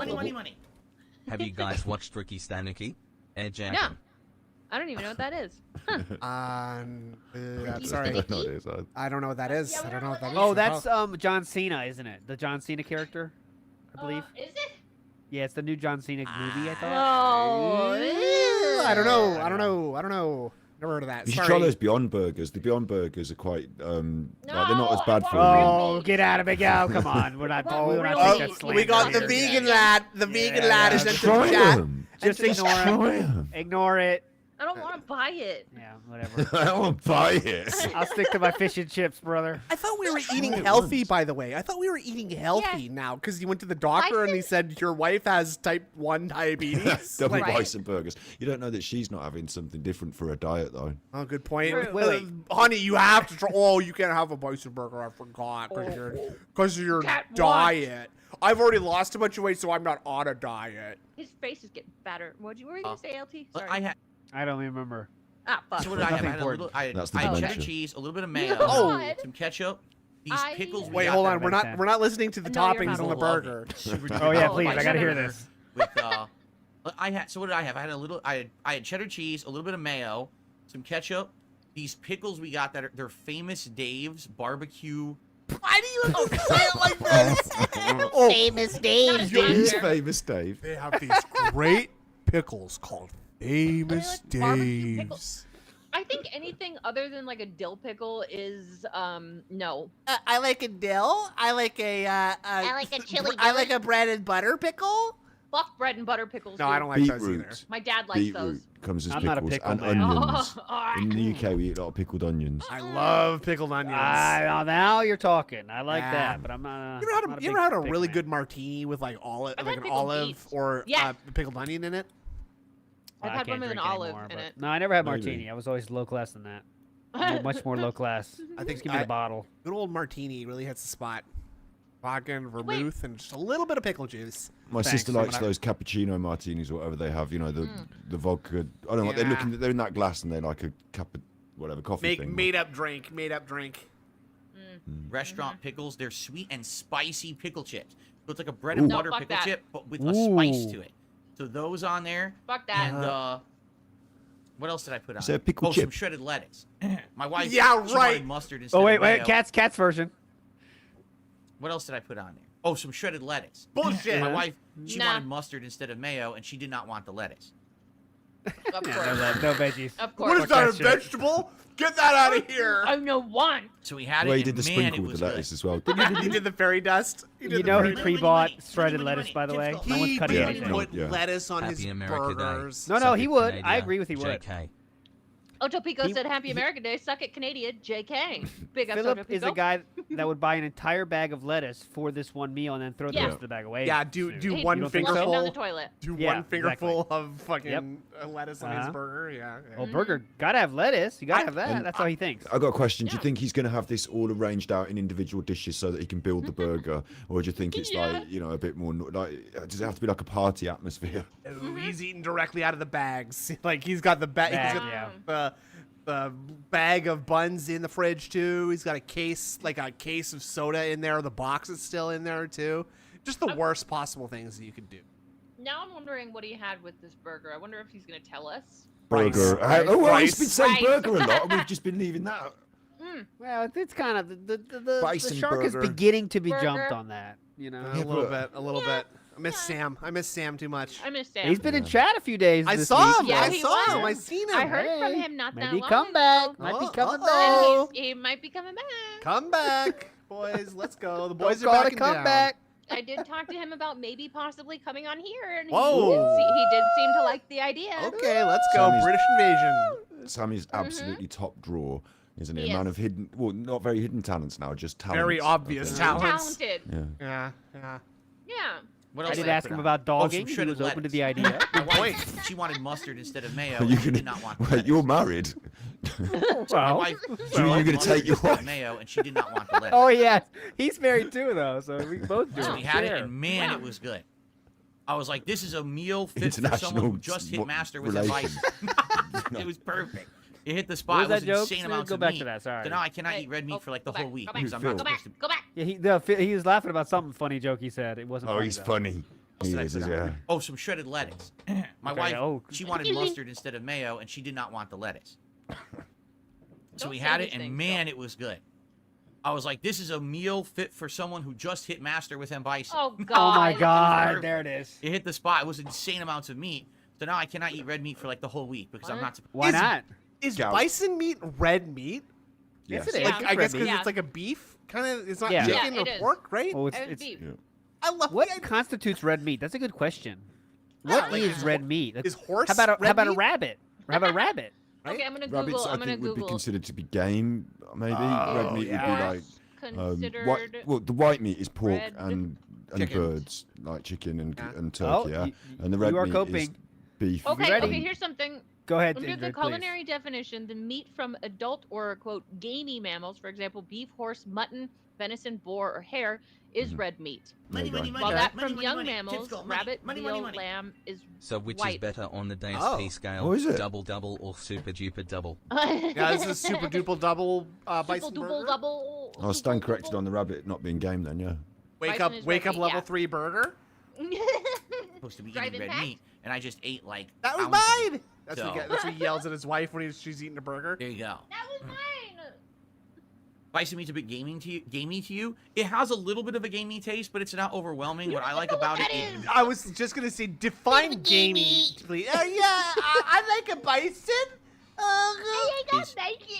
Have you guys watched Ricky Stanuki? Air Jack. No. I don't even know what that is. I'm I sorry. don't know what it is. I don't know what that is. Yeah, we I don't don't know what that is. Oh, that's John Cena, isn't it? The John Cena character, I believe. Is it? Yeah, it's the new John Cena movie. I thought. Oh. I don't know. Never heard of that. You should Sorry. try those Beyond Burgers. The Beyond Burgers are quite, like, they're not as No, bad I for want you. Oh, get out of it, go! Come on, we're not. We're not Oh, taking that slander we got the here. vegan lad. The vegan Yeah, lad yeah. is into Try the chat. them. Just ignore him. Try them. Ignore it. I don't want to buy it. Yeah, whatever. I don't want to buy it. I'll stick to my fish and chips, brother. I thought we were eating it healthy, once. by the way. I thought we were eating healthy now because you went to the doctor and he said your wife has type 1 diabetes. Double Like- bison burgers. You don't know that she's not having something different for her diet, though. Oh, good point. Wait. Honey, you have to try. Oh, you can't have a bison burger. I forgot because of your Cat, what? diet. I've already lost a bunch of weight, so I'm not on a diet. His face is getting fatter. What were you gonna say, LT? Sorry. I had. I don't remember. Ah, fuck. So what did I have? I Nothing had a little. I That's the had cheddar dementia. cheese, a little bit of mayo, God. some ketchup, these I- pickles. we Wait, got hold that on. are We're not listening to the No, you're toppings not. on the so lovely. burger. Super Oh yeah, duper please. I bison gotta hear burger this. With I had. So what did I have? I had a little. I had cheddar cheese, a little bit of mayo, some ketchup. These pickles we got that are they're Famous Dave's barbecue. Why do you have to say it like this? Oh, Famous Dave, He's dude. famous, Dave. they have these great pickles called Famous Are they like barbecue Dave's. pickles? I think anything other than like a dill pickle is no. I like a dill. I like a. I like a chili I like dilly. a bread and butter pickle. Fuck bread and butter pickles. No, dude. I don't like those either. Beetroot. My dad likes those. Beetroot comes as I'm not a pickles pickle and man. onions. Oh, In the UK, we eat a lot of pickled onions. I love pickled onions. Now you're talking. I like Yeah. that, but I'm not. You ever had not a, you big ever had a pickle really man. good martini with like olive, I've like had an pickled olive beets. or Yeah. pickled onion in it? I've I had can't one with an drink olive anymore, in but- it. No, I never had Maybe. martini. I was always low class than that. Much more low class. I think Just give me the bottle. Good old martini really hits the spot. Vodka and vermouth and just a little bit of pickle juice. My Thanks, sister likes I'm gonna- those cappuccino martinis or whatever they have. You know, the vodka. I don't know. They're Yeah. looking. They're in that glass and they're like a whatever coffee thing. Made up drink. Made up drink. Restaurant pickles. They're sweet and spicy pickle chips. So it's like a bread and No, butter fuck pickle that. chip, but with a spice Ooh. to it. So those on there. Fuck that. And what else did I put on? Is there a pickle oh, some chip? shredded lettuce. My wife. Yeah, she right. wanted mustard instead Oh wait, of mayo. cat's version. What else did I put on there? Oh, some shredded lettuce. Bullshit. My wife, she Nah. wanted mustard instead of mayo, and she did not want the lettuce. Of Yeah, course. no veggies. Of What course. is that, a that shit. vegetable? Get that out of here. I know one. So we had it. Well, he and did the man, sprinkle it with was the good. lettuce as well. He did the fairy dust. You know he Money, pre-bought money, shredded money, lettuce, money, by the way. tips No one's He cutting Yeah, anything. didn't put yeah. lettuce on Happy his America Day. burgers. No, he would. I Canada, agree with he would. JK. Ocho Pico He- said, "Happy American Day. Suck it, Canadian." JK. Big up, Ocho Philip Pico. is a guy that would buy an entire bag of lettuce for this one meal and then throw the Yeah. rest of the bag away. Yeah, do He'd one don't think so? flush it down fingerful. the toilet. Do Yeah, one fingerful of fucking Yep. lettuce on his Uh-huh. burger. Yeah. Oh, burger, gotta have lettuce. You gotta have that. and That's how he thinks. I got a question. Do you Yeah. think he's going to have this all arranged out in individual dishes so that he can build the burger, or do you think it's Yeah. like a bit more like? Does it have to be like a party atmosphere? Ooh, he's eating directly out of the bags. Like he's got the bag. Bag, He's got yeah. the bag of buns in the fridge too. He's got a case of soda in there. The box is still in there too. Just the worst possible things that you could do. Now I'm wondering what he had with this burger. I wonder if he's gonna tell us. Burger. Rice. Oh, well, he's Rice. been saying Rice. burger a lot, and we've just been leaving that. Well, it's kind of the Bison shark is burger. beginning to be Burger. jumped on that. You know, A little bit. I miss Sam. I miss Sam too much. I missed Sam. he's been in chat a few days. I this saw week. him. Yeah, I he saw him. was. I seen him. I heard from Hey, him not that maybe long come ago. back. Might be coming back. Uh-oh. He might be coming back. Come back, boys. Let's go. The boys Don't are call back to in come town. back. I did talk to him about maybe possibly coming on here, and Whoa. he did seem to like the idea. Okay, let's go. Sammy's- British invasion. Sammy's absolutely top drawer, isn't he? He A man is. of hidden, well, not very hidden talents now, just talents. Very obvious Okay. talents. Talented. Yeah. Yeah. Yeah. What I else did did I ask put him on? about Oh, some dogging. He shredded was open to the lettuce. idea. My Good wife, she wanted mustard instead of mayo. Are you and she gonna, did not want wait, lettuce. you're married? My Well, wife, So she you're wanted gonna mustard take your instead of wife? mayo, and she did not want the lettuce. oh yeah, he's married too though, so we both do. So it. we had it, Share. and man, Wow. it was good. I was like, this is a meal fit for International someone who just hit master with advice. relations. It was perfect. It hit the spot. What was It that was joke? insane Go amounts of back meat. to that, sorry. So now I cannot Hey, eat red meat for like the go whole back, week go back, because I'm Phil. not Go back. supposed to. Go back. Yeah, he was laughing about something funny joke he said. It wasn't. Oh, funny, he's though. funny. He What is, else did I put yeah. on? Oh, some shredded lettuce. My Okay, wife, oh. she wanted mustard instead of mayo, and she did not want the lettuce. So Don't we say had it, these and things, man, Phil. it was good. I was like, this is a meal fit for someone who just hit master with M. Bison. Oh Oh God. my Perfect. God! There it is. It hit the spot. It was insane amounts of meat. So now I cannot eat red meat for like the whole week because I'm What? not supposed Why Is- not? Is Gout. bison meat red meat? Yes, it is. Yeah. Like, It's I guess red because meat. Yeah. it's like a beef kind of. It's not Yeah. chicken Yeah, or it is. pork, right? Oh, It was it's beef. I love what the idea. constitutes red meat? That's a good question. What like, is red meat? is horse How about a red how about a meat? rabbit? How about a rabbit? Okay, I'm gonna Rabbits, Google. I I'm gonna think, would be Google. considered to be game, maybe. Oh, Red meat yeah. would be like. Considered. Well, the white meat is pork red and chicken. birds, like chicken and Yeah. and Oh, turkey, yeah. you And the red are meat is coping. beef. Okay, ready? okay. Here's something. Go ahead, Under the Ingrid, please. culinary definition, the meat from adult or quote gamey mammals, for example, beef, horse, mutton, venison, boar, or hare, is red meat. There you go. While that from young mammals, rabbit, veal, lamb is So which white. is better on the DSP Oh. scale? Oh, is it? Double double or super duper double? Yeah, this is super duper double Double, bison double, burger. double. I was stand corrected on the rabbit not being game then, yeah. Wake Bison up, is wake red up, meat, level yeah. 3 burger. supposed to be Drive eating red impact? meat, and I just ate like. That was ounces of it. mine. That's, So- that's what he yells at his wife when she's eating a burger. There you go. That was mine. Bison meat's a bit gamey to you. It has a little bit of a gamey taste, but it's not overwhelming. What I like know what about it that is I was just gonna say, define gamey, please. Yeah, I like a bison.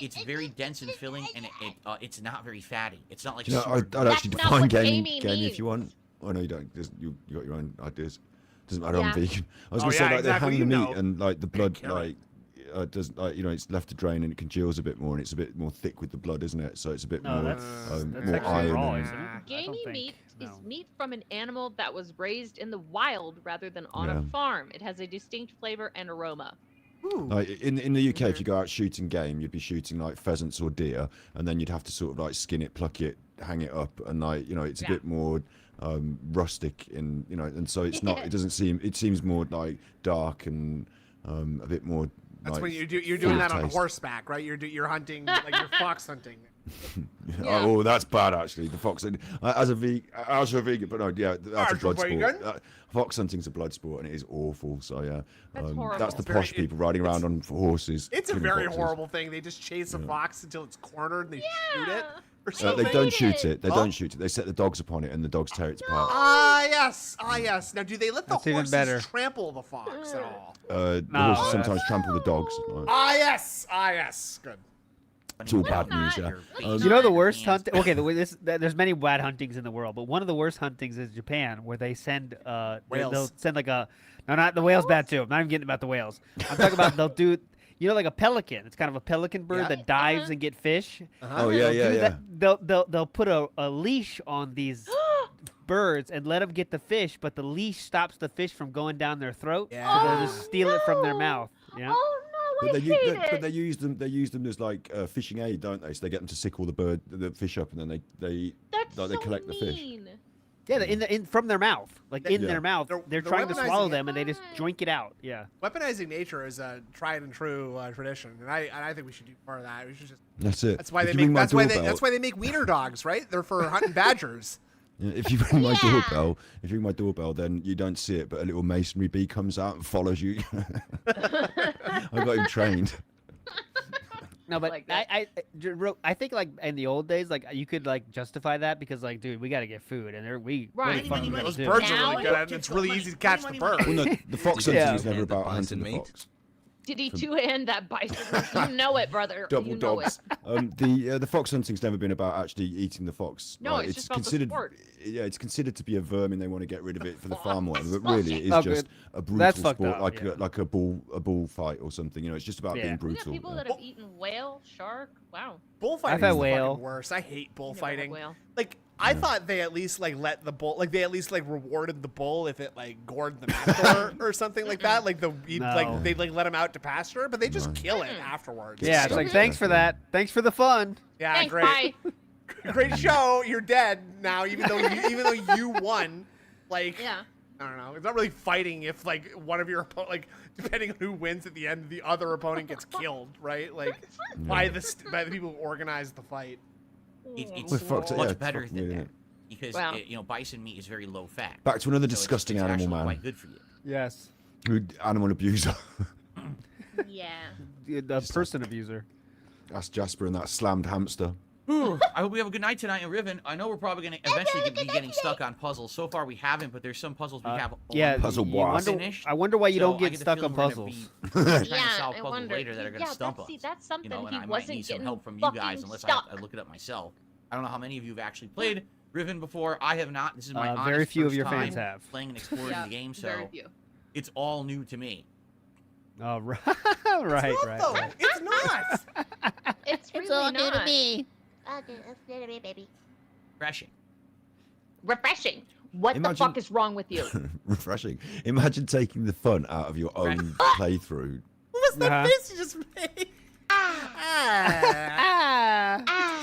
it's very dense and filling, and it's not very fatty. It's not like Do you know, super I'd actually That's not define what gamey gamey if you want. Oh no, you don't. You got your own ideas. Doesn't matter. Yeah. I'm vegan. I was Oh, gonna say yeah, like exactly, they hang the you meat know. and like the blood kill it. doesn't it's left to drain and it congeals a bit more and it's a bit more thick with the blood, isn't it? So it's a bit No, more that's more actually iron. raw, and- isn't it? I don't Gamey think- meat is no. meat from an animal that was raised in the wild rather than on Yeah. a farm. It has a distinct flavor and aroma. Like in the UK, if you go out shooting game, you'd be shooting like pheasants or deer, and then you'd have to sort of like skin it, pluck it, hang it up, and like it's a Yeah. bit more rustic in and so it's not. It doesn't seem. It seems more like dark and a bit more. That's like, when you're full doing of that on taste. horseback, right? You're hunting like you're fox hunting. Yeah. Oh, that's bad actually. The fox as a vegan, but no, yeah, that's a As a blood sport. vegan? Fox hunting's a blood sport, and it is awful. So yeah, That's that's horrible. the It's posh very- people riding around on horses. It's a killing very foxes. horrible thing. They just chase a fox until it's cornered and they shoot it. Or They something. don't hate shoot it. it. They Oh. don't shoot it. They set the dogs upon it, and the dogs tear it apart. Ah yes, yes. Now, do they let the That's even horses better. trample the fox at all? The No, horses sometimes that's- trample the dogs. Ah yes. Good. It's all bad news, yeah. You know the worst hunt. Okay, there's many bad huntings in the world, but one of the worst huntings is Japan, where they send Whales. they'll send like a no, not the whales bad too. I'm not even getting about the whales. I'm talking about they'll do. like a pelican. It's kind of a pelican bird Yeah. that dives and get fish. Oh yeah, yeah, yeah. They'll put a leash on these birds and let them get the fish, but the leash stops the fish from going down their throat. Yeah. So they'll just steal it from their mouth. Yeah. Oh no, But I they, hate but it. they use them as like fishing aid, don't they? So they get them to sick all the fish up, and then they That's like, they so collect the fish. mean. Yeah, in from their mouth, like in Yeah. their mouth. They're- They're they're trying to swallow weaponizing them, and they just joink it out. Yeah. Weaponizing nature is a tried and true tradition, and I think we should do more of that. We should just. That's it. That's why If they you make. ring my That's why they make wiener dogs, right? They're for hunting badgers. Yeah, if you ring my doorbell, then you don't see it, but a little masonry bee comes out and follows you. I got him trained. No, but Like that. I think like in the old days, like you could like justify that because like, dude, we gotta get food, and what Right. the fuck Money, we money, gonna Those do? birds are Now- really good at it. It's really easy to catch the bird. Well, no, the fox Yeah. hunting is never And the about bison hunting the meat. fox. Did he two-hand that bison? You know it, brother. Double you know dogs. it. The fox hunting's never been about actually eating the fox. No, Like, it's just about the considered. sport. Yeah, it's considered to be a vermin. They want to get rid of it for the farm or Fox. whatever. But really, it is Oh, just good. a brutal That's fucked sport, up, like yeah. a bull fight or something. You know, it's just about Yeah. being We got brutal. people yeah. that have eaten whale, shark. Wow. Bullfighting had is the whale. fucking worst. I hate Never had bullfighting. whale. Like I thought they at least like let the bull, like they at least like rewarded the bull if it like gored the matador or something like that. Like No. like they like let him out to pasture, but they just kill it afterwards. Yeah, it's like thanks for that. Thanks for the fun. Yeah, Thanks, great, bye. great show. You're dead now, even though you won. Like Yeah. I don't know. It's not really fighting if like one of your like depending on who wins at the end, the other opponent gets killed, right? Like by the people who organized the fight. It's We're fucked, much yeah, better fucking than weird, that because Wow. bison meat is very low fat. Back to another So it's disgusting animal, actually man. Quite good for you. Yes. Animal abuser. Yeah. The person abuser. That's Jasper and that slammed hamster. I hope we have a good night tonight in Riven. I know we're probably going to eventually be getting stuck on puzzles. So far we haven't, but there's some puzzles we have Yeah. Puzzle you boss. wonder- finished. I wonder why you So don't I get get the stuck feeling on we're gonna puzzles. be trying to Yeah, solve I puzzles wonder. later that are going to Yeah, stump that's, us. that's something And he I might wasn't need some getting help from you fucking guys unless stuck. I look it up myself. I don't know how many of you have actually played Riven before. I have not. This is my honest very few of first your time fans have. playing and exploring Yeah, the game, very so few. it's all new to me. Oh, right. It's right, not, right. though. right. It's not. It's really not. me. Okay, let's do it, baby. Refreshing. Refreshing. What the Imagine- fuck is wrong with you? Refreshing. Imagine taking the fun out of your own playthrough. What was that Uh-huh. face you just made? Ah.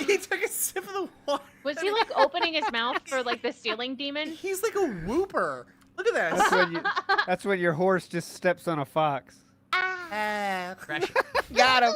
He took a sip of the water. Was he like opening his mouth for like the ceiling demon? He's like a whooper. Look at this. That's when your horse just steps on a fox. Refreshing. Got him.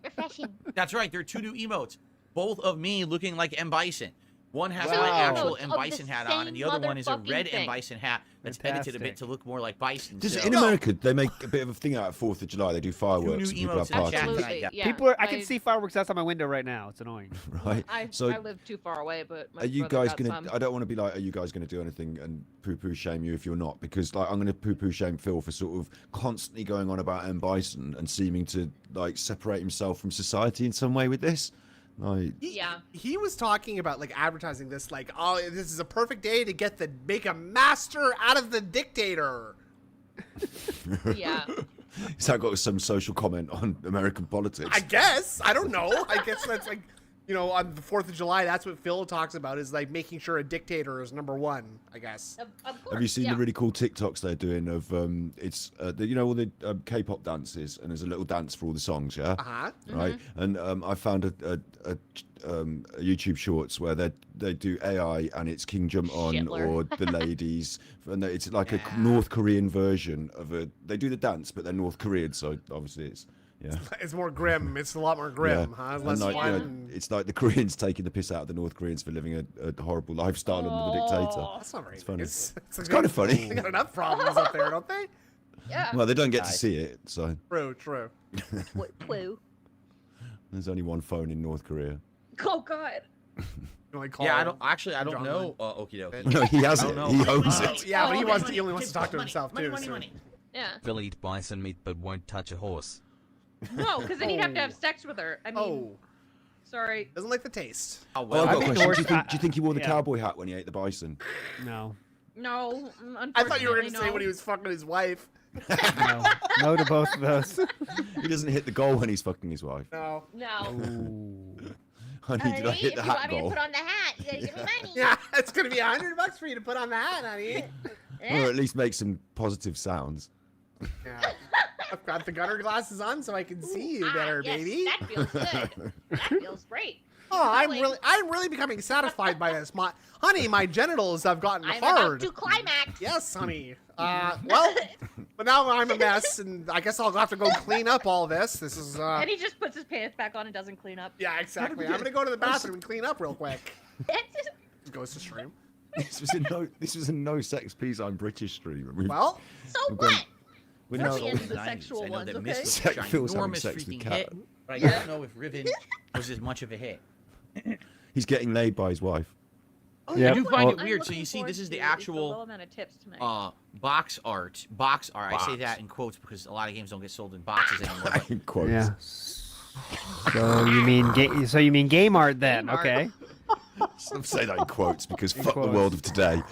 Refreshing. That's right. There are two new emotes, both of me looking like M. Bison. One has Wow. my actual Emotes M. of Bison the hat on, and the same other one is a motherfucking red thing. M. Bison hat that's edited a bit Fantastic. to look more like Bison. Does, So. in America, they make a bit of a thing out of 4th of July. They do fireworks and new people have emotes in the parties. chat Absolutely. tonight, Yeah. People are. I I- can see fireworks outside my window right now. It's annoying. Right? I So live too far away, but my are you brother guys got gonna? some. I don't want to be like, are you guys gonna do anything and poo-poo shame you if you're not? Because like I'm gonna poo-poo shame Phil for sort of constantly going on about M. Bison and seeming to like separate himself from society in some way with this. Like, Yeah. He was talking about like advertising this, like, oh, this is a perfect day to make a master out of the dictator. Yeah. has that got some social comment on American politics? I guess. I don't know. I guess that's like, you know, on the 4th of July, that's what Phil talks about is like making sure a dictator is #1, I guess. Of course. Have you seen yeah. the really cool TikToks they're doing of it's you know all the K-pop dances and there's a little dance for all the songs, yeah, Uh-huh. right? And I found a YouTube Shorts where they do AI and it's King Jump On Shitler. or the ladies, and it's like Yeah. a North Korean version of a. They do the dance, but they're North Korean, so obviously it's. Yeah. It's more grim. It's a lot more grim, huh? It's And less like, fun. you know, it's like the Koreans taking the piss out of the North Koreans for living a horrible lifestyle under the dictator. That's not very It's funny. It's kind of funny. They got enough problems up there, don't they? Yeah. Well, they don't get to see it, so True. Woo. there's only one phone in North Korea. Oh God. You only call Yeah, I him don't actually. I don't John know. Okie dokie. No, he has I it. don't He know. owns Oh, it. Yeah, but he money, only wants kids to talk to money, himself money, too. Money, so- money. Yeah. Will eat bison meat but won't touch a horse. No, because then he'd have to have sex with her. I mean, Oh, sorry. doesn't like the taste. Oh, Oh, well, I've got a think question. horse- Do you think he wore the yeah. cowboy hat when he ate the bison? No. No, I thought you were going to unfortunately, say no. when he was fucking his wife. No, no to both of those. He doesn't hit the goal when he's fucking his wife. No. No. Ooh. Honey, did I hit If the you want hat me to goal? put on the hat, you gotta give me money. Yeah, it's going to be $100 for you to put on the hat, honey. Or at least make some positive sounds. Yeah. I've got the gunner glasses on so I can see you better, yes, baby. That feels good. That feels great. Oh, I'm really becoming satisfied by this. Honey, my genitals have gotten I'm hard. about to climax. Yes, honey. Well, but now I'm a mess, and I guess I'll have to go clean up all this. This is, And he just puts his pants back on and doesn't clean up. Yeah, exactly. I'm gonna go to the bathroom and clean up real quick. Goes to stream. This was a no sex please I'm British stream. Well, so we've what? gone- We're We're now the end of the sexual I know ones, that okay? Miss Sex was feels an having enormous sex with freaking cat. hit, but I don't know if Riven was as much of a hit. He's getting laid by his wife. Oh, Yep. I do find it I'm weird. So looking you see, forward this is the to the low actual amount of tips tonight. box art. Box art. I say Box. that in quotes because a lot of games don't get sold in boxes anymore. but In quotes. Yeah. So you mean game art then? Game art. Okay. I'll say that in quotes because In fuck the quotes. world of today.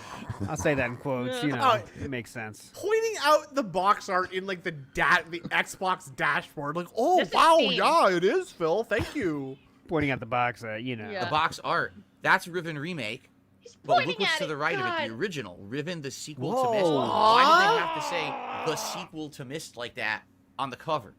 I'll say that in quotes. You know, Oh. it makes sense. pointing out the box art in like the Xbox dashboard, like, oh This is wow, Steam. yeah, it is, Phil. Thank you. Pointing at the box, you know. Yeah. The box art. That's Riven remake. He's But pointing look what's at to it. the right of it, God. the original. Riven, the sequel Whoa. to Mist. Why did they have to say the sequel to Mist like that on the cover?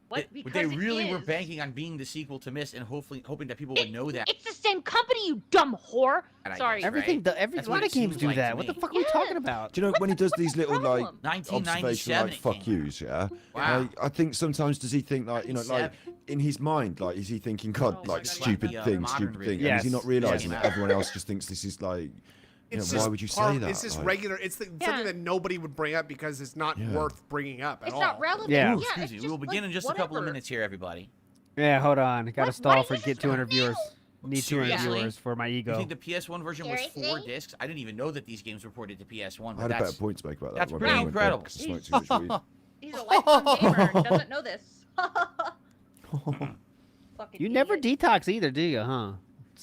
What? They Because it really were is. banking on being the sequel to Mist and hoping that people would know that. It's the same company, you dumb whore. And I Sorry. guess, Everything, right? a That's lot what of it games seems do like that. to What the me. fuck are we talking about? Do you know when he does these little like problem? observation 1997 like fuck it came yous, yeah? Wow. Like, I think sometimes does he think like like 97. in his mind like is he thinking God Oh my like God. stupid Like the, thing, modern stupid thing, Riven. and is he not Yes. realizing Yes. that everyone else just thinks this is like you know, why would you say that? It's just Like, regular. It's something that nobody would bring up because it's not Yeah. worth bringing up at It's all. not relevant. Yeah. Ooh, Yeah, excuse it's me. We'll just, begin like, in just a couple of whatever. minutes here, everybody. Yeah, hold on. Got to What- stall why for is get this 200 so viewers. Need 200 Seriously? viewers for my You ego. think the PS1 version was 4 Seriously? discs? I didn't even know that these games were ported to PS1. I But had a better that's point to make about that. that's one, pretty but I went back incredible. 'cause I smoked too much weed. He's a lifelong gamer and doesn't know this. Fucking You never idiot. detox either, do you? Huh?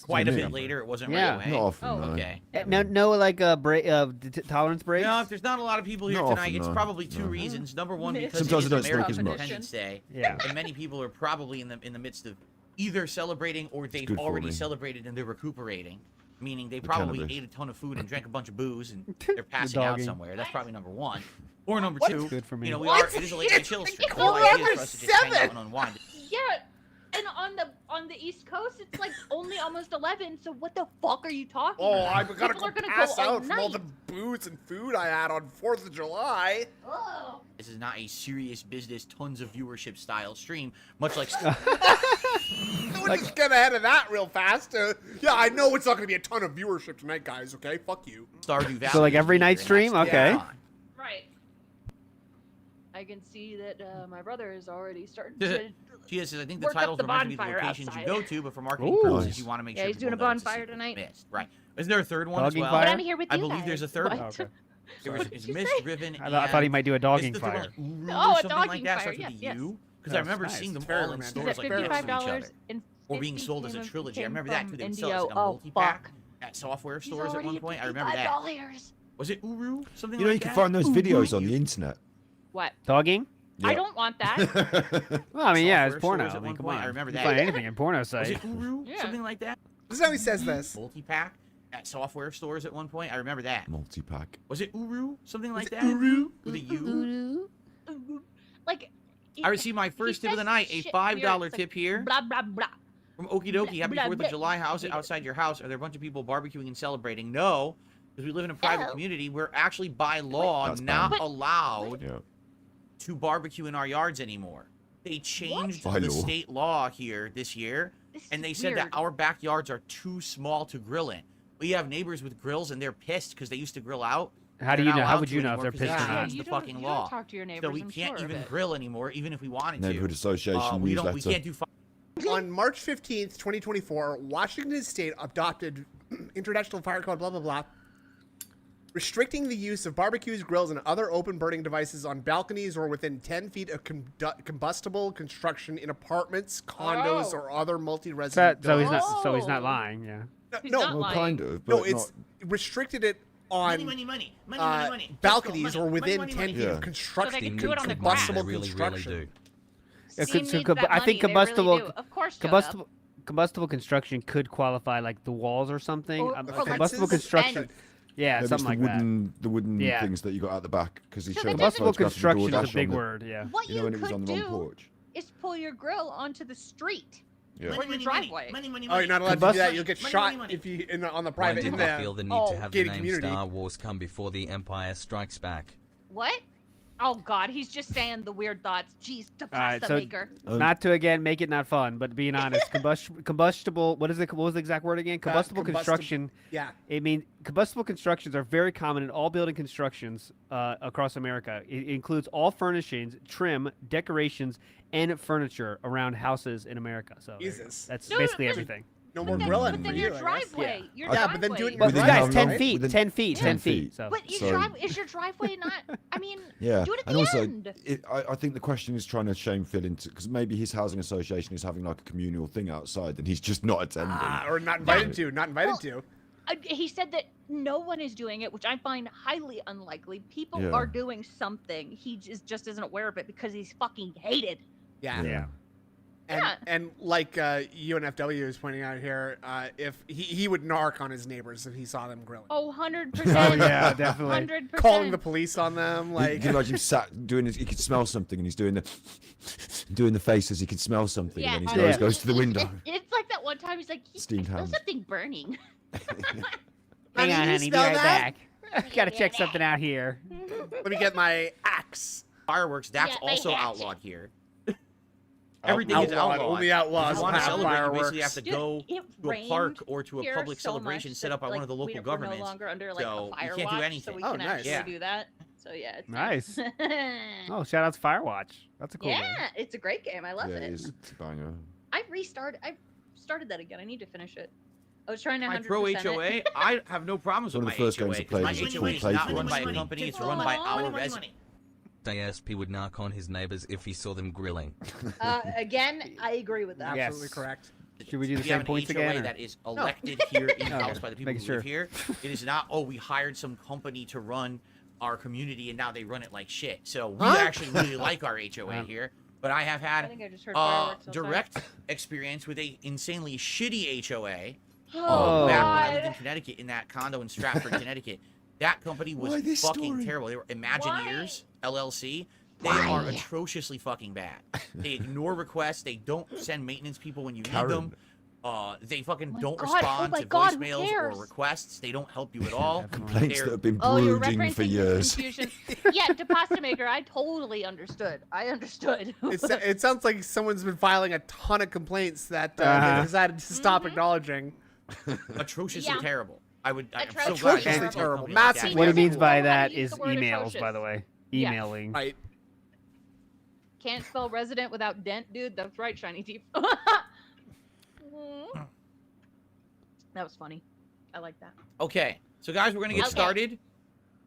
quite a me. bit later. It wasn't Yeah. right away. Not often, Oh, no. Okay. No, like tolerance breaks. No, if there's not a lot of people here Not tonight, often, it's no. probably two No. reasons. Number one, because Sometimes it I is don't smoke as American much. Independence Day, Yeah. and many people are probably in the midst of either celebrating or they've good for already me. celebrated and they're recuperating. Meaning they The probably cannabis. ate a ton of food and drank a bunch of booze and they're passing out dogging. somewhere. That's probably number one. Or number What? two, Good for me. you know, What? it is a late night chill stream. It's The whole idea is 11 for us to just hang out 7. and unwind. Yeah, and on the East Coast, it's like only almost 11. So what the fuck are you talking Oh, about? I'm gonna People are gonna pass go all out from all night. the booze and food I had on 4th of July. Ugh. This is not a serious business, tons of viewership style stream, much like Don't just get ahead of that real fast. Yeah, I know it's not gonna be a ton of viewership tonight, guys. Okay, fuck you. Stardew Valley. So like every is night here, and stream? that's Okay. fine. Right. I can see that my brother is already starting to. She says, I think the Work up titles the are meant to be the bonfire locations outside. you go to, but for marketing Ooh. purposes, Nice. you want to make Yeah, sure he's doing people a know it's bonfire secret tonight. Mist. Right. Is there a third one Dogging as well? fire? But I'm here with I you believe guys. there's a third What? one. Okay. There was, it's you Mist, say? Riven, I thought he might do a dogging is the third fire. one, Uru Oh, a or something like dogging that, fire, starts with yes, a U? Because I That's remember nice. seeing them Very all in romantic. Is stores it like next to each $55 other. and Or being sold as a trilogy. I remember that too. They would sell it as like a Oh, multi-pack fuck. at software He's stores at already one at point. I remember that. $55. Was it Uru? Something You know, like you can that? find those videos on the internet. What? Dogging? I Yeah. don't want that. Well, I mean, yeah, it's Software porno. stores I at mean, one come point, on. I remember You that. find anything in porno Was site. it Uru? Yeah. Something like that? This is how he says this. Multi-pack at software stores at one point. I remember that. Multi-pack. Was it Uru? Something like that? Uru? With a U? Like. I received my first tip of the night, a $5 tip here Blah blah blah. from Okie Dokie. Happy Blah, 4th blah, of July. How's it blah. outside your house? Are there a bunch of people barbecuing and celebrating? No, because we live in a private No. community. We're actually by law That's not bad. allowed Yeah. to barbecue in our yards anymore. They changed By the law. state law here this year, This and is they said that weird. our backyards are too small to grill in. We have neighbors with grills, and they're pissed because they used to grill out. How do They're you not know? How allowed would to you know if anymore they're 'cause pissed they or not? changed You the don't- fucking you law. don't talk to your neighbors. So we I'm can't sure of even it. grill anymore, even if we wanted Neighborhood to. Association We newsletter. can't do. On March 15th, 2024, Washington State adopted International Fire Code, blah, blah, blah, restricting the use of barbecues, grills, and other open burning devices on balconies or within 10 feet of combustible construction in apartments, condos, Oh. or other multi-resident So he's buildings. not. So he's not lying. Yeah. He's No, not Well, lying. kind of. But no, it's not... restricted it on balconies or within 10 feet of construction. So they can do it on the combustible grass. Really construction. do. Yeah, Steam so needs that I think money, they really combustible, do. Of course, shut combustible construction could qualify like the walls or something. Or Combustible fences? construction, yeah, Maybe something it's like the wooden Yeah. things that you got at the back because he So showed they us Combustible photographs of the construction is a DoorDash big on the- word. Yeah. What You you, know when it was could on the wrong do porch. is pull your grill onto the street Yeah. or your driveway. Oh, you're not allowed to do that. You'll get shot if you on the Why private did in they the feel the need to have the gated name community. Star Wars come before The Empire Strikes Back? What? Oh God, he's just saying the weird thoughts. Jeez, the All right, pasta so maker. not to again make it not fun, but being honest, combustible. What was the exact word again? Combustible construction. Yeah. I mean, combustible constructions are very common in all building constructions across America. It includes all furnishings, trim, decorations, and furniture around houses in America. So Jesus. that's No, basically but- everything. No more But grilling then for your you, I guess. driveway. Yeah. Your Yeah, but then do it in driveway. your But driveway, guys, 10 right? feet, Within 10 feet, 10 10 feet. feet. So But So- is your driveway not? I mean, Yeah, do it at and the also, end. I think the question is trying to shame Phil into because maybe his housing association is having like a communal thing outside, and he's just not attending. Or not invited to. Not invited to. He said that no one is doing it, which I find highly unlikely. People Yeah. are doing something. He just isn't aware of it because he's fucking hated. Yeah. yeah. And, Yeah. and like UNFW is pointing out here, if he would narc on his neighbors if he saw them grilling. Oh, 100%. Oh yeah, definitely. 100%. Calling the police on them, You like can imagine him sat doing. He could smell something, and he's doing the faces. He could smell something, Yeah. and then he Yeah. goes to the window. It's like that one time he's like, I Steamed smell hams. something burning. Hang on, you honey, be smell right that? back. Gotta check something out here. let me get my axe. Fireworks, that's Yeah, my also hatchet. outlawed here. Everything is Outlawed. outlawed. Only outlaws If you want to have celebrate, you fireworks. basically have to Dude, go it to a park rained or to a here public so celebration much set that, up by one of the like, local we're governments. no longer under like so a fire you can't do watch, anything. so we Oh, can nice. actually Yeah. do that. So yeah, it's Nice. nice. Oh, shout out to Firewatch. That's a cool yeah, game. it's a great game. I love Yeah, it. it is a banger. I started that again. I need to finish it. I was trying to 100% My pro it. HOA, I have no problems One with of my the first HOA. games I 'cause played my was a HOA full is not playthrough run by on a Steam. company, it's run by our residents. ASP would knock on his neighbors if he saw them grilling. Again, I agree with that. Yes. Absolutely correct. Should we do the We have same an points HOA again? or- that is elected here in-house by the people Making who sure. live here. It is not, oh, we hired some company to run our community and now they run it like shit. So we actually really like our HOA here. But I have I had think I just heard fireworks outside. direct experience with a insanely shitty HOA Oh, back when I lived in God. Connecticut in that condo in Stratford, Connecticut. That company was Why this fucking story? terrible. They were Imagineers LLC. They are atrociously fucking bad. They ignore requests. They don't send maintenance people when you need them. They fucking my don't God, oh respond my to God, who voicemails or cares? requests. They don't help you at all. Complaints They're- that have been Oh, you're brooding referencing for this years. confusion. Yeah, to pasta maker, I totally understood. I understood. It sounds like someone's been filing a ton of complaints that they decided to stop acknowledging. Atrociously Yeah. terrible. I'm so Atrociously glad I Atrociously worked for a terrible. company like Massive. that. What he doesn't means by know how to that use is the word emails, atrocious. by the way. Yeah. Emailing. Right. Can't spell resident without dent, dude. That's right, shiny teeth. That was funny. I like that. Okay, so guys, we're gonna get Okay. started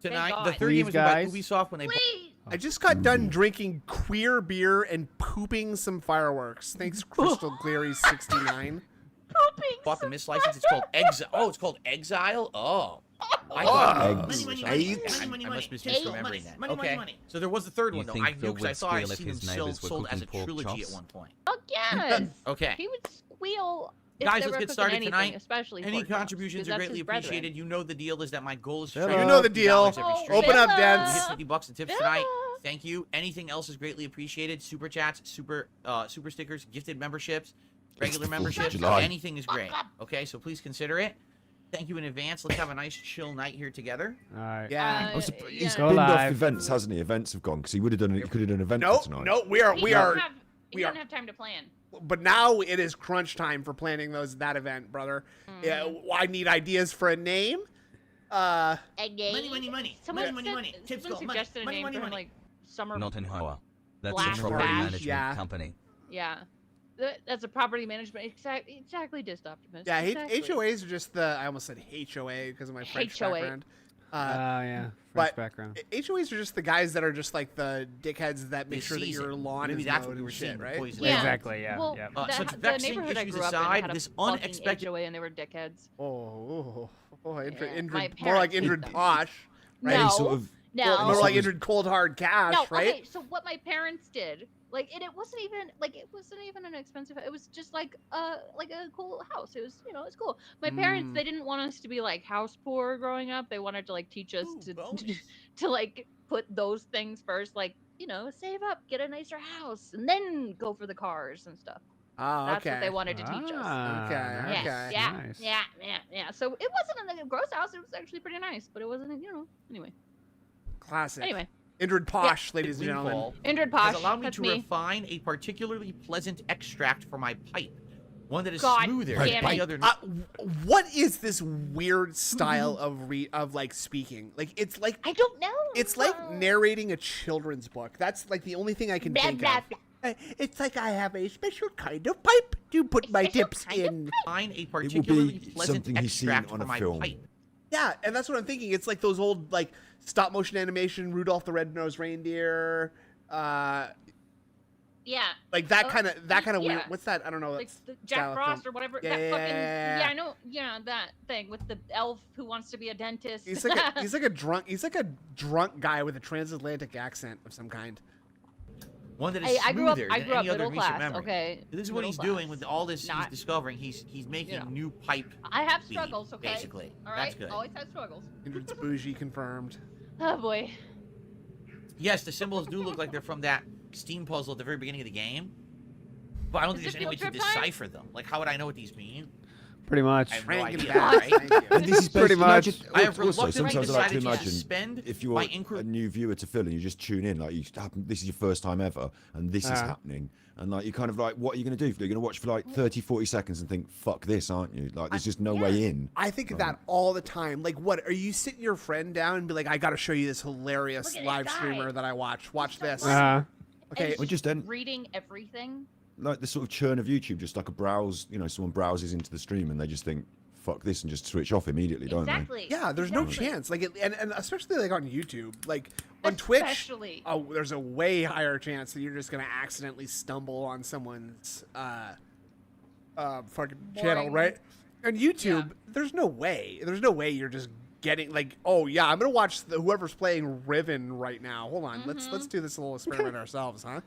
tonight. Thank The God. third game Please, is by guys. Ubisoft when they. Wait. I just got done drinking queer beer and pooping some fireworks. Thanks, Crystal Cleary 69. Pooping. Bought the mist license. It's called Exile. Oh, it's called Exile. Oh. I Eggs. I must be misremembering that. Okay. So there was the third You one though. think I knew Phil because I would saw I squeal if seen them his neighbors were sold as a cooking pork trilogy chops? at one point. Oh yes. Okay. He would squeal. If Guys, they let's were get cooking started anything, tonight. Especially Any pork chops, contributions 'cause are that's greatly his brethren. appreciated. You know the deal is that my goal is to Philip. try You to know the $50 deal. every stream. Open up, We Dents. hit 50 bucks in tips tonight. Thank you. Anything else is greatly appreciated. Super chats, super stickers, gifted memberships, regular 4th of memberships. July. Anything is great. Okay, so please consider it. Thank you in advance. Let's have a nice chill night here together. All right. Yeah. He's yeah. Go binned live. off events, hasn't he? Events have gone because he would have done. He could have done an event No, for tonight. no, we are. He don't We have are. time to plan. But now it is crunch time for planning that event, brother. Yeah, I need ideas for a name. Money. Someone Money. Tips someone go. Money, suggested a money, name money, for money. like summer. Not in Hoa. That's Black a property Bash. management Yeah. company. Yeah. That's a property management. Exactly, Dist Optimus. Yeah, exactly. HOAs are just the. I almost said HOA because of my French HOA. background. yeah. But background. HOAs are just the guys that are just like the dickheads that make This sure that your season. lawn Maybe is that's mowed what we were and seeing shit, with right? Poison Yeah. Exactly. Yeah. Well, yeah. Such the vexing neighborhood I issues grew up aside, in had a this fucking unexpected- HOA and they were dickheads. Oh, Indrid, my more like parents hate Indrid them. Posh, right? No, sort of- no. More like Sort of- Indrid Cold Hard Cash, No, right? okay, so what my parents did, like, and it wasn't even an expensive. It was just like a cool house. It was, it's cool. My parents, they didn't want us to be like house poor growing up. They wanted to like teach us to like put those things first, like save up, get a nicer house, and then go for the cars and stuff. Oh, That's okay. what they wanted to teach us. Okay, Yeah, okay. yeah, Nice. yeah. So it wasn't a gross house. It was actually pretty nice, but it wasn't, anyway. Classic. Anyway. Indrid Posh, ladies and gentlemen. Windfall Indrid Posh. has allowed me That's to me. refine a particularly pleasant extract for my pipe. One that is God smoother damn than any it. other. What is this weird style of like speaking? Like it's like I don't know. It's like narrating a children's book. That's like the only thing I can Blah, think blah, of. It's like I have a special kind of pipe to put my tips in. Find a It will particularly be pleasant something he's seen extract on for a my film. pipe. Yeah, and that's what I'm thinking. It's like those old like stop motion animation, Rudolph the Red-Nosed Reindeer, Yeah. like that kind of yeah. weird. What's that? I don't know. Like That's the style Jack of Frost film. or whatever. Yeah, that yeah, fucking yeah. I know. That thing with the elf who wants to be a dentist. He's like a drunk guy with a transatlantic accent of some kind. One that is I grew up smoother I than grew up any other middle recent class. memory. Okay. This is what middle he's doing class. with all this he's Not- discovering. He's making new pipe. I have weed, struggles. Okay. Basically, All that's right. good. Always have struggles. Indrid's bougie confirmed. Oh boy. Yes, the symbols do look like they're from that Steam puzzle at the very beginning of the game, but I don't Is think there's it any way field to trip time? decipher them. Like, how would I know what these mean? Pretty much. I have no Franken idea, back, right? thank you. And this is Pretty basically much. imagine- I have also, reluctantly sometimes I like to decided to imagine spend if you're my a new viewer to Phil and you just tune in, like this is your first time ever, and this is happening, and like you're kind of like, what are you going to do? You're going to watch for like 30, 40 seconds and think, fuck this, aren't you? Like there's just no way in. I think of that all the time. Like, what are you sitting your friend down and be like, I got to show you this hilarious Look at live that guy. streamer that I watch. Watch this. Uh, Okay, And we just end- reading everything. Like the sort of churn of YouTube, just like a browse, someone browses into the stream and they just think, fuck this, and just switch off immediately, don't Exactly. Yeah, there's no chance. Like, and especially like on YouTube, like on Twitch. Especially. Oh, there's a way higher chance that you're just gonna accidentally stumble on someone's fucking channel, Boring. right? On YouTube, there's no way. There's no way you're just getting like, oh yeah, I'm gonna watch whoever's playing Riven right now. Hold on, let's do this little experiment ourselves, huh?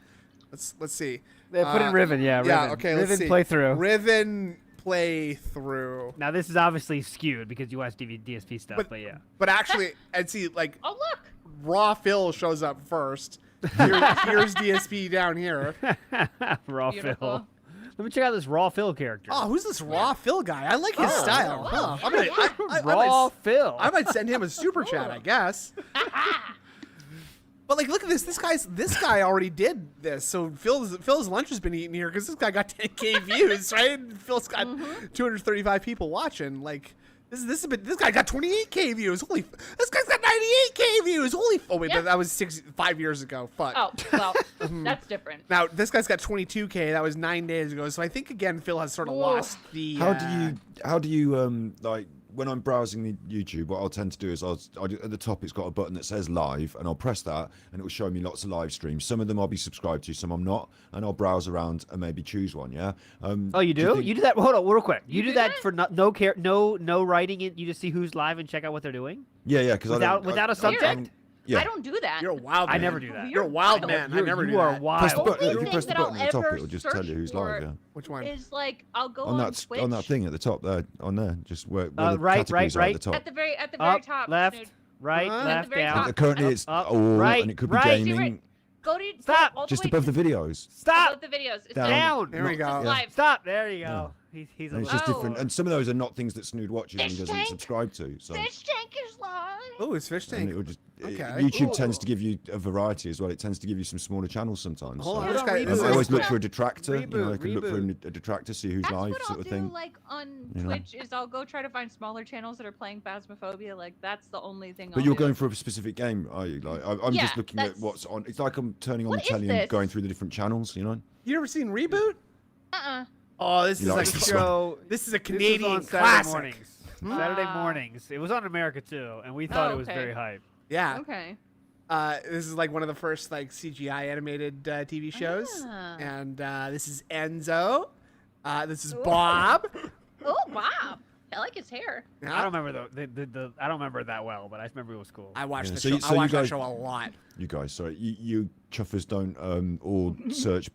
Let's see. Put in Riven, yeah. Yeah, Riven. okay. Riven Let's see. playthrough. Riven playthrough. Now this is obviously skewed because you watch DSP stuff, but yeah. But actually, and see, like, Oh look. Raw Phil shows up first. Here's DSP down here. Raw Beautiful. Phil. Let me check out this Raw Phil character. Oh, who's this Raw Phil guy? I like his style. wow. Huh. I Raw might, Phil. I might send him a super chat, I guess. But like, look at this. This guy already did this. So Phil's lunch has been eaten here because this guy got 10K views, right? Phil's got 235 people watching. Like, this guy got 28K views. Holy, this guy's got 98K views. Holy, oh wait, but that was 5 years ago. Fuck. Oh well, that's different. Now this guy's got 22K. That was 9 days ago. So I think again Phil has sort of lost the. How do you like when I'm browsing the YouTube? What I'll tend to do is at the top it's got a button that says live, and I'll press that, and it will show me lots of live streams. Some of them I'll be subscribed to, some I'm not, and I'll browse around and maybe choose one. Yeah. Oh, you do? You do that? Hold on, real quick. You do that for no writing it. You just see who's live and check out what they're doing. Yeah, because without a subject. Yeah. I don't do that. You're a wild man. I never do that. You're a wild man. I never do You are that. wild. Press the button. Only If you thing press the that button I'll at the top, ever it'll just tell you who's search live. Yeah. Which one? Is like I'll go On on that Twitch. on that thing at the top there, on there, just where the Right, categories are at the top. At the very Up, top. left, Snood. right, Uh-huh. left, very down. top. Currently up, it's up, all, right, and it could be right. gaming. Go to Stop. all the Just way above to the videos. Stop. above the videos. It's Down. There we go. Live. Stop. There you go. He's a And it's little. just different, and some of those are not things that Snood watches and he Fish doesn't tank. subscribe to. So Fish tank is live. Oh, it's fish and tank. it will just Okay. YouTube tends to give you a variety as well. It tends to give you some smaller channels sometimes. Hold so. on, this guy. Reboot. This I is- always look for a detractor. Reboot, I could look for a detractor, see who's That's live, what I'll sort of do. thing. Like on You know? Twitch, is I'll go try to find smaller channels that are playing Phasmophobia. Like that's the only thing. But I'll you're do. going for a specific game, are you? Like I'm Yeah, just looking at that's- what's on. It's like I'm turning on What the is telly this? and going through the different channels. You know. You ever seen Reboot? Uh-uh. Oh, this You is like like this So this is a this was Canadian on Saturday classic. mornings. Saturday mornings. It was on America too, and we thought it was very hype. Yeah. Okay. This is like one of the first like CGI animated TV shows, Ah. and this is Enzo. This is Bob. Oh, Bob. I like his hair. I don't remember the I don't remember it that well, but I remember it was cool. I watched Yeah, the so show. you- so I you watched that guys- show a lot. You guys, sorry, you chuffers don't all search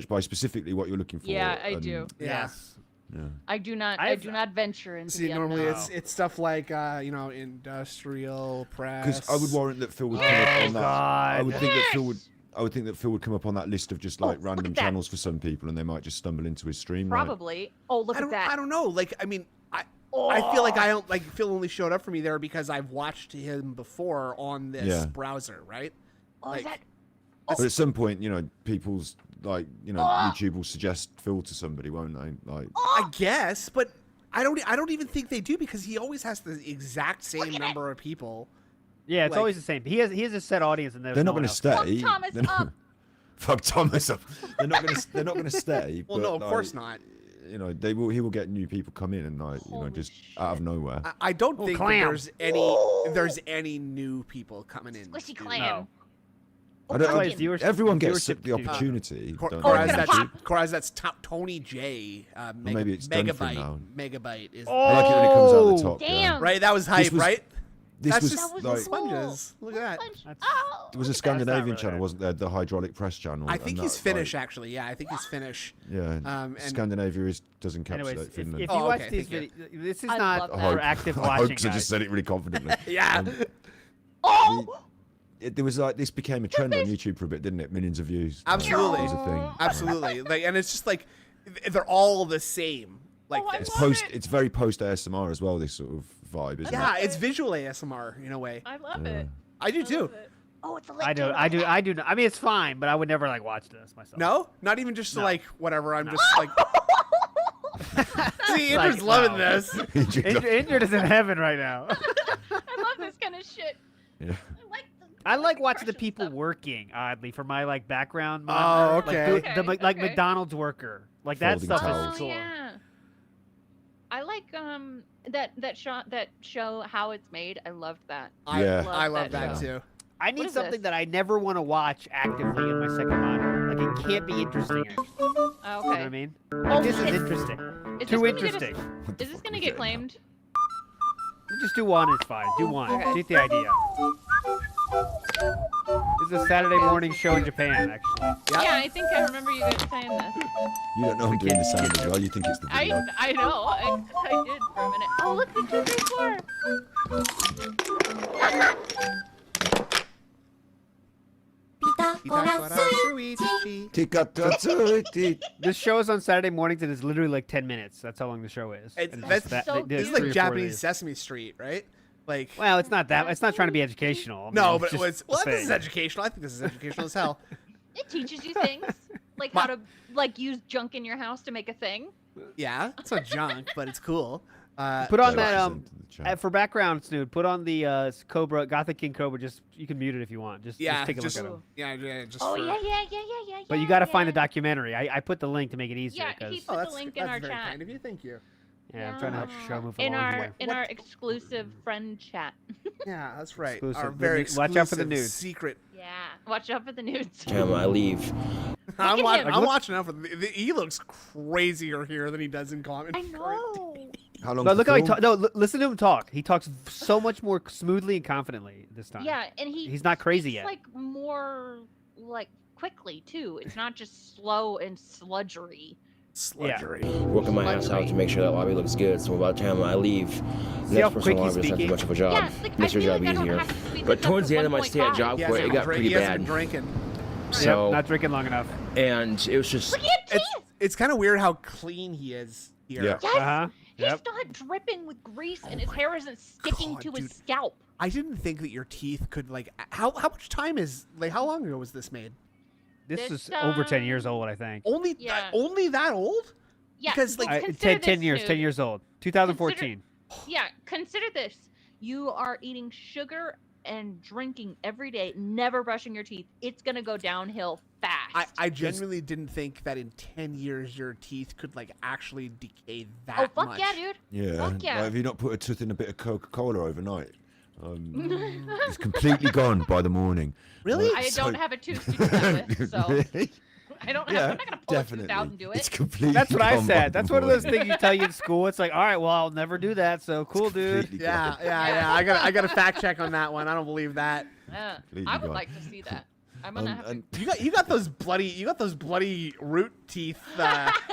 by specifically what you're looking for. Yeah, I and- do. Yes. Yeah. I do not. I do not venture into See, the normally unknown. it's stuff like industrial press. Because I would warrant that Phil would come up on that. I would think that Phil would. I would think that Phil would come up on that list of just like random that. channels for some people, and they might just stumble into his stream. Like, Probably. Oh, look at that. I don't know. Like, I mean, I feel like I don't like Phil only showed up for me there because I've watched him before on this Yeah. browser, right? Oh, like, is that? But at some point, people's YouTube will suggest Phil to somebody, won't they? Like, I guess, but I don't even think they do because he always has the exact same number of people. Yeah, it's Like- always the same. He has a set audience, and they're not going to stay. Thomas They're not- up. Fuck Thomas up. They're not going to. They're not going to stay. Well, but, no, of like, course not. They will. He will get new people come in and just out of nowhere. I don't think that clam. there's any new people coming in. Squishy dude. clam. I don't. Like viewership- Everyone gets viewership the opportunity. don't Coraz, they? that's Tony J. maybe it's done for now. Megabyte is. I like it when it comes out the top. Damn. Yeah. Right, that was hype, was- right? This That's was just like sponges. Look at that. Oh. there was a Scandinavian channel, wasn't there? The hydraulic press channel. I think and he's that, Finnish, actually. Yeah, I think he's Finnish. Yeah, and- Scandinavia doesn't encapsulate Anyways, Finland. if Oh, you watch okay, these thank videos, this is I not love for that. active I hope watching, 'cause I guys. just said it really confidently. Yeah. There was like this became a trend on YouTube for a bit, didn't it? Millions of views. Absolutely. It was a thing. Absolutely. Like, and it's just like they're all the same. Like, It's very post ASMR as well. This sort of vibe, isn't yeah, it? it's visual ASMR in a way. I love Yeah. it. I do too. Oh, it's a I do. I do. I mean, it's fine, but I would never like watch this myself. No, not even just to, No. like whatever. I'm just like. See, Like, Indra's loving wow. this. Indrid is in heaven right now. I love this kind of shit. Yeah. I like watching the people working. Oddly, for my like background. Oh, monitor. okay. Like, the like Okay. McDonald's worker. Like that Folding stuff towels. is Oh cool. yeah. I like that show How It's Made. I loved that. Yeah. I love that show. too. I What need is something this? that I never want to watch actively in my second monitor. Like it can't be interesting. Oh, You know okay. what I mean? Oh, Like, this is is- interesting. Is Too this gonna get us- interesting. Is this gonna get claimed? Just do one. It's fine. Do one. Okay. Get the idea. This is a Saturday morning show in Japan, actually. Yeah, I think I remember you guys saying this. You don't know I'm doing the sound as well. You think it's the video. I know. I did for a minute. Oh, look, 1, 2, 3, 4. This show is on Saturday mornings and it's literally like 10 minutes. That's how long the show is. It's, And that's just so they did this is 3 or like 4 Japanese of these. Sesame Street, right? Like, Well, it's not that. It's not trying to be educational. I mean, no, it's but just it's a well, this thing. is educational. I think this is educational as hell. It teaches you things. Like how to use junk in your house to make a thing. Yeah, it's not junk, but it's cool. Put on Yeah, that send to the chat. for background, Snood. Put on the Cobra, Gothic King Cobra. Just you can mute it if you want. Just take a look at him. Yeah, just Oh for, yeah. But you got to find the documentary. I put the link to make it easier. Yeah, he 'cause- put that's the link in that's our very chat. kind of you. Thank you. yeah, I'm trying to help the show move in along. our here. in our exclusive friend chat. Yeah, that's right. Exclusive. Our very Watch out for the exclusive nudes. secret. Yeah, watch out for the nudes. Time I leave. I'm, at him. I'm watching out for he looks crazier here than he does in comment. I know. How long? But look how he talks. No, listen to him talk. He talks so much more smoothly and confidently this time. Yeah, and he's not crazy he's yet. like more like quickly too. It's not just slow and sludgery. Sludgery. Working my ass out to make sure that lobby looks good. So by the time I leave, See how next person quick in he's lobby doesn't have speaking? too much of a job. Yeah, like, I Makes your feel job like I don't easier. have to speed But this up towards to the end of my stay at 1.5. job He corps, hasn't it got been pretty he hasn't bad. been drinking. So not drinking long enough. and it was just Look at his teeth. It's kind of weird how clean he is here. Yeah. Yes. Uh-huh. He's Yep. not dripping with grease, and his hair isn't sticking God, to his dude. scalp. I didn't think that your teeth could like how much time is like how long ago was this made? This This, is over 10 years old, I think. Only Yeah. only that old? Yeah, Because, like, but 10, consider 10 this, years. 10 Snoop. years old. 2014. Yeah, consider this. You are eating sugar and drinking every day, never brushing your teeth. It's gonna go downhill fast. I genuinely didn't think that in 10 years your teeth could like actually decay that Oh fuck much. yeah, dude. Yeah. Fuck yeah. Like, have you not put a tooth in a bit of Coca-Cola overnight? It's completely gone by the morning. Really? I don't have a tooth to do that with, so Really? I don't. Yeah, I'm not gonna pull definitely. a tooth out and do it. It's completely. That's what I gone by said. the That's one of those morning. things you tell you in school. It's like, all right, well, I'll never do that. So cool, dude. Completely Yeah, gone. yeah. I got a fact check on that one. I don't believe that. I would like to see that. I'm gonna have to. You got those bloody root teeth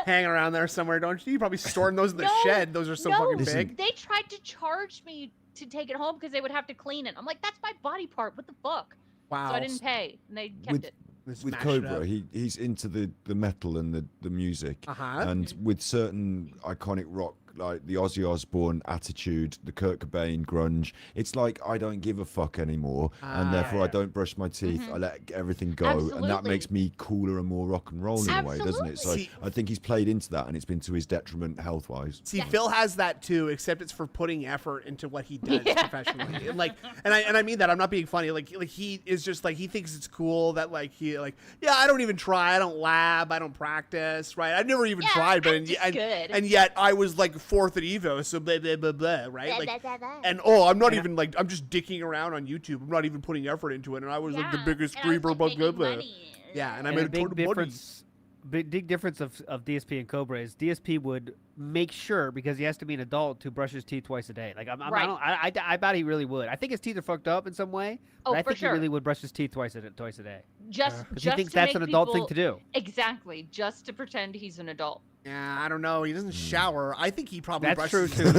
hanging around there somewhere, don't you? You probably storing those in the No, shed. Those are so no, fucking big. They tried to charge me to take it home because they would have to clean it. I'm like, that's my body part. What the fuck? Wow. So I didn't pay, and they kept it. With Smash it Cobra, up. he's into the metal and the music, Uh-huh. and with certain iconic rock like the Ozzy Osbourne attitude, the Kurt Cobain grunge, it's like I don't give a fuck anymore, and therefore I don't brush my teeth. I let everything go, and that Absolutely. makes me cooler and more rock and roll in a way, doesn't it? So Absolutely. I think he's played into that, and it's been to his detriment health wise. See, Phil has that too, except it's for putting effort into what he does professionally. And I mean that. I'm not being funny. Like he is just like he thinks it's cool that I don't even try. I don't lab. I don't practice. Right? I've never even tried, but and yet I was like fourth at Evo. So blah blah blah blah. Right? Like, and I'm not even like I'm just dicking around on YouTube. I'm not even putting effort into it. And I was like the biggest creeper. Blah blah blah. Yeah, and I made a big big difference. Big difference of DSP and Cobra is DSP would make sure, because he has to be an adult, to brush his teeth twice a day. Like I bet he really would. I think his teeth are fucked up in some way. Oh, but I for think sure. he really would brush his teeth twice a day. Just he thinks to that's make an adult thing people- to do. Exactly, just to pretend he's an adult. Yeah, I don't know. He doesn't shower. I think he probably That's brushes. true, too.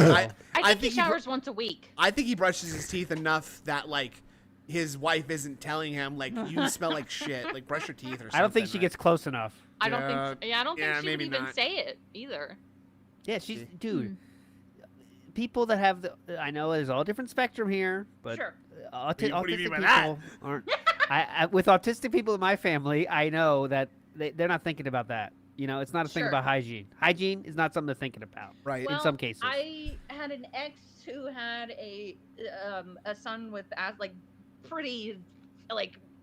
I think he showers once a week. I think he brushes his teeth enough that like his wife isn't telling him like you smell like shit. Like brush your teeth or something. I don't think she gets close enough. I don't think. I don't think yeah, she would maybe even not. say it either. Yeah, she's dude. People that have I know there's all different spectrum here, but Sure. What do you autistic mean by people that? aren't. With autistic people in my family, I know that they're not thinking about that. You know, it's not a thing Sure. about hygiene. Hygiene is not something they're thinking about. Right. In some cases. I had an ex who had a son with pretty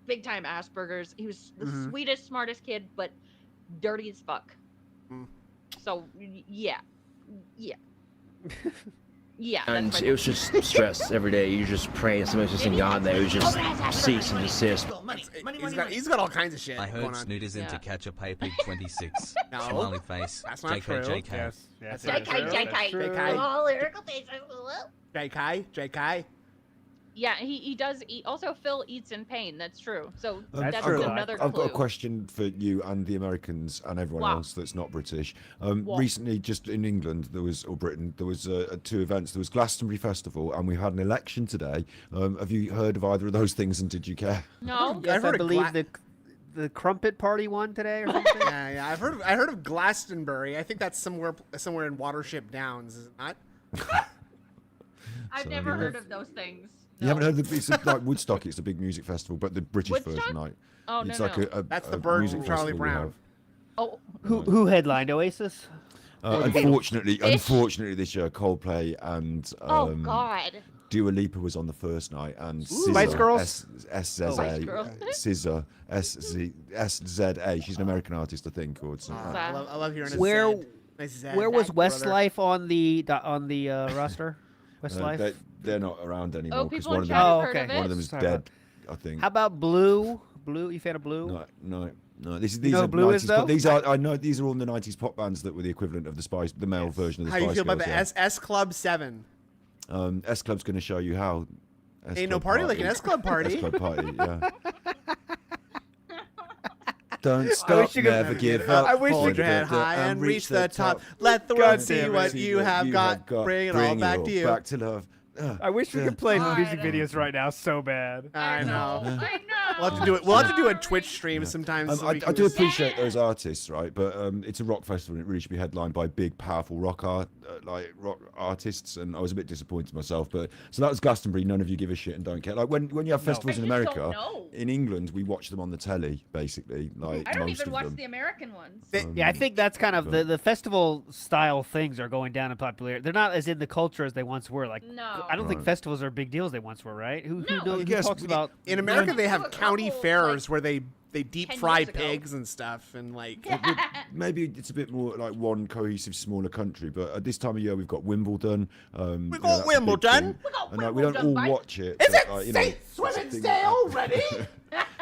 big time Asperger's. He was the sweetest, smartest kid, but dirty as fuck. So yeah. Yeah. And that's my it was just stress every day. You just praying somebody's just in God there. It was just cease and desist. He's got all kinds of shit I going heard on. Snoot is into Catch a Pay Pig 26. No. Smiley face. That's not JK, true. JK. Yes. Yes, That's that's true. That's true. All lyrical faces. JK. Yeah, he does eat. Also, Phil eats in pain. That's true. So That's that's true. another clue. I've got a question for you and the Americans and everyone Wow. else that's not British. What? Recently, just in England, or Britain, there was two events. There was Glastonbury Festival, and we had an election today. Have you heard of either of those things, and did you care? No. Yes, heard I of believe the Crumpet Party won today or something. Yeah. I heard of Glastonbury. I think that's somewhere in Watership Downs, is it not? I've never heard of those things. You haven't heard it's like Woodstock. It's a big music festival, but the British Woodstock? version, like Oh, no, it's like no. a That's the a bird music from Charlie festival we Brown. have. Oh, Who headlined Oasis? Unfortunately, this year Coldplay and oh God. Dua Lipa was on the first night, and Spice Girls? Spice Girls. SZA, SZA. She's an American artist, I think, or something. like that. I love hearing it Where said. Nice Zed, where was brother. Westlife on the roster? Westlife. They're not around anymore Oh, because people in one, chat have Oh, heard okay. of it. one of them is Sorry dead, I think. How about Blue? Blue, you fan of Blue? No. These know are what Blue 90s. is, though? These are I know these are all the 90s pop bands that were the equivalent of the male version of the How Spice you feel about the Girls, S Club 7? S Club's going to show you how. S Ain't no Club party like an S Club party. S Club party, yeah. Don't wish stop, you could- never give up. I wish you Hold could your head high and reach the top. Let the world see what you have got. Bring it all back to you. Back to love. I wish we could play God. music videos right now so bad. I know. I know. We'll have to do it. We'll have to do a Twitch stream sometimes. so we I can do just- appreciate those artists, right? But it's a rock festival, and it really should be headlined by big, powerful rock artists. And I was a bit disappointed myself. But so that was Glastonbury. None of you give a shit and don't care. Like when you have festivals in I just don't America, know. in England, we watch them on the telly, basically. Like I don't most even of watch them. the American ones. Yeah, I think that's kind of the festival style things are going down in popularity. They're not as in the culture as they once were. Like, No. I don't think Right. festivals are big deals they once were, right? Who No. knows? Who Yes, talks about? In America, they have a county couple, fairs where they deep 10 fry years ago. pigs and stuff, and like Maybe it's a bit more like one cohesive, smaller country. But at this time of year, we've got Wimbledon. We got Wimbledon. And like, we don't all watch it. Is but, it like, you know, St. it's a Swimmen's thing Day that happens. already?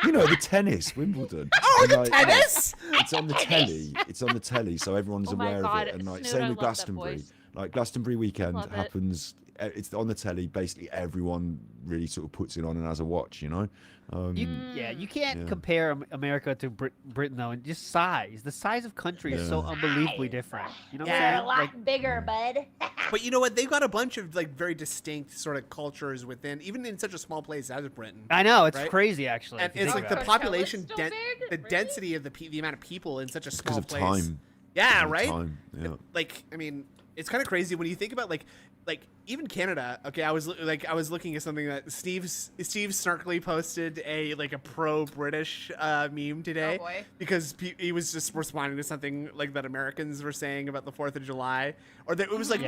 You know, the tennis, Wimbledon. Oh, And, the like, tennis! It's on the telly. It's on the telly, so everyone's Oh my aware God, of it. And like, Snoot, I same with love that Glastonbury. voice. Like Glastonbury weekend Love it. happens. It's on the telly. Basically, everyone really sort of puts it on and has a watch. You know. You can't Yeah. compare America to Britain though, and just size. The size of country is so unbelievably different. You know what They're a I'm lot saying? Like, bigger, bud. But you know what? They've got a bunch of like very distinct sort of cultures within, even in such a small place as Britain. I know it's right? crazy actually. And if you it's think like the about it. population, Still big? the Really? density of the amount of people in such a small Because of place. time. Yeah, Because of right. Time. Yeah. Like, I mean, it's kind of crazy when you think about like even Canada. Okay, I was looking at something that Steve snarkily posted a pro British meme today. Oh, boy. Because he was just responding to something like that Americans were saying about the 4th of July, or that it was like,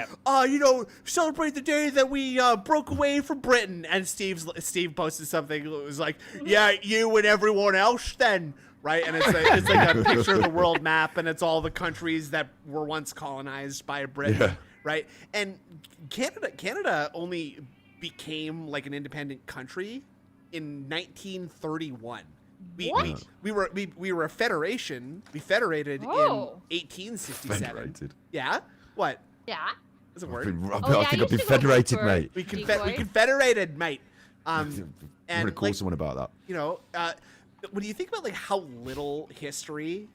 celebrate the day that we broke away from Britain. And Steve posted something. It was like, yeah, you and everyone else then. Right, and it's like a picture of the world map, and it's all the countries that were once colonized by Britain, Yeah. right? And Canada only became like an independent country in 1931. We were a federation. We federated in 1867. Federated. Yeah. What? Yeah. That's a word. I think I've been federated, mate. We confederated, mate. I'm gonna call someone about that. You know, when you think about like how little history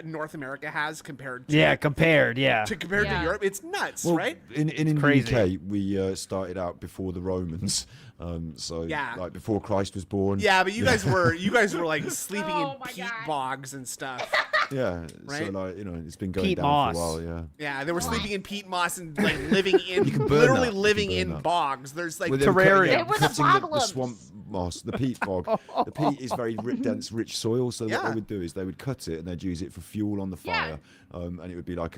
North America has compared to compared to Europe, it's nuts, Well, right? In the crazy. UK, we started out before the Romans, like before Christ was born. Yeah, but you guys were like sleeping in peat bogs and stuff. Yeah, Right? so like it's been going Peat down moss. for a while. Yeah. Yeah, they were sleeping in peat moss and like living in You can burn literally that. You living can burn in that. bogs. There's like Well, they were cutting- terrarium. yeah, They were the cutting the boglums. swamp moss, the peat bog. The peat is very dense, rich soil. So what Yeah. they would do is they would cut it and they'd use it for fuel on the fire, and it would be like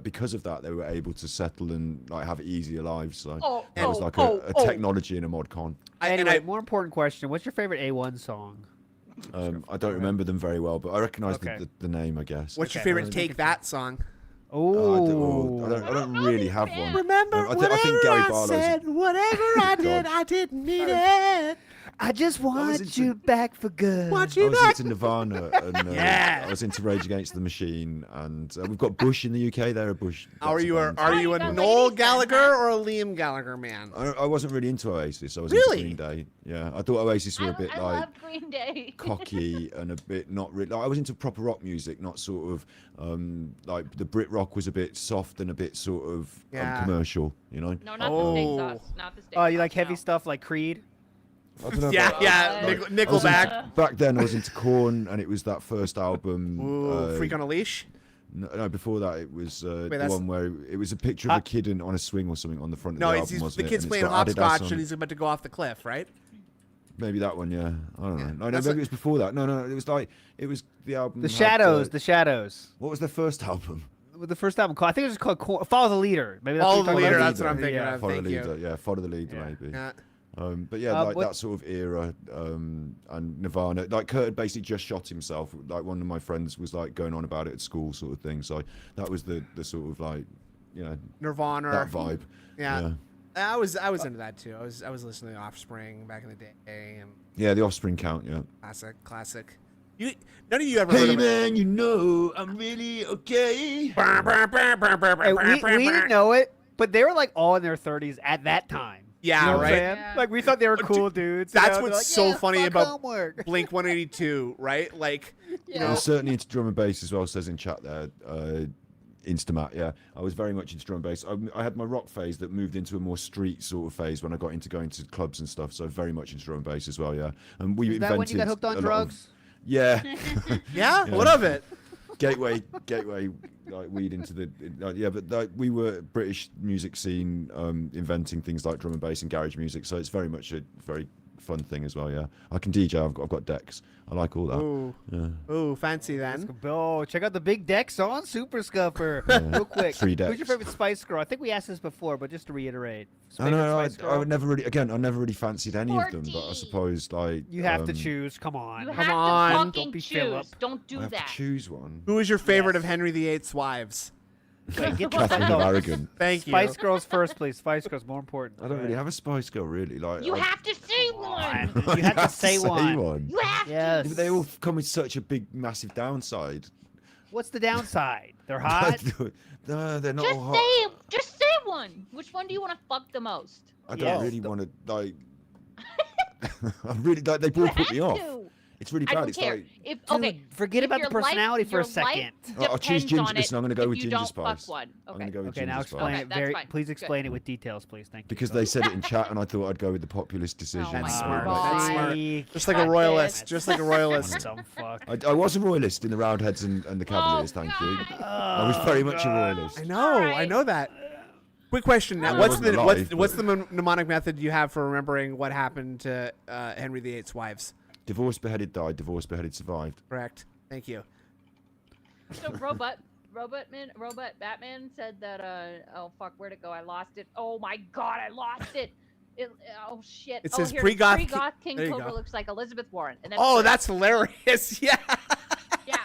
because of that they were able to settle and like have easier lives. So it was like a technology in a mod con. Anyway, more important question: what's your favorite A1 song? I don't remember them very well, but I recognise Okay. the name, I guess. What's your favorite Take That song? Oh, I don't really have one. Remember I think Gary Barlow's. said, whatever I did, I didn't mean it. I just want into- you back for good. Want I you was back. into Nirvana and Yeah. I was into Rage Against the Machine, and we've got Bush in the UK. They're a Bush. Are that's a you band. a you got Noel ladies then, Gallagher huh? or a Liam Gallagher man? I wasn't really into Oasis. I was Really? into Green Day. Yeah, I thought Oasis were a bit I like love Green Day. cocky and a bit not really. Like, I was into proper rock music, not sort of like the Brit rock was a bit soft and a bit sort of Yeah. commercial. You know. No, not Oh. the steak sauce. Not the steak Oh, you sauce, like heavy no. stuff like Creed? I don't know Yeah, about- yeah. like, Nickelback. Back then, I was into Korn, and it was that first album. Ooh, Freak on a Leash. No, before that, it was the that's- one where it was a picture of a kid on a swing or something on the front of No, the he's, album, he's, wasn't the it? kid's And it's playing got Adidas hopscotch on and it. he's about to go off the cliff, right? Maybe that one, yeah. I don't know. No, That's maybe like- it was before that. No, it was like it was the album. The had, Shadows. The Shadows. What was their first album? The first album called, I think it was called Follow the Leader. Maybe that's Follow what the you're talking Leader, about. that's what I'm thinking Yeah. of. Follow Thank the you. Leader. Yeah, Follow the Leader, maybe. Yeah. But yeah, like what- that sort of era, and Nirvana. Like Kurt had basically just shot himself. Like one of my friends was like going on about it at school, sort of thing. So that was the sort of like, Nirvana. that vibe. Yeah. I was into that too. I was listening to Offspring back in the day, and Yeah, the Offspring count. Yeah. classic. None of you ever Hey heard of it. man, you know I'm really okay. Hey, we didn't know it, but they were like all in their 30s at that time. Yeah, You know what I'm right. saying? Like we thought they were cool dudes. you That's know? They're what's like, so "Yeah, funny fuck about homework." Blink 182, right? Like, I was certainly into drum and bass as well, says in chat there. Instamat, yeah. I was very much into drum and bass. I had my rock phase that moved into a more street sort of phase when I got into going to clubs and stuff, so very much into drum and bass as well, yeah. And we Is that when you got hooked on drugs? Yeah. yeah? What of it? Gateway, like weed into the but like, we were British music scene inventing things like drum and bass and garage music, so it's very much a very fun thing as well. Yeah, I can DJ. I've got decks. I like all that. Ooh. Yeah. Ooh, fancy then. Oh, check out the big decks on Super Scuffer. Real quick. 3 decks. Who's your favorite Spice Girl? I think we asked this before, but just to reiterate. I know. Spice Girl? I would never really. Again, I never really fancied any of them. But I suppose like You have to choose. Come on. You Come have to on. fucking Don't be choose. Philip. Don't do I have that. to choose one. Who is your favorite of Henry VIII's wives? Wait, get the Catherine fuck of up. Aragon. Thank you. Spice Girls first, please. Spice Girls more important. I don't really have a Spice Girl really. Like You have to say one. You have to say one. You have Yes. to. They all come with such a big, massive downside. What's the downside? They're hot. No, they're not Just all hot. say, just say one. Which one do you want to fuck the most? I don't really want to like. I really like. They both put me have off. to. It's really I bad. don't It's care. like. If Dude, okay, forget if about the your life- personality for a your life second. I'll choose depends ginger. on it Listen, I'm going to go if with you ginger don't spice. Fuck one. I'm Okay. going to go with Okay, ginger now spice. explain Okay, it that's very. fine. Please Good. explain it with details, please. Thank you. Because they said it in chat, and I thought I'd go with the populist decision. That's So, smart. like, That's smart. Just like a Fuck royalist. it. Just like a royalist. Dumb fuck. I was a royalist in the Roundheads and the Cavaliers. Thank you. I was very much a royalist. I know. I know that. Quick question now. I What's wasn't the alive, what's the but- mnemonic method you have for remembering what happened to Henry VIII's wives? Divorced, beheaded, died. Divorced, beheaded, survived. Correct. Thank you. So Robot Batman said that oh fuck, where'd it go? I lost it. Oh my god, I lost it. Oh shit. It Oh, says here pre-goth pre-goth King there you Cobra go. looks like Elizabeth Warren. And Oh, that's hilarious. Yeah. yeah.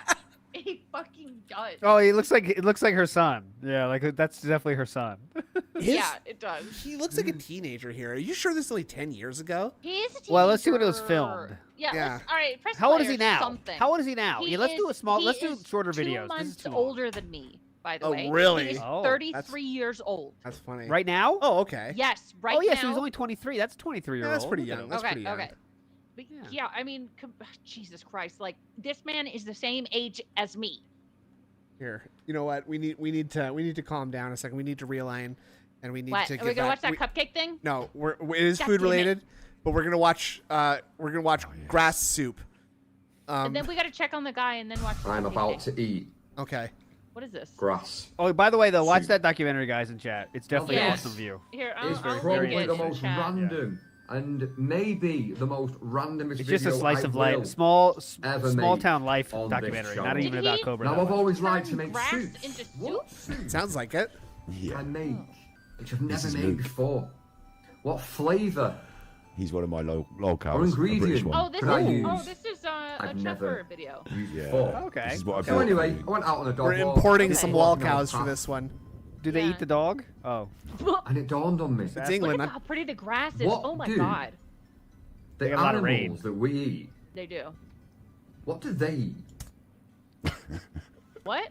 He fucking does. Oh, it looks like her son. Yeah, like that's definitely her son. Yeah, it does. He looks like a teenager here. Are you sure this is only 10 years ago? He is a teenager. Well, let's see when it was filmed. Yeah. Yeah. All right. Press How old is play he or now? Something. How old is he now? He Yeah, let's do a small. he Let's do is shorter 2 videos. This is months too long. older than me, by the Oh, way. really? He's Oh, 33 years old. That's funny. Right now? Oh, okay. Yes, right Oh yeah, now. so he's only 23. That's a 23-year-old. Yeah, that's pretty young. That's okay, pretty young. okay. But yeah, I mean, Jesus Christ, like this man is the same age as me. Here, you know what? We need to calm down a second. We need to realign, and we need What? to Are get we gonna watch back. that cupcake thing? No, it is God food damn it. related, but we're gonna watch grass soup. And then we gotta check on the guy and then watch. the I'm cupcake about thing. to eat Okay. What is this? grass. Oh, by the way, though, watch that documentary, guys, in chat. It's definitely an Yes. awesome view. Here, It's I'll probably link it the in most chat. random and maybe the most randomest It's just a video slice I of will life, small ever small make town life on this documentary, channel. not even Did about he Cobra. Now, that I've much. always liked to Turn make grass soup. into soup? What soup Sounds like it. Yeah. I make, which I've never is made Luke. before? What flavour He's one of my low or cows. A British ingredient one. Oh, this could I is use? this is a I've Chuffer never video. used Yeah. before? Okay. This is what I So bought anyway, for you. I went out on a dog We're walk. importing Okay. some Walking wall down cows the for path, this one. Do they Yeah. eat the dog? Oh, and it dawned on me. It's Look England. at how pretty the grass is. What Oh my do- god. The They got a lot of rain. animals that we eat, They do. what do they eat? What?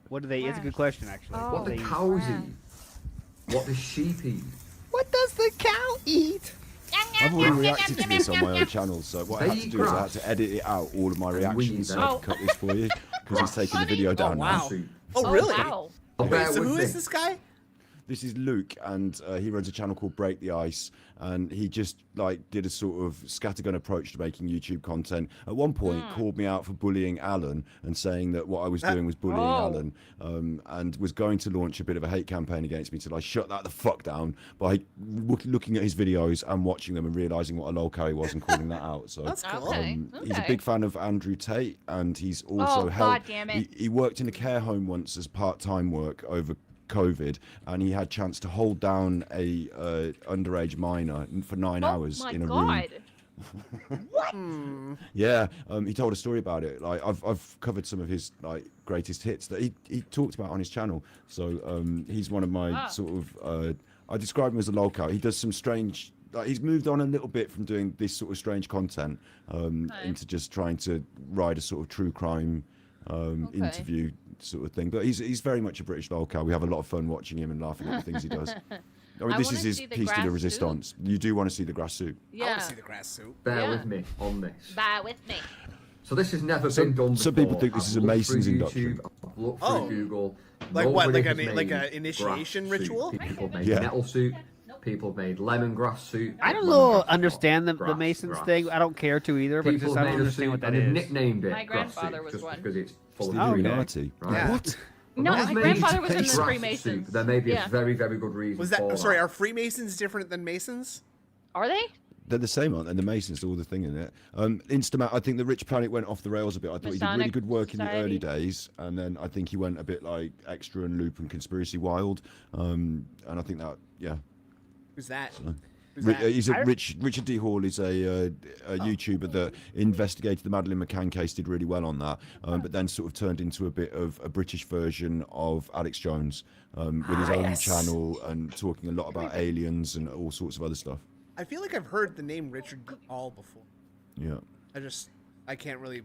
what do they? It's a good question, actually. Oh. What do do they eat? cows eat? What does sheep eat? What does the cow eat? I've already reacted to this on my own channel, so what I had They to eat do is I had grass. to edit it out, all of my And we reactions, eat so them. I can cut this for you, because he's taking the video down now. wow. Soup. Oh, really? Wow. Bear So with who me. is this guy? This is Luke, and he runs a channel called Break the Ice, and he just like did a sort of scattergun approach to making YouTube content. At one point, called me out for bullying Alan and saying that what I was doing was bullying Alan, and was going to launch a bit of a hate campaign against me till I shut that the fuck down by looking at his videos and watching them and realizing what a lolcow he was and calling that out. So That's cool. Okay. he's a okay. big fan of Andrew Tate, and he's also Oh, helped. God damn it. He worked in a care home once as part-time work over COVID, and he had chance to hold down a underage minor for 9 hours oh my in a god. room. What? Yeah, he told a story about it. Like I've covered some of his like greatest hits that he talked about on his channel. So he's one of my sort of I describe him as a lolcow. He does some strange. Like, he's moved on a little bit from doing this sort of strange content into just trying to ride a sort of true crime interview sort of thing. But he's very much a British lolcow. We have a lot of fun watching him and laughing at the things he does. I mean, I this wanna is his see the piece to grass the resistance. You do want to see the grass suit. I Yeah. want to see the grass soup. Bear Yeah. with me on this. Bye with me. So this has never Some- been done before. some people think this I've is a looked Mason's through induction. YouTube, I've looked through Oh. Google. Like what, Nobody like has an- like made a initiation grass ritual? soup. People have made Yeah. nettle soup. People have made lemongrass soup. I don't Lemongrass know, is not understand the grass, Masons grass. thing. I don't care to either, but it's People just I have don't made a understand soup what that and they've is. nicknamed it My grass grandfather soup was just one. because it's full Steve of okay. Illuminati. Right. Yeah. What? No, Not my made grandfather was in the grass soup. Freemasons. There may be Yeah. a very, very good reason Was for that? Sorry, that. are Freemasons different than Masons? Are they? They're the same, aren't they? The Masons, all the thing in it. Instamat, I think the Rich Planet went off the rails a bit. I thought he did really good work in the early days, and then I think he went a bit like Extra and Loop and Conspiracy Wild. And I think that, yeah. Who's that? So, Richard D. Hall is a YouTuber that investigated the Madeleine McCann case, did really well on that, but then sort of turned into a bit of a British version of Alex Jones with his own channel and talking a lot about aliens and all sorts of other stuff. I feel like I've heard the name Richard D. Hall before. Yeah. I can't really.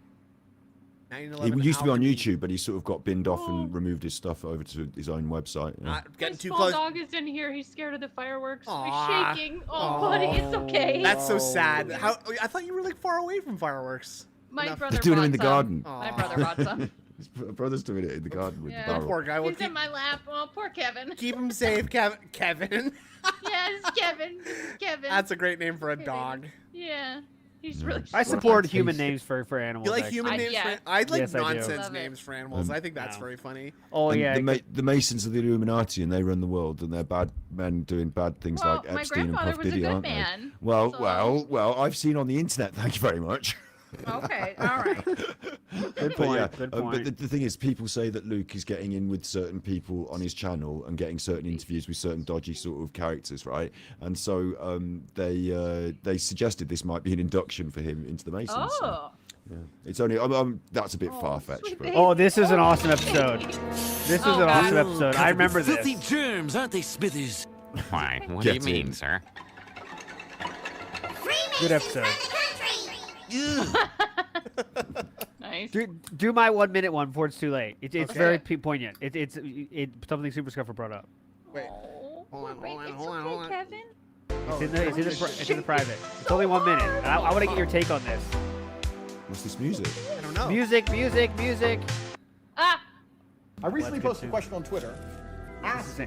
He used to be on YouTube, but he sort of got binned off and removed his stuff over to his own website. Yeah. Getting too small close. dog is in here. He's scared of the fireworks. Aww. He's shaking. Oh, buddy, it's okay. That's so sad. How? I thought you were like far away from fireworks. My brother He's doing brought it in the some. garden. My brother brought some. His brother's doing it in the garden with the barrel. Poor guy. He's in my lap. Oh, poor Kevin. Keep him safe, Kevin. Yes, Kevin. Kevin. That's a great name for a dog. Yeah. He's really I support human names for animals. You like actually. human names? yeah. I like Yes, I do. nonsense Love it. names for animals. I think that's very funny. Oh And yeah. the Masons are the Illuminati, and they run the world, and they're bad men doing bad things Well, like my Epstein and grandfather Puff was a Diddy, good aren't man, they? Well, so- well, I've seen on the internet. Thank you very much. Okay, all right. Good But point. yeah, Good but point. the thing is, people say that Luke is getting in with certain people on his channel and getting certain interviews with certain dodgy sort of characters, right? And so they suggested this might be an induction for him into the Masons. So, Oh. yeah. It's only that's a bit far fetched. But Oh, this is an awesome episode. This is an awesome episode. I remember this. Filthy germs, aren't they, Smithers? Why? What Get do you mean, in. sir? Good episode. Nice. Do my 1 minute one before it's too late. It's Okay. very poignant. It's something Super Scuffer brought up. Wait. Hold on. Kevin. It's in the private. It's only 1 minute. And I want to get your take on this. what's this music? I don't know. Music. Ah. I recently Let's posted a get question on Twitter. Ask,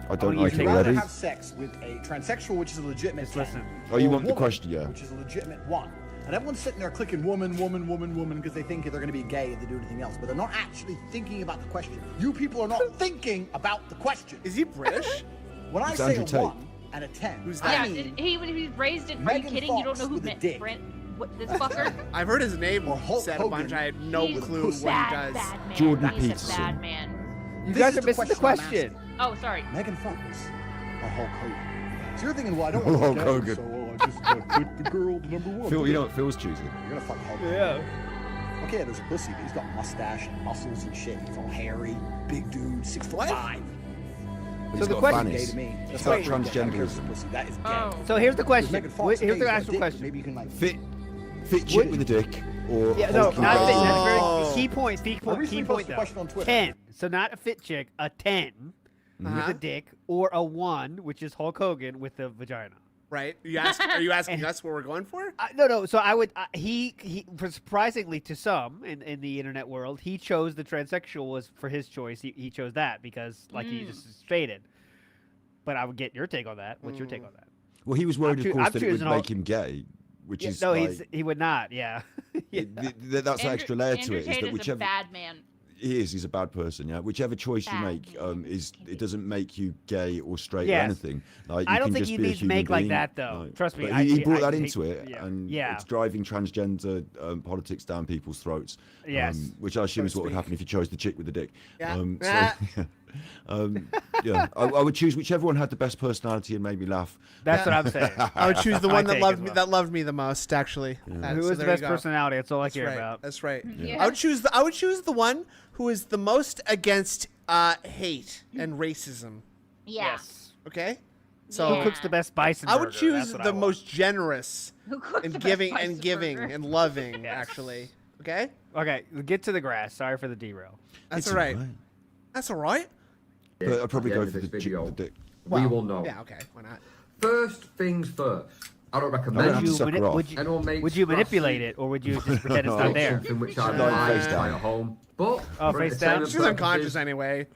I don't you like would it you rather already. have sex with a transsexual, which is a legitimate Just 10, listen. Oh, you or a want the woman, question, yeah. which is a legitimate 1. And everyone's sitting there clicking woman, because they think they're going to be gay if they do anything else, but they're not actually thinking about the question. You people are not thinking about the question. Is he British? When I It's say Andrew a Tate. 1 and a 10, Who's Yeah, I mean he raised it. Are you Megan kidding? You don't Fox know who with a meant dick. Brent? What, this fucker? I've heard his name Or Hulk said a bunch. Hogan. I had no He's clue what he bad, does. bad man. Jordan He's Peterson. a bad man. You This guys is are the missing the question I'm question. Oh, sorry. Megan Fox or Hulk Hogan. So you're thinking, well, I don't want Hulk to Hogan. so I just pick the girl, the number 1. Phil, you know what Phil's choosing? You're gonna fuck Hulk Hogan. Yeah. Okay, there's a pussy, but he's got mustache and muscles and shit. He's all hairy, big dude, 6'5". But So he's the got question- Gay fannies. to me. It's That's like not gay. I don't care if transgenderism. it's a pussy. That is gay. Oh. So here's the Because question. Megan Fox Here's gay, the he's got a actual dick, question. Maybe you can like Fit chick with a dick, or Yeah, no, hulky not guy. fit. That's very Oh. key point. Key I point. recently Key posted point a though. question on Twitter. 10. So not a fit chick. A 10 with Uh-huh. a dick, or a 1, which is Hulk Hogan with a vagina. Right? Are you asking us what we're going for? No. So I would. He surprisingly to some in the internet world, he chose the transsexual was for his choice. He chose that because, like he just stated. But I would get your take on that. What's your take on that? Well, he was worried, of course, I'm that it would choosing make him gay, which Yeah, is no, like, he would not. Yeah. that's an extra layer to Andrew it. Is Tate that is whichever a bad man. he's a bad person. Yeah, whichever choice you Bad. make, it doesn't make you gay or straight or Yes. anything. Like, I you don't can think just he be a needs to human make like being. that, though. Like, Trust me. but he brought that I into hate- it, yeah. and Yeah. it's driving transgender politics down people's throats. Yes. Which I assume So is what would speak. happen if you chose the chick with the dick. Yeah. Yeah, I would choose whichever one had the best personality and made me laugh. That's what I'm saying. I would choose the My one that take loved as me. well. That loved me the most, actually. Who So is the there best you go. personality? That's all I That's care right. about. That's right. Yeah. I would choose the one who is the most against hate and racism. Yeah. Okay. Who So cooks the best bison? I would burger? choose That's what I the want. most generous Who cooked and the best giving bison burger? and loving. Actually. Okay. Okay, get to the grass. Sorry for the derail. That's It's all right. alright. That's all right. But I'd probably At the go end for of the this chick video, with the dick. we will know. Yeah. Okay. Why not? First things first. I don't I recommend don't have to suck her off. Would you manipulate it, or would you just pretend it's not there? Something which I No, like face down. at home. But Oh, for face down? entertainment She's unconscious purposes, anyway.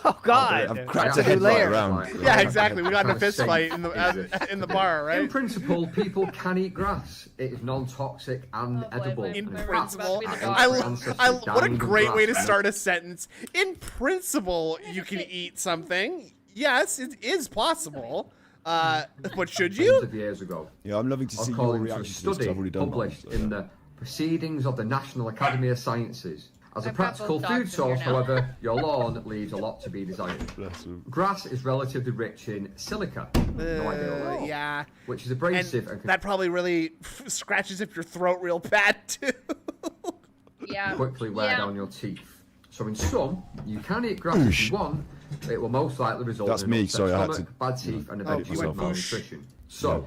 Oh God! I've cracked That's a a new headlight layer. around. Yeah, exactly. We got in a Kind of fist safe fight is it? in the bar, In right? principle, people can eat grass. It is non-toxic and Oh, boy, edible. my- In And my in brain's fact, about to be the our dog. ancestors what a dined on great way to grass. start a sentence. In principle, you can eat something. Yes, it is possible. But should Tens you? of years ago. Yeah, I'm loving to see your According to a reaction to this. 'cause study I've already done published mine, so, in the Proceedings of the National Academy of Sciences. As a I've got practical both food dogs in here source, now. however, your lawn leaves a lot to be desired. Bless him. Grass is relatively rich in silica, no idea what that is, Yeah. which is abrasive and That probably really scratches up your throat real bad too. Yeah. quickly wear Yeah. down your teeth. So in sum, you can eat grass if you want, but it will most likely result That's in me, an upset sorry, I had stomach, to- bad teeth, and edit eventually myself. malnutrition. So,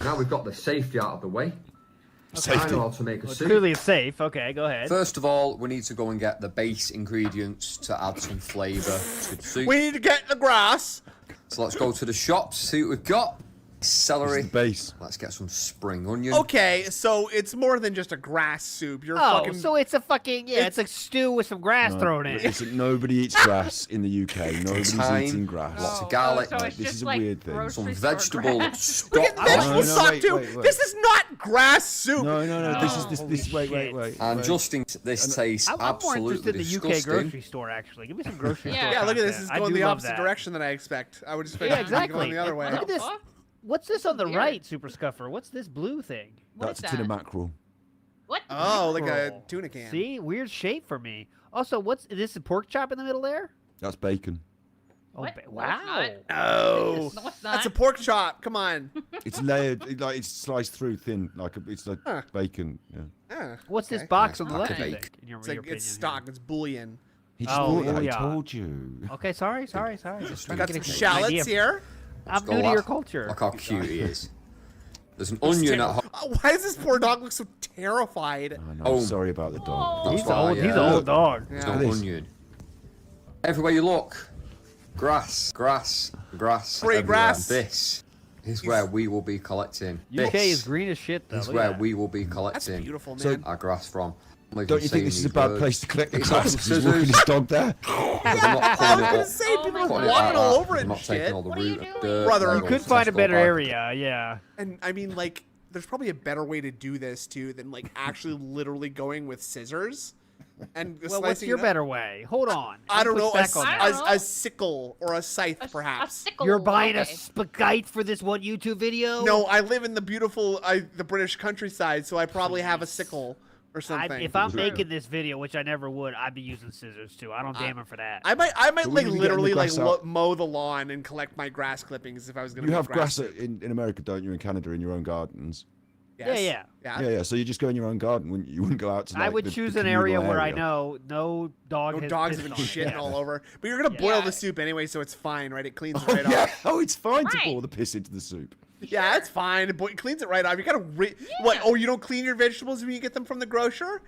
now we've got the safety out of the way. Safety. I know how to make a Well, soup. clearly it's safe. Okay, go ahead. First of all, we need to go and get the base ingredients to add some flavour to the soup. We need to get the grass. So let's go to the shops, see what we've got. Celery. This is the base. Let's get some spring onion. Okay, so it's more than just a grass soup. You're Oh, fucking. so it's a fucking it's a stew with some grass thrown in. Listen, nobody eats grass in the UK. Nobody's Thyme, eating grass. lots of garlic. so it's This just is a like weird thing. grocery Some store vegetable grass. stock. Look at vegetable no, stock wait, too. wait. This is not grass soup. No. This is Holy this. Wait. And wait. just in this tastes I'm more absolutely interested in the UK disgusting. grocery store. Actually, give me some grocery Yeah. store. Yeah, look at this. content. It's I going do the love opposite that. direction than I expect. I would expect Yeah, it to be exactly. going the other way. Look at this. Fuck? What's this on the Weird. right, Super Scuffer? What's this blue thing? What That's is a tin of that? mackerel. What? Oh, like a Mackerel. tuna can. See, weird shape for me. Also, what's this? A pork chop in the middle there? That's bacon. Oh, What? No, wow. it's not. Oh, No, it's not. that's a pork chop. Come on. It's layered, like it's sliced through thin, it's like Huh. bacon. Yeah. Ah, What's this okay. box on the Nice left? pack you of think, in your It's like opinion? it's stock. It's bouillon. He just Oh, bought it. yeah. I told you. Okay, sorry. Just We trying got to some get an idea. shallots here. I'm Go, new to lad. your culture. Look how cute he is. There's an onion at home. Why does this poor dog look so terrified? I know. Oh. Sorry about the dog. He's That's why, old. He's an old dog. There's Yeah. no This. onion. Everywhere you look, grass. Free everywhere. grass. This is where we will be collecting. UK this is green as shit, though. is Look where at that. we will be That's collecting beautiful, So- man. our grass from. I'm not Don't even you think saying this is a these bad words. place to collect the It's grass? not Because he's walking scissors. his dog there. Because I'm not I pulling was it gonna up. say Oh people my are God. Putting it walking like all that. over it I'm and not taking shit. all the What are you root doing? of dirt. Brother, and you You all could the find a stuff better going. area, yeah. And I mean, like, there's probably a better way to do this too than like actually literally going with scissors and Well, what's slicing your it up. better way? Hold on. I don't Push know, back on I that. don't know. a sickle or a scythe, A perhaps. sickle. You're buying a okay. spaghetti for this one YouTube video? No, I live in the beautiful, the British countryside, so I probably have a sickle or something. If I'm making this video, which I never would, I'd be using scissors too. I don't damn it for that. I might But like when you get the literally like grass out- mow the lawn and collect my grass clippings if I was gonna. You make have grass soup. in America, don't you? In Canada, in your own gardens. Yes. Yeah. Yeah. So you just go in your own garden, wouldn't you? You wouldn't go out to. Like, I would the choose an communal area where I area. know no dog No has dogs have pissed been on it. shitting Yeah. all over. But you're gonna Yeah. boil Yeah. the soup anyway, so it's fine, right? It cleans it Oh, right yeah. off. Oh, it's fine to Right. pour the piss into the soup. Yeah, it's fine. It cleans it right off. You gotta what? Oh, you don't clean your vegetables when you get them from the grocer?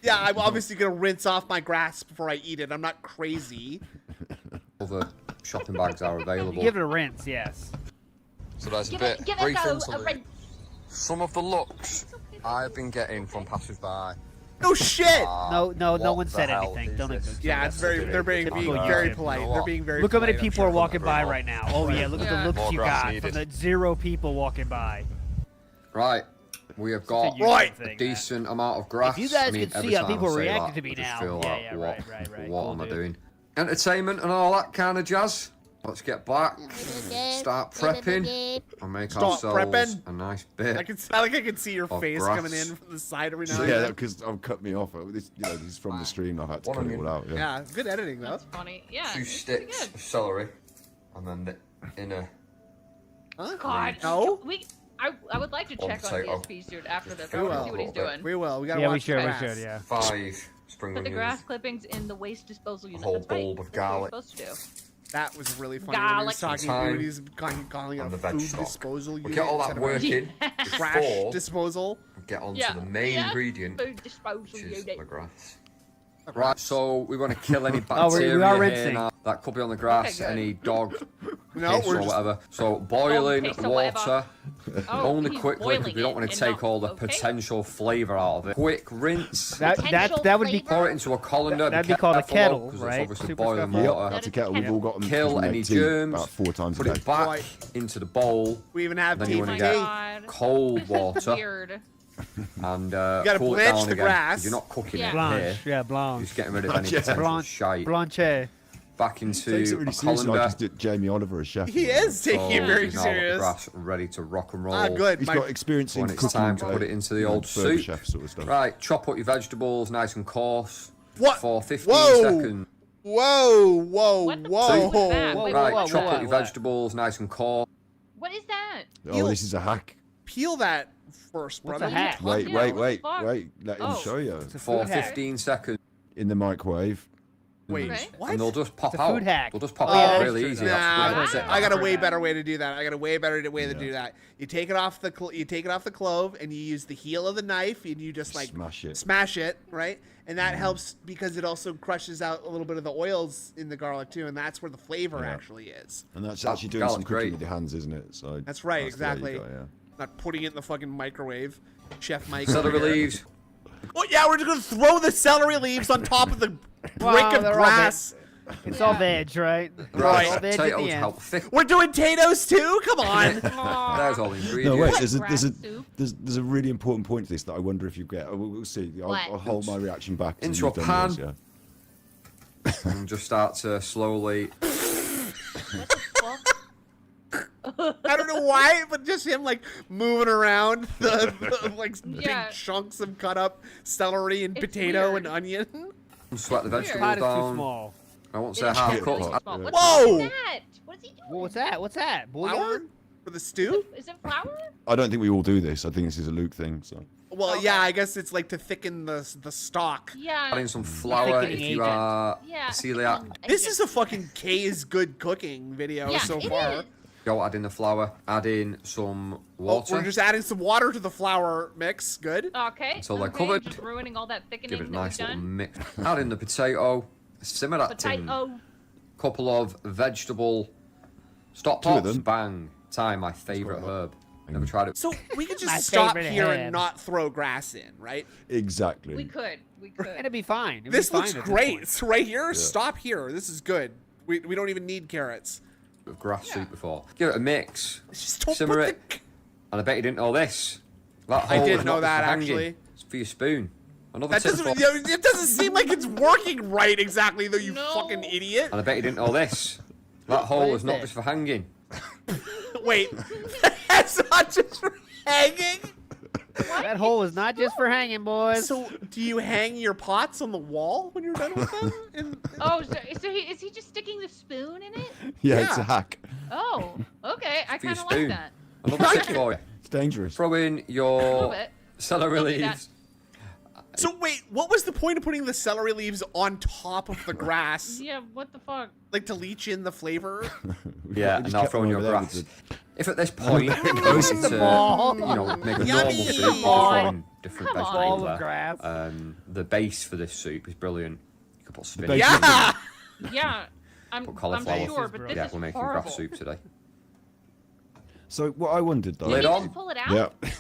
Yeah, I'm obviously gonna rinse off my grass before I eat it. I'm not crazy. Other shopping bags are available. You give it a rinse, yes. So there's a Give bit it a brief go, into a it. rinse. Some of the looks I've been getting from passers-by. No shit. No What one the said hell anything. is Don't this? even. Yeah, it's very. They're being Typical very YouTube. polite. You know They're what? being very. Look how many polite, I'm people sure. are walking by Grandma. right now. Oh yeah, look at Yeah. the looks More you grass got needed. from the 0 people walking by. Right, we have got YouTube Right. thing, a decent amount of grass. If you guys I mean, could every see how time I people say reacted that, to me I just now. feel Yeah, like, yeah, what, right. What Cool, am I dude. doing? Entertainment and all that kind of jazz. Let's get back, start prepping, and make Start ourselves prepping? a nice bit. I can see your Of face grass. coming in from the side every now So, and yeah, then. because cut me off. This is from the stream. I've had to One cut it onion. all out. Yeah. Yeah, good editing though. That's funny. Yeah. 2 it's sticks pretty of celery, and then the inner. Huh? good. God. No. I would like to One check on potato. DSP's dude after this. We I want to will. see what he's doing. We will. We gotta Yeah, we watch should. the We grass. should. Yeah. 5 spring Put the onions. grass clippings in the waste disposal unit. whole That's right. bulb of That's what you're garlic. supposed to do. That was really funny when he was Garlic. talking. Thyme, When he's calling it a and the veg food stock. disposal We unit. get all that instead of a working trash before disposal. we get onto Yeah, the main yeah. ingredient, Food disposal which is unit. the grass. Right, so we want to kill any Oh, we bacteria are here rinsing. now that could be on the grass, Okay, good. any dog No, piss we're or just whatever. So boiling piss or water, whatever. Oh, only he's quickly because boiling we don't it want to and take not- all the okay. potential flavour out of it. Quick rinse. That would be Pour it into a colander. That'd be called a careful, kettle, because right? it's obviously Super boiling stuff. Yep, water. that's a kettle. We've all got them. Kill from any tea germs. about 4 times Put a it day. back Right. into the bowl. We even have Then you want to TVT. get God. cold water Weird. and gotta cool it blanch down the again. grass. 'Cause you're not cooking Yeah. it Blanche. here. Yeah, You're blanche. just getting rid of any potential Blanche. shite. Blanche. back Takes it into really a seriously, colander. like he's Jamie Oliver as chef. He is taking it very now serious. Grass ready to rock and roll. Ah, good. He's got experience in When it's cooking. time to put it into the old burger soup. chef sort of stuff. Right, chop up your vegetables nice and coarse. What? For 15 Whoa. seconds. Whoa, whoa, What the whoa. fuck was that? Wait, Right, whoa, chop whoa, up your whoa. vegetables nice and coarse. What is that? Oh, this is a hack. Peel that first, What's brother. a hack? Wait, Yeah, wait, what wait, the fuck? wait. Let him Oh. show you. It's a For food hack. 15 seconds. In the microwave. Wait, Okay. what? And they'll just pop It's a out. food hack. They'll just pop Oh, yeah, out that's really true, easy. though. That's Nah, good. I got a way better way to do that. I got a way better way to do that. You take it off the clove and you use the heel of the knife and you just like smash it, right? And that helps because it also crushes out a little bit of the oils in the garlic too, and that's where the flavor actually is. And that's That actually doing some garlic's cooking great. with your hands, isn't it? So That's right, the way you exactly. go, yeah. Not putting it in the fucking microwave. Chef Mike. Celery over here. leaves. Oh yeah, we're just gonna throw the celery leaves on top of the brick Wow, of they're all grass. It's all veg, right? Right, All veg at the potatoes end. help thick. We're doing potatoes too. Come on. There's all the No, ingredients. wait. Grass soup. There's a really important point to this that I wonder if you get. We'll see. What? I'll hold my reaction back. till Into you've a done pan. yours, yeah. And just start to slowly. I don't know why, but just him like moving around the like Yeah. big chunks of cut up celery and It's potato weird. and onion. Sweat the Weird. vegetables Pot is too down. small. I won't It say is half really cooked. small. What Whoa! the fuck is that? What is he doing? Well, what's that? What's that? Flour Bouillon? for the stew? Is it flour? I don't think we all do this. I think this is a Luke thing. So Well, yeah, I guess it's like to thicken the stock. Yeah. Adding some flour if Thickening you agent. are Yeah. celiac. This is a fucking K's good cooking video Yeah, so it far. is. Go add in the flour. Add in some Oh, water. we're just adding some water to the flour mix. Good. Okay. Until they're okay, covered. Just ruining all that thickening Give it a that nice we've little done. mix. Add in the potato. Simmer that tin. Potato. Couple of vegetable stock Two of pots. them. Bang. Thyme, my favourite herb. Never tried it. So we could My just stop favorite here herb. and not throw grass in, right? exactly. We could. We And could. it'd be fine. It'd This be looks fine at this great. point. It's right here. Stop here. This is good. We don't even need carrots. Of grass soup before. Give it a mix. Just don't Simmer put it. And I bet you didn't know this. That I hole did is know not that, for hanging. actually. It's for your spoon. Another That tip doesn't. for... It doesn't seem like it's working right exactly, though. You No. fucking idiot. And I bet you didn't know this. That hole is is not it? just for hanging. Wait, that's not just for hanging. That hole is not just for hanging, boys. So, do you hang your pots on the wall when you're done with them? Oh, so is he just sticking the spoon in it? Yeah, it's Yeah. a hack. Oh, okay. I For your kind of like spoon. that. Another tip for you. It's dangerous. Throw in A little your bit. celery Don't do that. leaves. So wait, what was the point of putting the celery leaves on top of the grass, Yeah, what the fuck? like to leach in the flavor? Yeah, We and just now kept throw in them your over there with grass. the- If at this point you goes wanted to, ball. make a normal Yummy. soup, you could Ball. throw in different Come on. vegetables Ball of there. grass. The base for this soup is brilliant. You could put spinach. base- Yeah. Yeah, I'm Put cauliflower. sure, but this Yeah, is we're making horrible. grass soup today. So what I wondered though. Did Lid you on. just pull it out? Yeah.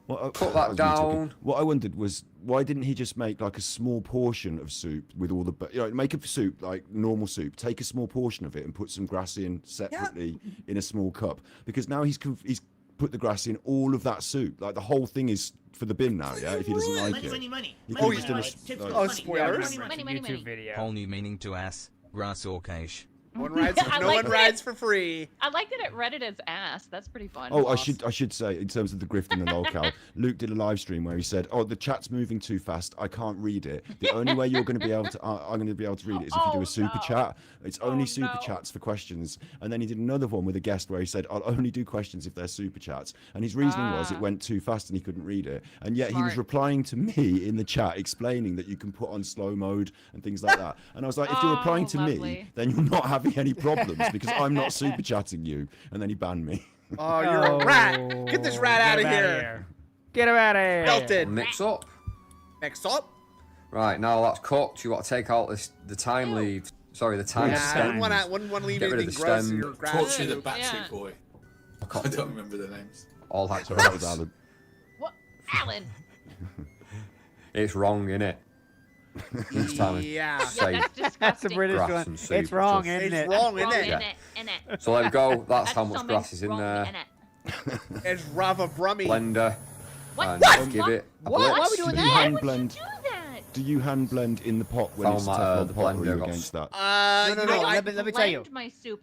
What, Put that was me talking. down. What I wondered was why didn't he just make like a small portion of soup with all the, make a soup like normal soup, take a small portion of it and put some grass in separately in a small cup, because now he's put the grass in all of that soup, like the whole thing is for the bin now. Yeah, if he doesn't like it. Money. You Oh, could've yeah. just done a- Oh, like- spoilers. Money. YouTube video. Whole new meaning to ass, grass or cash. No one rides for free. I like that it read it as ass. That's pretty fun. Oh, I should say, in terms of the grift and the lolcow, Luke did a live stream where he said, "Oh, the chat's moving too fast. I can't read it. The only way you're going to be able to, I'm going to be able to read it is if you do a super chat. It's only super chats for questions." And then he did another one with a guest where he said, "I'll only do questions if they're super chats." And his reasoning was it went too fast and he couldn't read it. And yet he was Smart. replying to me in the chat, explaining that you can put on slow mode and things like that. And I was like, if you're replying to me, lovely. then you're not having any problems because I'm not super chatting you. And then he banned me. Oh, you're a rat. Get this rat out of here. Get him out of here. Melted. Mix up. Next up. Right, now that's cooked. You got to take out the thyme leaves. Sorry, the thyme Yeah, stem. wouldn't want to leave Get rid of anything the gross in stem. your grass. Torture the soup. battery boy. I don't remember the names. All hacked So that was grass. Alan. What? Alan. It's wrong, innit? Next time, Yeah. say That's That's disgusting. a British grass one. and soup. It's wrong, Just- isn't It's it? wrong, Wrong isn't in it? it. So there we go. That's how much something grass is in wrong there. in it. It's Rava Brummy. Blender. What? And What? just give it a What? blitz. Why are we doing You that? hand Why would you blend. do that? Do you hand blend in the pot when it's a Teflon pot, or are you against that? No. Let me tell you. My soup.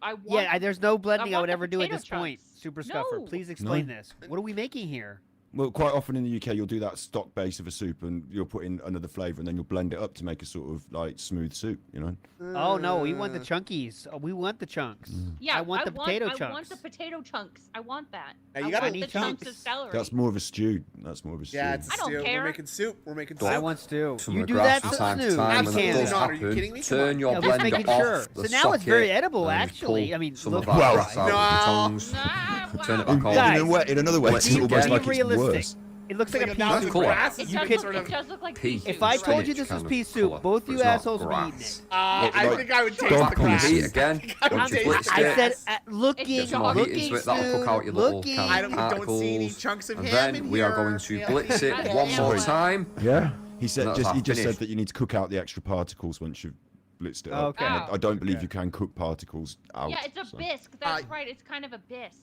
There's no blending I would the ever do at potato this point. chunks. Super Scuffer, please explain No. this. What are we making here? Well, quite often in the UK, you'll do that stock base of a soup, and you'll put in another flavour, and then you'll blend it up to make a sort of like smooth soup. You know? Oh no, we want the chunkies. Oh, we want the chunks. Yeah, I want the potato chunks. I want the potato chunks. I want that. Yeah, you I gotta want need the chunks of chunks. celery. That's more of a stew. That's more of a stew. Yeah, it's I don't stew. care. We're making soup. We're making soup. I want stew. Some You of the do grass that from to time to snoo. time when Absolutely it does not. Are you happen, kidding me? turn your I'm just blender making off sure. the So now it's very socket edible, and actually. pull I mean, some look, of that Well, grass out with your tongues. Turn it back on. Guys, in another way, it's Be almost like it's realistic. worse. It looks like a pea That's soup. cool. Grass It is does, you look, sort of. it does look like Pea. pea If I soup, told right? you this was kind of pea soup, colour, both but you it's not assholes would be eating grass. it. I think I would taste Dog the grass. pea. Heat again. Once you blitz I it, said, get looking, some more heat into looking, it. That'll cook out your little looking. kind I of don't see any particles. chunks of And ham then in we are here. going to Yeah. blitz it Yeah. one more Yeah. time. Yeah. He said That's he half just said finished. that you need to cook out the extra particles once you've blitzed it up. Okay. And I don't believe Okay. you can cook particles out. Yeah, it's a so. bisque. That's right. It's kind of a bisque.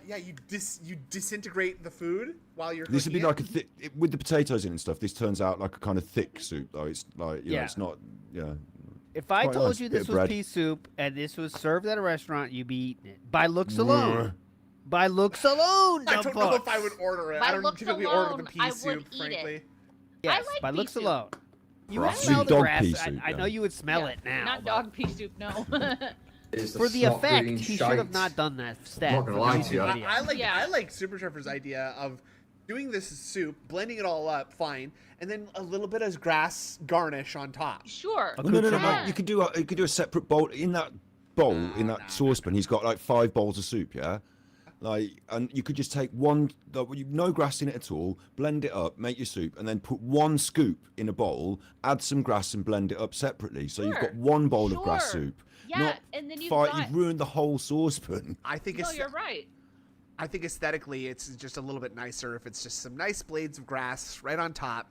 Yeah, you disintegrate the food while you're. This would be cooking like a thick, with the potatoes in and stuff. This turns out like a kind of thick soup, though. It's like you know, Yeah. it's not. Yeah. If I Quite told nice you bit this of was bread. pea soup and this was served at a restaurant, you'd be eating it. By looks alone. By looks alone. I don't know if dumb I would order it. By I don't looks typically alone, order the pea I would soup, eat frankly. it. Yes, like by pea looks soup. alone. You would Grass smell soup. the Dog grass. pea I soup, know yeah. you would smell it now. Not but dog pea soup, no. Is For the snot effect, green he shite. should have not done that step. I'm not gonna lie to you. I like Super Trevor's idea of doing this soup, blending it all up, fine, and then a little bit of grass garnish on top. Sure. Oh, no. Yeah. You could do a separate bowl in that bowl in that saucepan. He's got like 5 bowls of soup, yeah. Like, and you could just take one, no grass in it at all, blend it up, make your soup, and then put 1 scoop in a bowl, add some grass, and blend it up separately. So you've got 1 bowl of grass Sure. soup. Yeah, not and then you've 5. got- You've ruined the whole saucepan. I think No, you're right. I think aesthetically, it's just a little bit nicer if it's just some nice blades of grass right on top.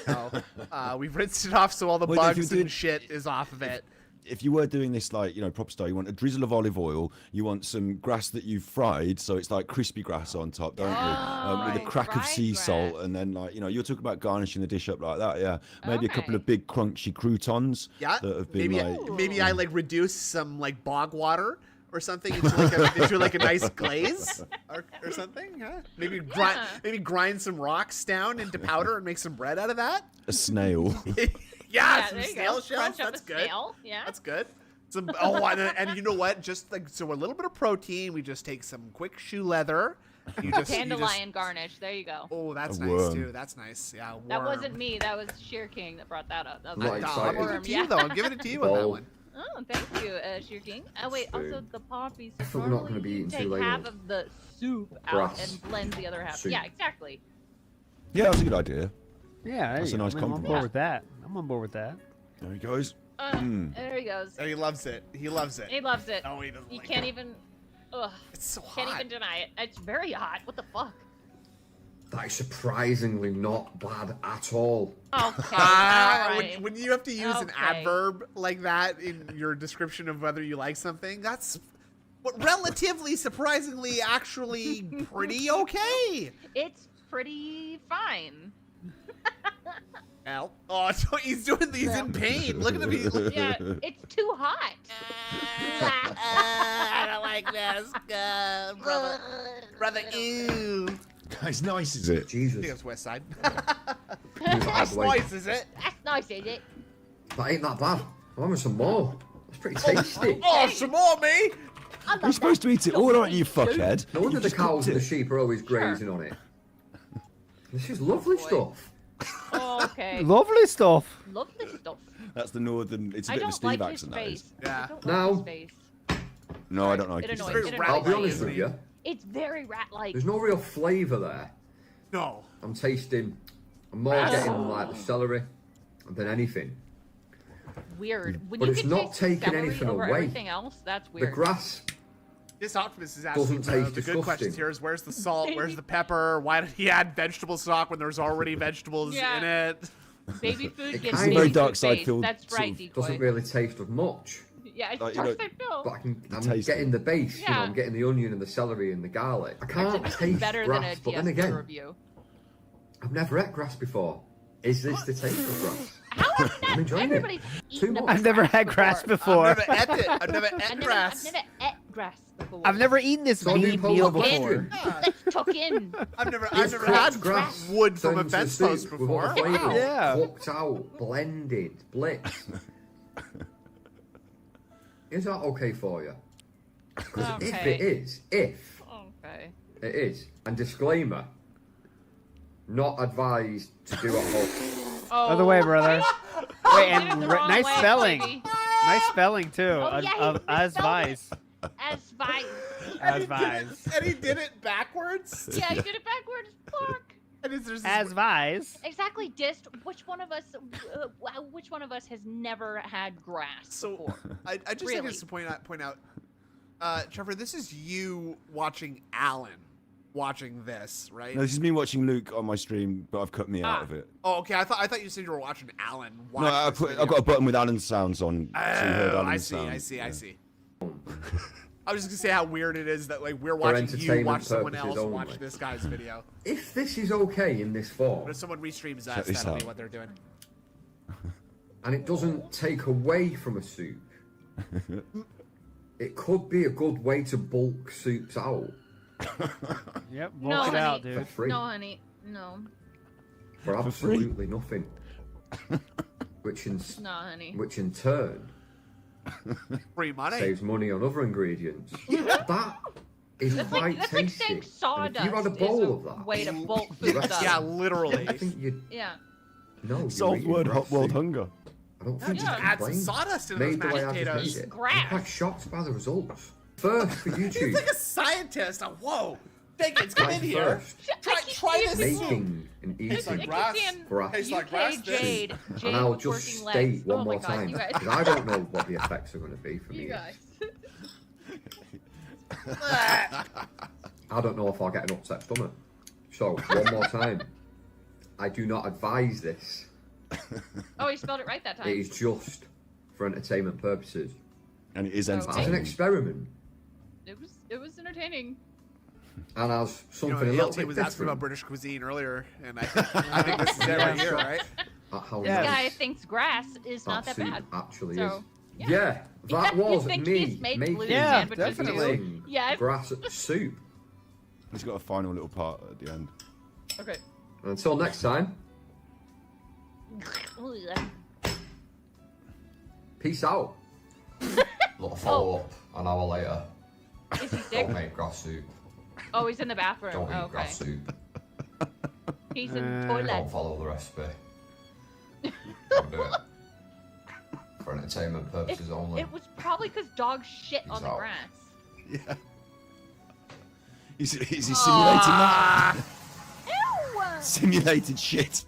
So we've rinsed it off, so all the Well, if bugs you're and shit is off of it. If you were doing this like, you know, proper style, you want a drizzle of olive oil, you want some grass that you've fried, so it's like crispy grass on top, don't you? With a crack of sea salt, and then like, you know, you're talking about garnishing the dish up like that, yeah. Maybe a couple of big crunchy croutons Yeah, that have been maybe I like reduce some like bog water or something into like a nice glaze or something. Huh? Maybe grind some rocks down into powder and make some bread out of that. a snail. Yeah, some there you snail go. shells. Crunch up That's a good. snail, yeah. That's good. Some and you know what? Just like so, a little bit of protein. We just take some quick shoe leather. Dandelion garnish. There you go. Oh, that's A nice worm. too. That's nice. Yeah, worm. That wasn't me. That was Sheer King that brought that up. That was Right, a excited. I'm giving it to you though. I'm giving it to you on that Bowl. one. Oh, thank you, Sheer King. Oh wait, also the poppies. I thought we're not gonna be you eating take too late half on of the soup out grass and blend the other half. soup. Yeah, exactly. Yeah, that's a good idea. Yeah, That's a nice I'm on compliment. board with that. I'm on board with that. There he goes. There he goes. And he loves it. He loves it. He loves it. No, he doesn't. You like can't it. even. Ugh. It's so Can't hot. even deny it. It's very hot. What the fuck? That is surprisingly not bad at all. Okay. Ah, alright. when you have to use an Okay. adverb like that in your description of whether you like something, that's relatively surprisingly actually pretty okay. It's pretty fine. Al. Oh, so he's in pain. Look at him. Yeah, it's too hot. I don't like this. Brother, ew. It's nice, is it? I think Jesus. it's West Side. That's Nice, is it? That's nice, is it? That ain't that bad. I want some more. It's pretty tasty. Oh, some more, me. You're supposed to eat it all, aren't you, fuckhead? No wonder You the just cows cooked and the it. sheep are always grazing on it. This is lovely stuff. Oh, okay. Lovely stuff. Lovely stuff. That's the northern. It's a I bit of a don't Steve like his accent, that face. is. Yeah. I don't No. like his face. No, I don't like It his annoys- face. it I'll be annoys honest me. with you. It's very rat-like. There's no real flavour there. No. I'm more getting like the celery than anything. Weird. When But you it's can not taste taking celery anything over away. everything else, that's The weird. grass This Optimus is asking doesn't taste the good disgusting. questions here is where's the salt, where's the pepper, why did he add vegetable stock when there's already vegetables Yeah. in it? Baby food It gives kind baby of- Very food dark side face. feel That's sort right, of Decoy. doesn't really taste of much. Yeah, it's Like, you dark know- side Phil. But I'm Taste getting it. the base, you know, Yeah. I'm getting the onion and the celery and the garlic. I can't Actually, this is taste better grass, than a but then DSP again, review. I've never ate grass before. Is this the taste of grass? How have I'm enjoying it. everybody's eaten a I've never had grass before. I've never ate it. I've never ate grass. I've never ate grass before. I've never eaten this So mean do meal Polish before. Let's tuck in. I've never It's had grass wood from a turned into fence soup post with before. other flavours. Yeah. Cooked out, blended, blitzed. Is that okay for you? Because if Okay. it is, Okay. it is, and disclaimer, not advised to do at home. Other way, brother. Wait, did it and the wrong nice way, spelling. baby. Nice spelling too. Oh, yeah, he As spelled it. vice. As vice. As vice. And he did it backwards. Yeah, he did it backwards. Fuck. And is there's As vice. Exactly, Dist. Which one of us has never had grass before? I just Really? think it's to point out, Trevor, this is you watching Alan watching this, right? No, this is me watching Luke on my stream, but I've cut me out of it. Oh, okay. I thought you said you were watching Alan. No, I've got a button with Alan's sounds on. So you heard Oh, Alan's I sounds, see. yeah. I was just gonna say how weird it is that like we're For watching you entertainment watch someone purposes else watch only. this guy's video. If this is okay in this form, But if someone restreams Check us, this that'll be out. what they're doing. and it doesn't take away from a soup, it could be a good way to bulk soups out Yep, No, bulk it honey. out, for dude. free, No, honey. No. for For free? absolutely nothing. which No, honey. in turn Free money. saves money on other ingredients. That is That's quite like saying tasty. And sawdust if you had a is bowl a of that, way to bulk the food rest- up. Yeah, I literally. don't think you'd Yeah. no. you're Solve eating word grass world soup. hunger. I don't think Yeah. you Add some complain. sawdust into those Made the way mashed I just potatoes. made it. Grass. I'm quite shocked by the results. First for He's YouTube, like a scientist. Whoa, Jenkins, come in here. first Try this. making and Tastes like eating grass. grass. Tastes like UK grass. Jade. Jade And I'll with just working state legs. one Oh more my God, time you guys. because I don't know what the effects are going to be for You me. guys. I don't know if I'll get an upset stomach. So one more time, I do not advise this. Oh, he spelled it right that time. It is just for entertainment purposes. And it is Okay. As an entertaining. experiment It was entertaining. and as You something know, a little ELT bit was asking different. about British cuisine earlier, and I think this is it right here, right? At how This Yeah. guy thinks grass is not that soup bad. actually So, is. yeah. That You was think me he's made making gluten Yeah, sandwiches too? definitely. Yeah. grass soup. He's got a final little part at the end. Okay. Until next time, peace out. Little follow-up an hour later. Is he sick? Don't make grass soup. Oh, he's in the bathroom. Don't eat Oh, okay. grass soup. He's in the toilet. Don't follow the recipe. Don't do it. For entertainment purposes only. It was probably because dogs shit on the out. grass. Yeah. Is he simulating that? Ew! Simulated shit.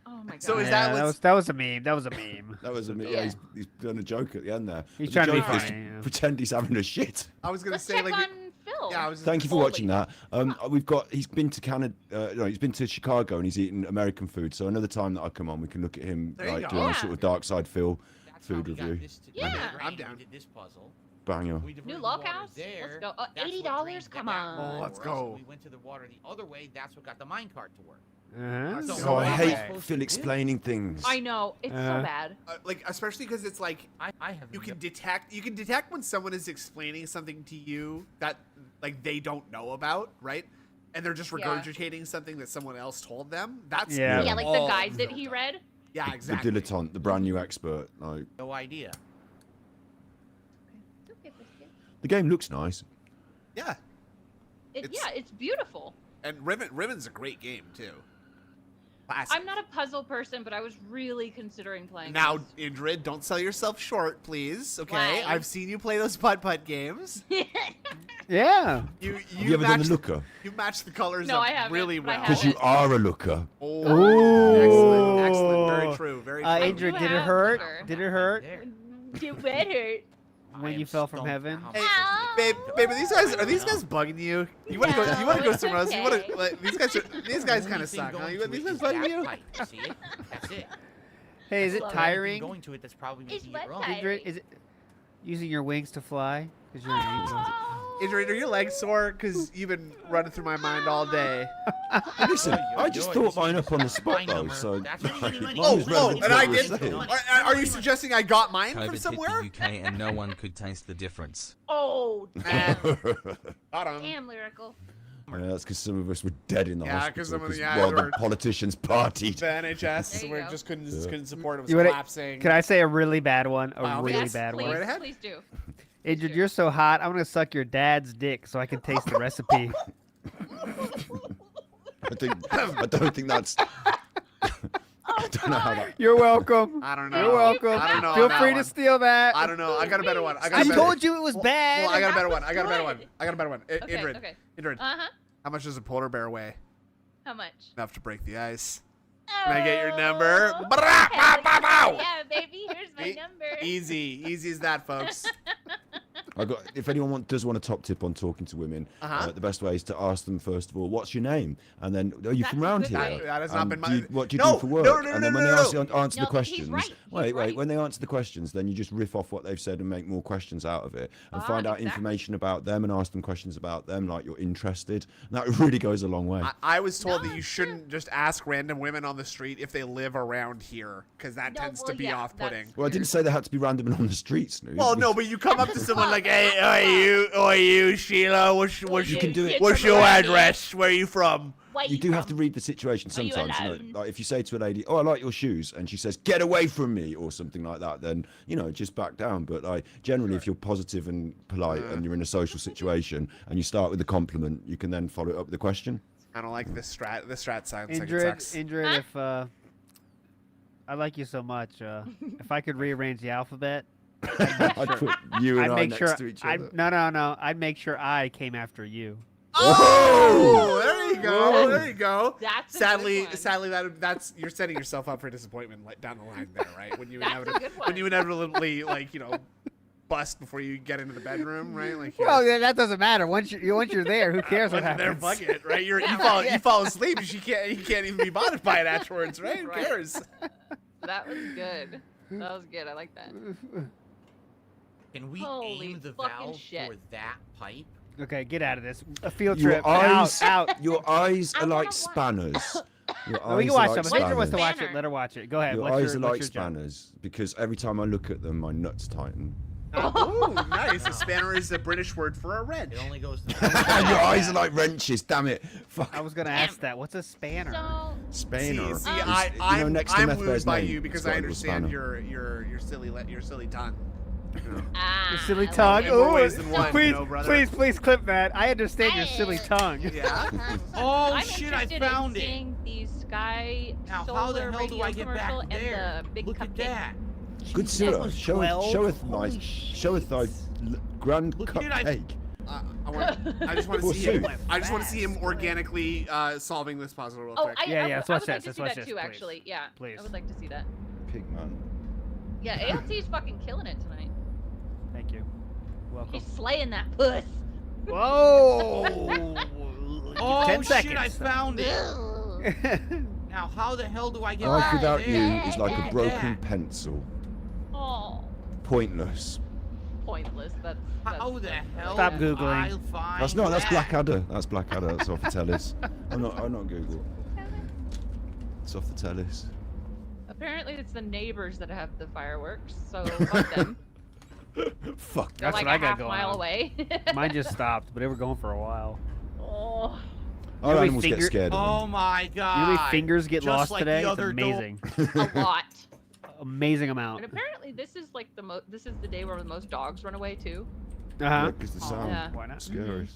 Oh my god. So is Yeah, that what's that was a meme. That was a meme. That was a Yeah. yeah. He's done a joke at the end there. He's The trying to be joke is funny, yeah. Pretend he's having a shit. I was gonna Let's say check like. on Phil. Yeah, I was. Thank you for Holy watching that. He's been to Canada. No, he's been to Chicago and he's eaten American food. So another time that I come on, we can look at him There you like go. doing Yeah. a sort of dark side Phil That's how food we got review. this together. Yeah. Right, I'm we down. did this puzzle. Banger. We diverted New the log water house? there. Let's go. That's what $80? drained Come the on. back Oh, let's for us. go. We went to the water the other way. That's what got the minecart to work. Uh-huh. So Oh, I okay. hate Phil explaining things. I know. It's so bad. Like especially because it's like I have you can detect when someone is explaining something to you that like they don't know about, right? And they're just Yeah. regurgitating something that someone else told them. That's Yeah. Yeah, like the all guide that built he up. read. Yeah, The exactly. dilettante, the brand new expert. Like no idea. the game looks nice. Yeah, It's beautiful. and Riven's a great game too. Classic. I'm not a puzzle person, but I was really considering playing. Now, this. Indrid, don't sell yourself short, please. Okay, Why? I've seen you play those putt games. Yeah. You Have you ever done a matched- looker? You matched the colors No, up I haven't, really but I well. Because you are a looker. Oh, excellent, excellent, very true, very true. Adrian, do did it have hurt? sugar. Did it hurt You better. when you fell from heaven? Hey, babe, are these guys bugging you? You want to go? You want to go somewhere else? You want to? Like, these guys kind of suck, huh? These guys bugging you? See it? That's it. Hey, is it Love it. tiring? Going to it, that's probably It's making what it wrong. tiring? Is it? Using your wings to fly because you're an angel. Adrian, are your legs sore? Because you've been running through my mind all day. Listen, I just thought mine up on the spot though, so. And I did. Are you suggesting I got mine from COVID hit somewhere? the UK and no one could taste the difference. Oh, damn. Got him. Damn, lyrical. Yeah, that's because some of us were dead in the Yeah, hospital 'cause some of the- while they the were- politicians partied. The NHS, There you we go. just couldn't support. It was You wanna- collapsing. Can I say a really bad one? A Wow. really Yes, bad Please, one. Right ahead. please do. Adrian, you're so hot. I'm gonna suck your dad's dick so I can taste the recipe. I don't think that's. I don't know how that. You're welcome. I don't know. You're welcome. I don't know Feel on that free one. to steal that. I don't know. I got a better one. I told you it was bad. Well, I got a better That one. was I got a better good. one. I got a better one. Okay, Adrian. okay. Adrian. Uh-huh. How much does a polar bear weigh? How much? Enough to break the ice. Can I get your number? Yeah, baby, here's my number. Easy. Easy as that, folks. If anyone does want a top tip on talking to women, the best way is to ask them first of all, "What's your name?" And then, "Are you from around here?" That has not And been my. what do you No, do for work? no, and then when they answer the questions, right. wait. When they answer the questions, then you just riff off what they've said and make more questions out of it, and find out information about them and ask them questions about them, like you're interested. And that really goes a long way. I was told that you shouldn't just ask random women on the street if they live around here, because that tends to be off-putting. Well, I didn't say they had to be random and on the streets, Snoop. Well, no, but you come up to someone like, "Hey, you, Sheila, what's You can do it. What's your address? Where are you from?" You do have to read the situation Are you sometimes. alone? Like if you say to a lady, "Oh, I like your shoes," and she says, "Get away from me," or something like that, then just back down. But generally, if you're positive and polite and you're in a social situation and you start with a compliment, you can then follow it up with a question. I don't like this strat. This strat sounds like it Indrid, sucks. Indrid, if I like you so much, if I could rearrange the alphabet, I'd put you and I'd I make next sure. to each I'd, other. no. I'd make sure I came after you. Oh, there you go. Whoa. There you go. That's a sadly, good one. that's you're setting yourself up for disappointment down the line there, right? When you That's a good one. inevitably bust before you get into the bedroom, right? Like Well, yeah, that doesn't matter. Once you're there, who cares what once you're there, happens? fuck it, right? You fall asleep, and you can't even be bothered by it afterwards, right? Who Right. cares? That was good. That was good. I like that. Can we Holy aim the fucking valve shit. for that pipe? Okay, get out of this. A field Your trip. eyes, Out. your eyes are like spanners. Your No, we eyes can watch are them. like If Adrian wants to spanners. watch it, let her watch it. Go ahead. Your What's eyes your, are what's like your job? spanners because every time I look at them, my nuts tighten. Ooh, nice. A spanner is a British word for a wrench. It only goes to Your eyes are like wrenches. Damn it! Fuck. I was gonna ask that. What's a spanner? So, Spanner. See, It's, I'm next to I'm Meth moved Bear's by name, you it's because got I a little understand spanner. your silly tongue. Your silly I like tongue. in more Ooh, ways than one, please, brother. please clip that. I understand your silly tongue. Yeah. Oh I'm shit! I interested found in it. seeing the Sky Now, Solar how the hell do radio I get back commercial and there? the big Look at cupcake. that. Good sir. Showeth thy grand Look at it, I- cupcake. I just want to Poor see him. Sue. I just want to see him organically solving this puzzle real Oh, quick. Yeah, I let's would watch like this, to see let's that watch too, this, actually. Yeah, Please. I would like to see that. Pigman. Yeah, ALT's fucking killing it tonight. Thank you. Welcome. He's slaying that puss. Whoa! Oh 10 shit! seconds. I found it. Now, how the hell do I get Life back without you there? is like a Look at broken that. pencil. Oh, Pointless. pointless. That's How the hell? Stop do Googling. I find That's not. That's that? Blackadder. That's Blackadder. That's off the tellis. I'm not Google. It's off the tellis. apparently it's the neighbors that have the fireworks, so fuck them. Fuck. They're That's like what I a got half going mile on. away. Mine just stopped, but they were going for a while. Oh. Our Really animals get scared of Oh them. my You know god! how many fingers get Just lost like today? the It's other amazing. A lot. Amazing And amount. apparently this is like this is the day where the most dogs run away too. Uh-huh. Because the sound. Yeah. Why not? Scary.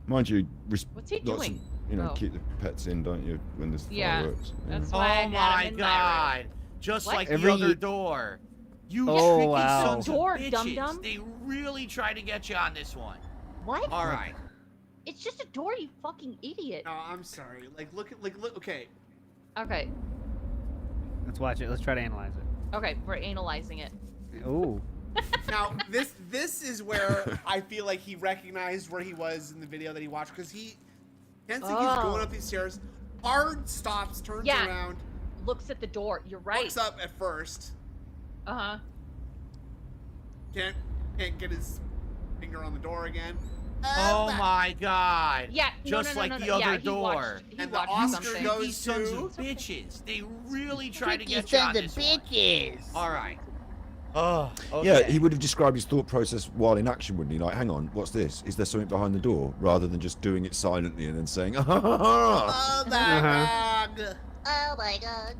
Mind you, What's he lots doing? Of, Oh. keep the pets in, don't you, when there's Yeah. fireworks. That's why I Oh got my him in god! Just What? like Every- the other door. You Oh, tricky wow. sons of Door, bitches. dum-dum. They really try to get you on this one. What? All right. It's just a door, you fucking idiot. No, I'm sorry. Look. Okay. Okay. Let's watch it. Let's try to analyze it. Okay, we're analyzing it. Ooh. Now this is where I feel like he recognized where he was in the video that he watched, because he can't think he's Oh. going up these stairs. Hard stops, turns Yeah. around, Looks at the door. You're right. looks up at first, Uh-huh. Can't get his finger on the door again. Oh my god. Yeah, Just like the Yeah, other he door. watched- he And the watched Oscar something. goes These sons to- of bitches. They really try to Tricky get you on sons of this one. bitches. All right. Oh, okay. Yeah, he would have described his thought process while in action, wouldn't he? Like, hang on, what's this? Is there something behind the door? Rather than just doing it silently and then saying, Oh my god. Oh my god.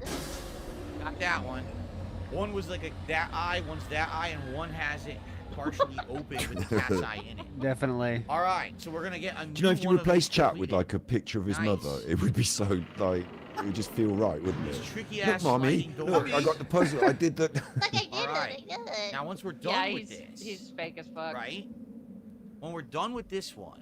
Got that one. One was like that eye, one's that eye, and one has it partially open with the cat's eye in it. Definitely. All right, so we're gonna get a Do you know if you one of replace these chat with completed. like a picture of his Nice. mother, it would be so like it would just feel right, wouldn't it? This tricky Look, ass mommy, sliding look, door. I got the puzzle. I did that. Look, I did All right. it. I did it. Now once we're done Yeah, with he's this, fake as fuck. right? When we're done with this one,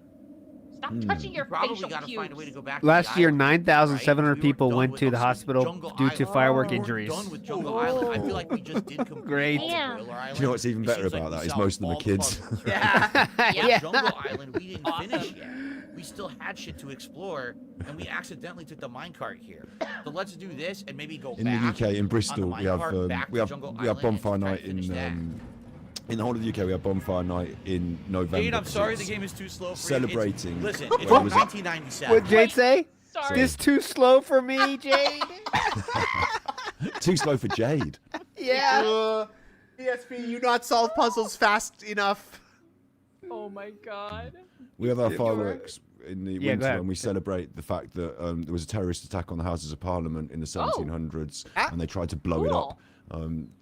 Stop touching your probably facial gotta cubes. find a way to go back. to Last the year, island, 9,700 right? people We were went done to the with hospital Jungle due to Island. firework We weren't injuries. done with Jungle Island. I feel like we just did complete Great. all of Yeah. Boiler Island. Do you know what's even It better seems like about we that? Is solved most of them all are kids. puzzles, right? Yeah. Yeah. Yeah. Jungle Island, we didn't finish yet. We still had shit to explore, and we accidentally took the minecart here. So let's do this and maybe go In back. the UK, in on Bristol, the we have minecart back to we have Jungle we have Island and bonfire try to night finish that. in the whole of the UK. We have bonfire night in November. Jade, I'm sorry the It's game is too slow for celebrating. you. Listen, What it's from was- 1997. What Jade say? Sorry. This too slow for me, Jade. Too slow for Jade. Yeah. DSP, you not solve puzzles fast enough. Oh my god. We have our fireworks in the Yeah, go winter ahead. and we celebrate the fact that there was a terrorist attack on the Houses of Parliament in the 1700s and they tried to blow it up.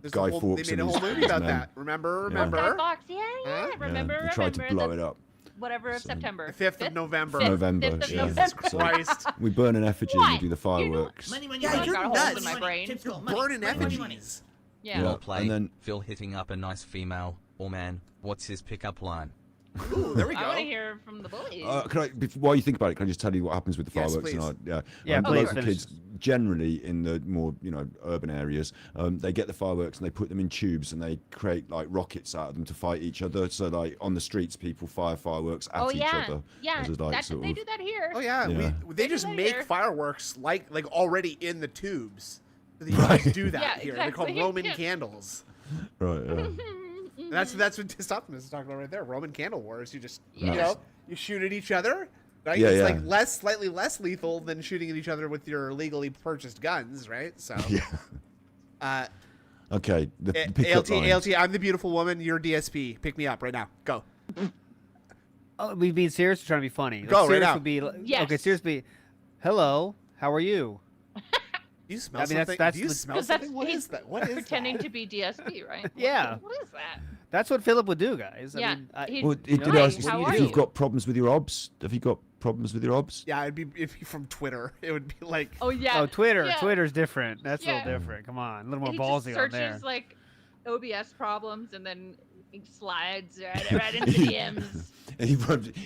There's Guy a whole, Fawkes they made a and whole his, movie his about men. that. Remember? Yeah. Guy Fawkes, yeah, remember, they tried to blow it up. Whatever of September. 5th of November. November, 5th of yeah. November. So Christ. we burn an effigy and we do the fireworks. Money, money, Yeah, money. you're got holes nuts. in my brain. You're burning effigies. Yeah. Well played. and then- Phil hitting up a nice female. Or man, what's his pickup line? Ooh, there we I want to go. hear from the bullies. While you think about it, can I just tell you what happens with the Yes, fireworks? please. Yeah, the please local finish. kids, generally in the more urban areas, they get the fireworks and they put them in tubes and they create like rockets out of them to fight each other. So like on the streets, people fire fireworks at oh each yeah, other. yeah. as a, like, That, sort they of- do that here. Oh yeah, Yeah. they do just that make here. fireworks like already in the tubes. They Right. just do that Yeah, here. They're called exactly. Roman Yeah. candles. Right. Yeah. And that's what Test Optimus is talking about right there. Roman candle wars. You just Yes. you shoot at each other. Right? Yeah, it's yeah. like slightly less lethal than shooting at each other with your legally purchased guns, right? So Yeah. Okay. The pickup ALT, line. ALT, I'm the beautiful woman. You're DSP. Pick me up right now. Go. Oh, we being serious or trying to be funny? Go, right serious now. would be Yes. okay. Seriously, hello, how are you? Do you smell I mean, that's- something? that's Do you the- smell 'Cause that's something? What he's is that? What is pretending that? to be DSP, right? Yeah. What is that? That's what Philip would do, guys. Yeah, I mean, he- Well, you did know, I ask how you are if you? you've got problems with your obs? Have you got problems with your obs? Yeah, it'd be if you from Twitter. It would be like. Oh yeah. Oh, Twitter. Yeah. Twitter's different. That's a Yeah. little different. Come on, a little more He ballsy just on there. searches like OBS problems and then he slides right into the DMs.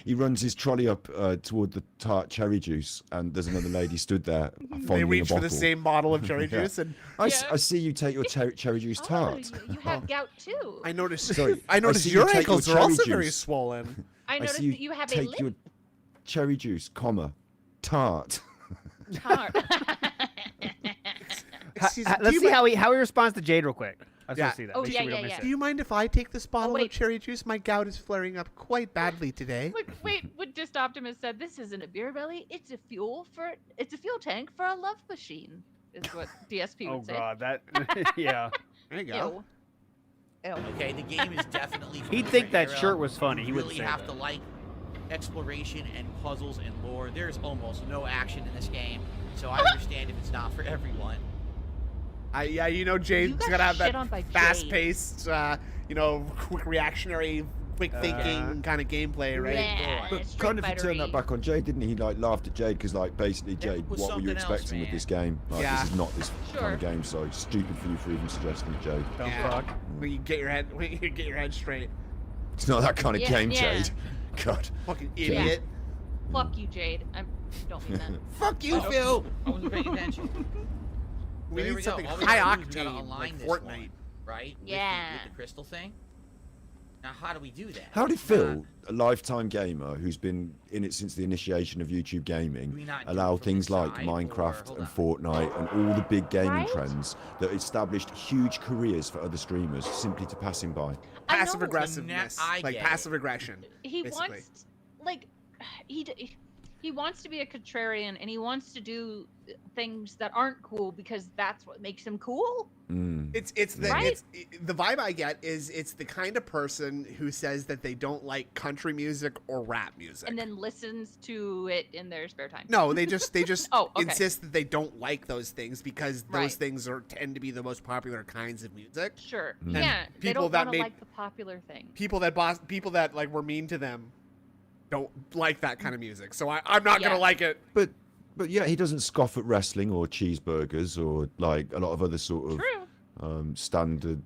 He runs his trolley up toward the tart cherry juice, and there's another lady stood there They fondling reach a for the bottle. same bottle of cherry Yeah. juice, and I Yeah. see you take your cherry juice Oh, tart. you have gout too. I noticed. Sorry, I noticed see your you take ankles your are cherry also very juice. swollen. I noticed see that you have a take lip your cherry juice, comma, tart. tart. Excuse- do Let's you see mi- how he responds to Jade real quick. I just Yeah. want to see that. Oh, Make yeah, sure we yeah, don't miss yeah. Do it. you mind if I take this bottle of wait. cherry juice? My gout is flaring up quite badly today. Look, wait, what Dist Optimus said, this isn't a beer belly, it's a fuel tank for a love machine, is what DSP would Oh say. God, that yeah. There you go. Ew. Ew. Okay, the game is definitely. from He'd a think different that era. shirt was funny. He You wouldn't really say have that. to like exploration and puzzles and lore. There's almost no action in this game, so I understand if it's not for everyone. Yeah, you know, Jade's got gotta have shit on by that Jade. fast-paced, quick reactionary, quick thinking kind of gameplay, right? Yeah, But Street kind of he turned Fighter-y. that back on Jade, didn't he? He like laughed at Jade because like basically Jade, was what were you something else, expecting with man. this game? Like Yeah. this is not this kind Sure. of game, so it's stupid for you for even suggesting it, Jade. Don't Yeah. fuck. When you get your head straight. It's not that kind of Yeah, game, yeah. Jade. God. Fucking Jade. idiot. Fuck you, Jade. I don't mean that. Fuck you, Oh, Phil. I wasn't paying attention. We Here need we go. something All we high gotta do is we octane, gotta align like this Fortnite. one, right? With the- Yeah. with the crystal thing. Now, how do we do that? How did Phil, a lifetime gamer who's been in it since the initiation of YouTube gaming, allow things like Minecraft and Fortnite and all the big gaming trends that established huge careers for other streamers simply to pass him by? Passive aggressiveness, like passive aggression. He basically. wants, like, he wants to be a contrarian, and he wants to do things that aren't cool because that's what makes him cool. It's the vibe I get is it's the kind of person who says that they don't like country music or rap music, and then listens to it in their spare time. No, they just oh, okay. insist that they don't like those things because those things tend to be the most popular kinds of music. Sure. And Yeah. They don't that want to like the popular thing. People that like were mean to them don't like that kind of music. So I'm not gonna like it. But yeah, he doesn't scoff at wrestling or cheeseburgers or like a lot of other sort of standard.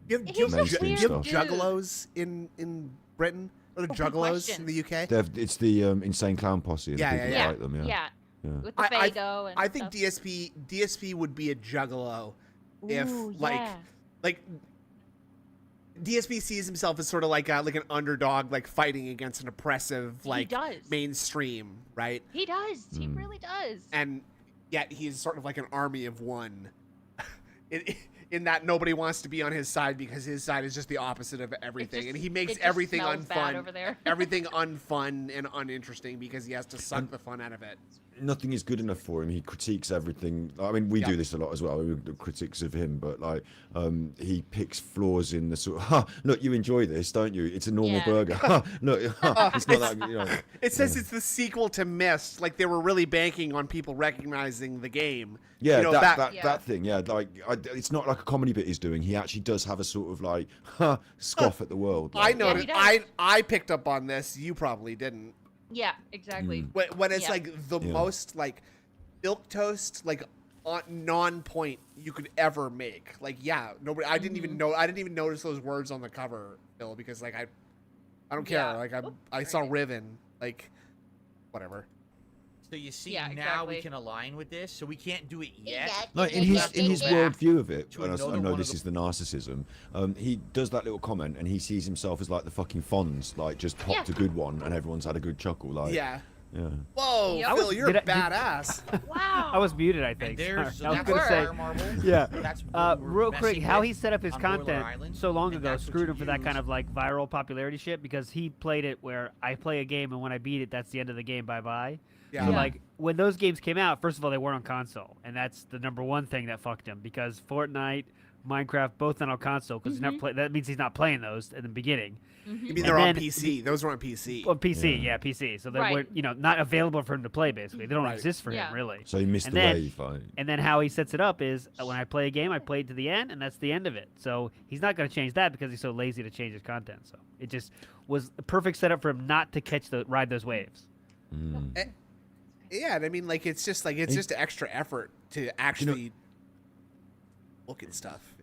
Give juggalos in Britain or the juggalos in the UK. It's the Insane Clown Posse. And people yeah. like them, Yeah. With the Fago and I think DSP would be a juggalo if like DSP sees himself as sort of like an underdog, like fighting against an oppressive mainstream, right? He does. He really does. And yet he's sort of like an army of one. In that nobody wants to be on his side because his side is just the opposite of everything, and he makes everything unfun, over there. everything unfun and uninteresting because he has to suck the fun out of it. Nothing is good enough for him. He critiques everything. I mean, we do this a lot as well. We do critics of him, but like, he picks flaws in the sort of, look, you enjoy this, don't you? It's a normal burger. Look, it's not that, you know. It says it's the sequel to Myst. Like they were really banking on people recognizing the game. Yeah, you know, that thing. Yeah, like it's not like a comedy bit he's doing. He actually does have a sort of like scoff at the world. Like, I noticed. I picked up on this. You probably didn't. Yeah, exactly. When it's like the most like milquetoast, like non-point you could ever make. Like nobody. I didn't even know. I didn't even notice those words on the cover, Bill, because like I don't care. Like I saw Riven. Like whatever. So you see, now we can align with this, so we can't do it yet. Like in his worldview of it, and I know this is the narcissism. He does that little comment, and he sees himself as like the fucking Fonz, like just popped a good one, and everyone's had a good chuckle. Like Whoa, Phil, you're a badass. Wow. I was muted, I think. Sorry. I was gonna say, real quick, how he set up his content so long ago screwed him for that kind of like viral popularity shit because he played it where I play a game and when I beat it, that's the end of the game. Bye bye. Yeah. So, like, when those games came out, first of all, they weren't on console. And that's the #1 thing that fucked him. Because Fortnite, Minecraft, both not on console. Because that means he's not playing those in the beginning. You mean they're on PC? Those were on PC. On PC, yeah PC. So they were, not available for him to play, basically. They don't exist for him, really. So he missed the wave. And then how he sets it up is, when I play a game, I play it to the end, and that's the end of it. So he's not going to change that because he's so lazy to change his content. So it just was a perfect setup for him not to ride those waves. Yeah, and I mean, like, it's just extra effort to actually look at stuff.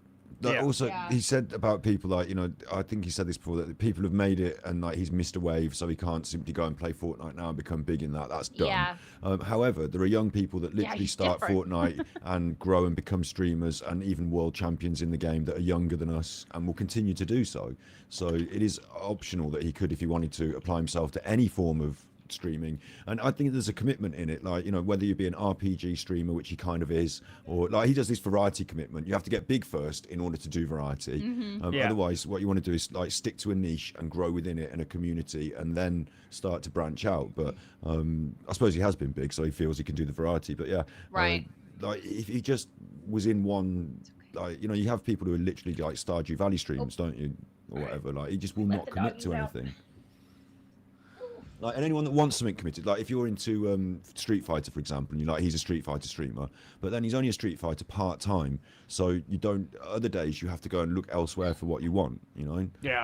Also, he said about people like, I think he said this before, that people have made it and like he's missed a wave, so he can't simply go and play Fortnite now and become big in that. That's done. Yeah. However, there are young people that literally start Fortnite and grow and become streamers and even world champions in the game that are younger than us and will continue to do so. So it is optional that he could, if he wanted to, apply himself to any form of streaming, and I think there's a commitment in it, like whether you be an RPG streamer, which he kind of is, or like he does this variety commitment. You have to get big first in order to do variety. Otherwise what you want to do is like stick to a niche and grow within it and a community and then start to branch out. But I suppose he has been big, so he feels he can do the variety. But like if he just was in one, like you have people who are literally like Stardew Valley streams, don't you, or whatever, like he just will not commit to anything. Like, and anyone that wants something committed, like if you're into Street Fighter, for example, and he's a Street Fighter streamer, but then he's only a Street Fighter part-time, so you don't, other days you have to go and look elsewhere for what you want,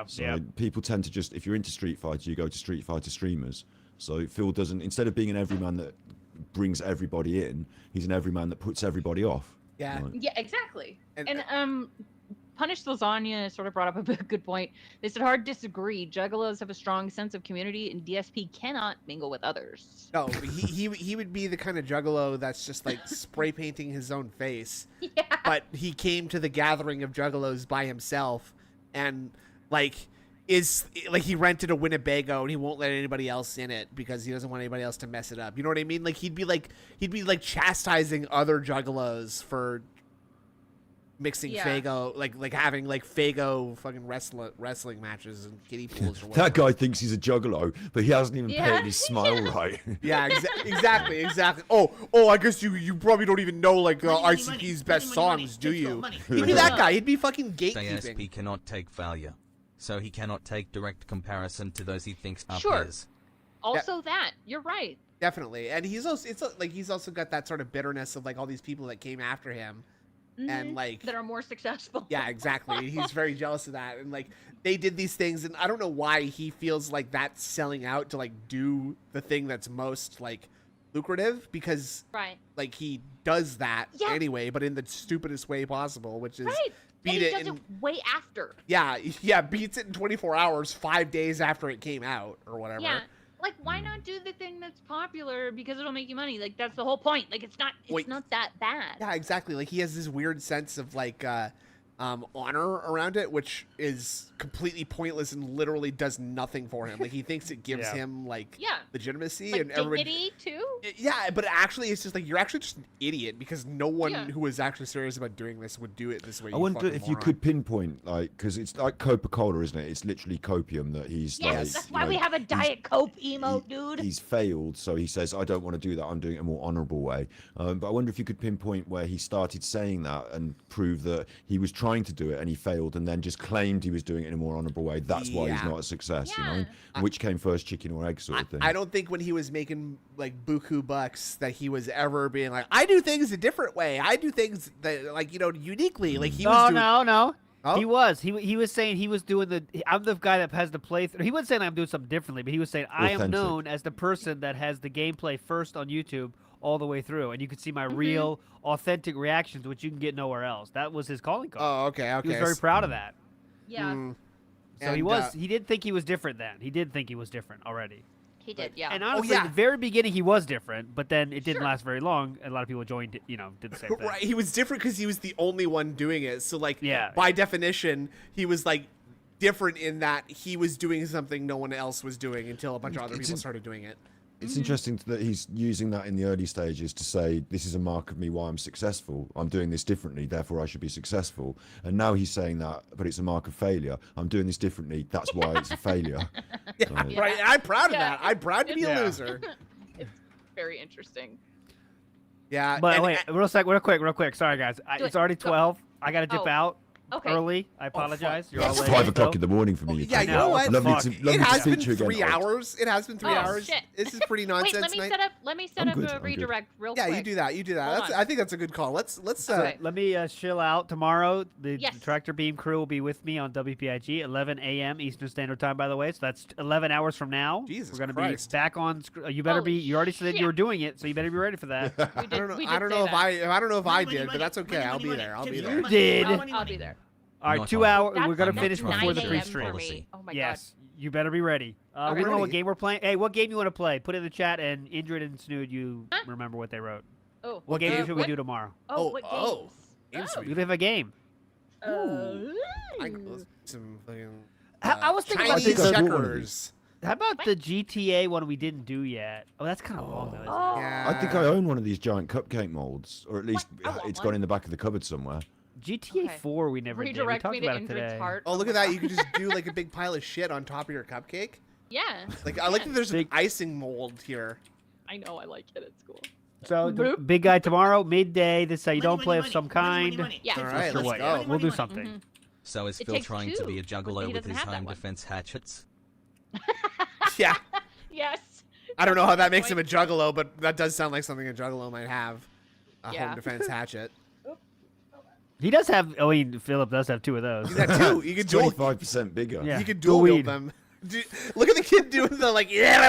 So people tend to just, if you're into Street Fighter, you go to Street Fighter streamers. So Phil doesn't, instead of being an everyman that brings everybody in, he's an everyman that puts everybody off. Yeah. Yeah, exactly. And Punished Lasagna sort of brought up a good point. They said, hard disagree. Juggalos have a strong sense of community, and DSP cannot mingle with others. No, he would be the kind of juggalo that's just like spray painting his own face. Yeah. But he came to the gathering of juggalos by himself, and like is like he rented a Winnebago and he won't let anybody else in it because he doesn't want anybody else to mess it up. You know what I mean? Like he'd be like chastising other juggalos for mixing Fago, like having like Fago fucking wrestling matches and kiddie pools or whatever. That guy thinks he's a juggalo, but he hasn't even painted his smile right. Yeah, exactly. Oh, I guess you probably don't even know like ICP's best songs, do you? He'd be that guy. He'd be fucking gatekeeping. DSP cannot take failure, so he cannot take direct comparison to those he thinks are Sure. peers. Also, that you're right. Definitely, and he's also got that sort of bitterness of like all these people that came after him. And like that are more successful. Yeah, exactly. He's very jealous of that, and like they did these things, and I don't know why he feels like that's selling out to like do the thing that's most like lucrative, because like he does that anyway, but in the stupidest way possible, which is beat and he it does in, it way after. Yeah, beats it in 24 hours, 5 days after it came out or whatever. Yeah. Like, why not do the thing that's popular because it'll make you money? Like, that's the whole point. Like, it's not that bad. Yeah, exactly. Like he has this weird sense of like honor around it, which is completely pointless and literally does nothing for him. Like he thinks it gives him like legitimacy like and everybody. Dignity too. Yeah, but actually, it's just like you're actually just an idiot because no one who is actually serious about doing this would do it this way. I wonder if you could pinpoint, like, because it's like Coca-Cola, isn't it? It's literally copium that he's like. That's why we have a Diet Coke emote, dude. He's failed, so he says, I don't want to do that. I'm doing it a more honourable way. But I wonder if you could pinpoint where he started saying that and prove that he was trying to do it and he failed and then just claimed he was doing it in a more honourable way. That's why he's not a success, you know? Which came first, chicken or egg sort of thing. I don't think when he was making like buku bucks that he was ever being like, I do things a different way. I do things that like, uniquely. Like he was doing... No. Oh? He was saying he was doing I'm the guy that has the playthrough. He wasn't saying I'm doing something differently, but he was saying I am known as the person that has the gameplay first on YouTube all the way through, and you can see my real, authentic reactions, which you can get nowhere else. That was his calling card. Oh, okay. He was very proud of that. Yeah. So he did think he was different then. He did think he was different already. He did, yeah. And honestly, at the very beginning, he was different, but then it didn't last very long. A lot of people joined, did the same thing. Right, he was different because he was the only one doing it. So, like, by definition, he was, like, different in that he was doing something no one else was doing until a bunch of other people started doing it. It's interesting that he's using that in the early stages to say, this is a mark of me why I'm successful. I'm doing this differently, therefore I should be successful. And now he's saying that, but it's a mark of failure. I'm doing this differently, that's why it's a failure. Right, I'm proud of that. I'm proud to be a loser. It's very interesting. Yeah. But wait, real quick. Sorry, guys. It's already 12. I got to dip out. Early. I apologize. You're all It's late. 5 o'clock in the morning for me. Yeah, you know what? It has been 3 hours. It has been 3 hours. Shit. This is pretty nonsense. Wait, let me set up a redirect real quick. Yeah, you do that. I think that's a good call. Let's let me chill out tomorrow. The Detractor Beam crew will be with me on WPIG 11 a.m. Eastern Standard Time, by the way. So that's 11 hours from now. Jesus We're going to Christ. be back on. You better be. You already said you were doing it, so you better be ready for that. I don't know if I did, but that's okay. I'll be there. You did. I'll be there. All right, 2 hours. That's We're gonna like finish 9 before the a.m. pre-stream. for me. Oh my yes, you better be ready. We don't know what game we're playing. Hey, what game you want to play? Put it in the chat, and Indrid and Snood, you remember what they wrote. Oh, what game should we do tomorrow? What games? We have a game. Some fucking. I was thinking about Chinese checkers. How about the GTA one we didn't do yet? Oh, that's kind of long though. Isn't it? Yeah. I think I own one of these giant cupcake molds, or at least it's gone in the back of the cupboard somewhere. GTA 4 we never did. We talked about it today. Oh, look at that. You can just do like a big pile of shit on top of your cupcake. Yeah. Like, I like that there's an icing mold here. I know, I like it. It's cool. So, the big guy tomorrow, midday. This is how you don't play of some kind. Yeah. All right, let's go. We'll do something. So is Phil trying to be a juggalo with his home defense hatchets? Yeah. Yes. I don't know how that makes him a juggalo, but that does sound like something a juggalo might have. A home defense hatchet. He does have. Oh, Philip does have 2 of those. He's got 2. You can dual 25% bigger. Yeah. You can dual wield them. Look at the kid doing the like. I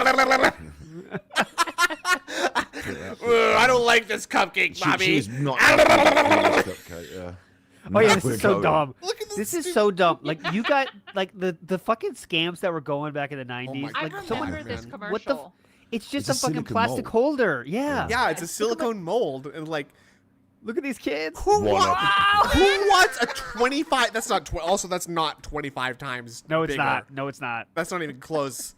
don't like this cupcake, Bobby. She's not. Cupcake, yeah. Oh yeah, this is so dumb. This is so dumb. Like you got like the fucking scams that were going back in the 90s. I like remember this commercial. What the? It's just It's a a fucking silicone plastic mold. holder. Yeah. Yeah, it's a silicone mold, and like Look at these kids. Who wants a 25? That's not. Also, that's not 25 times. No, it's bigger. not. No, it's not. That's not even close.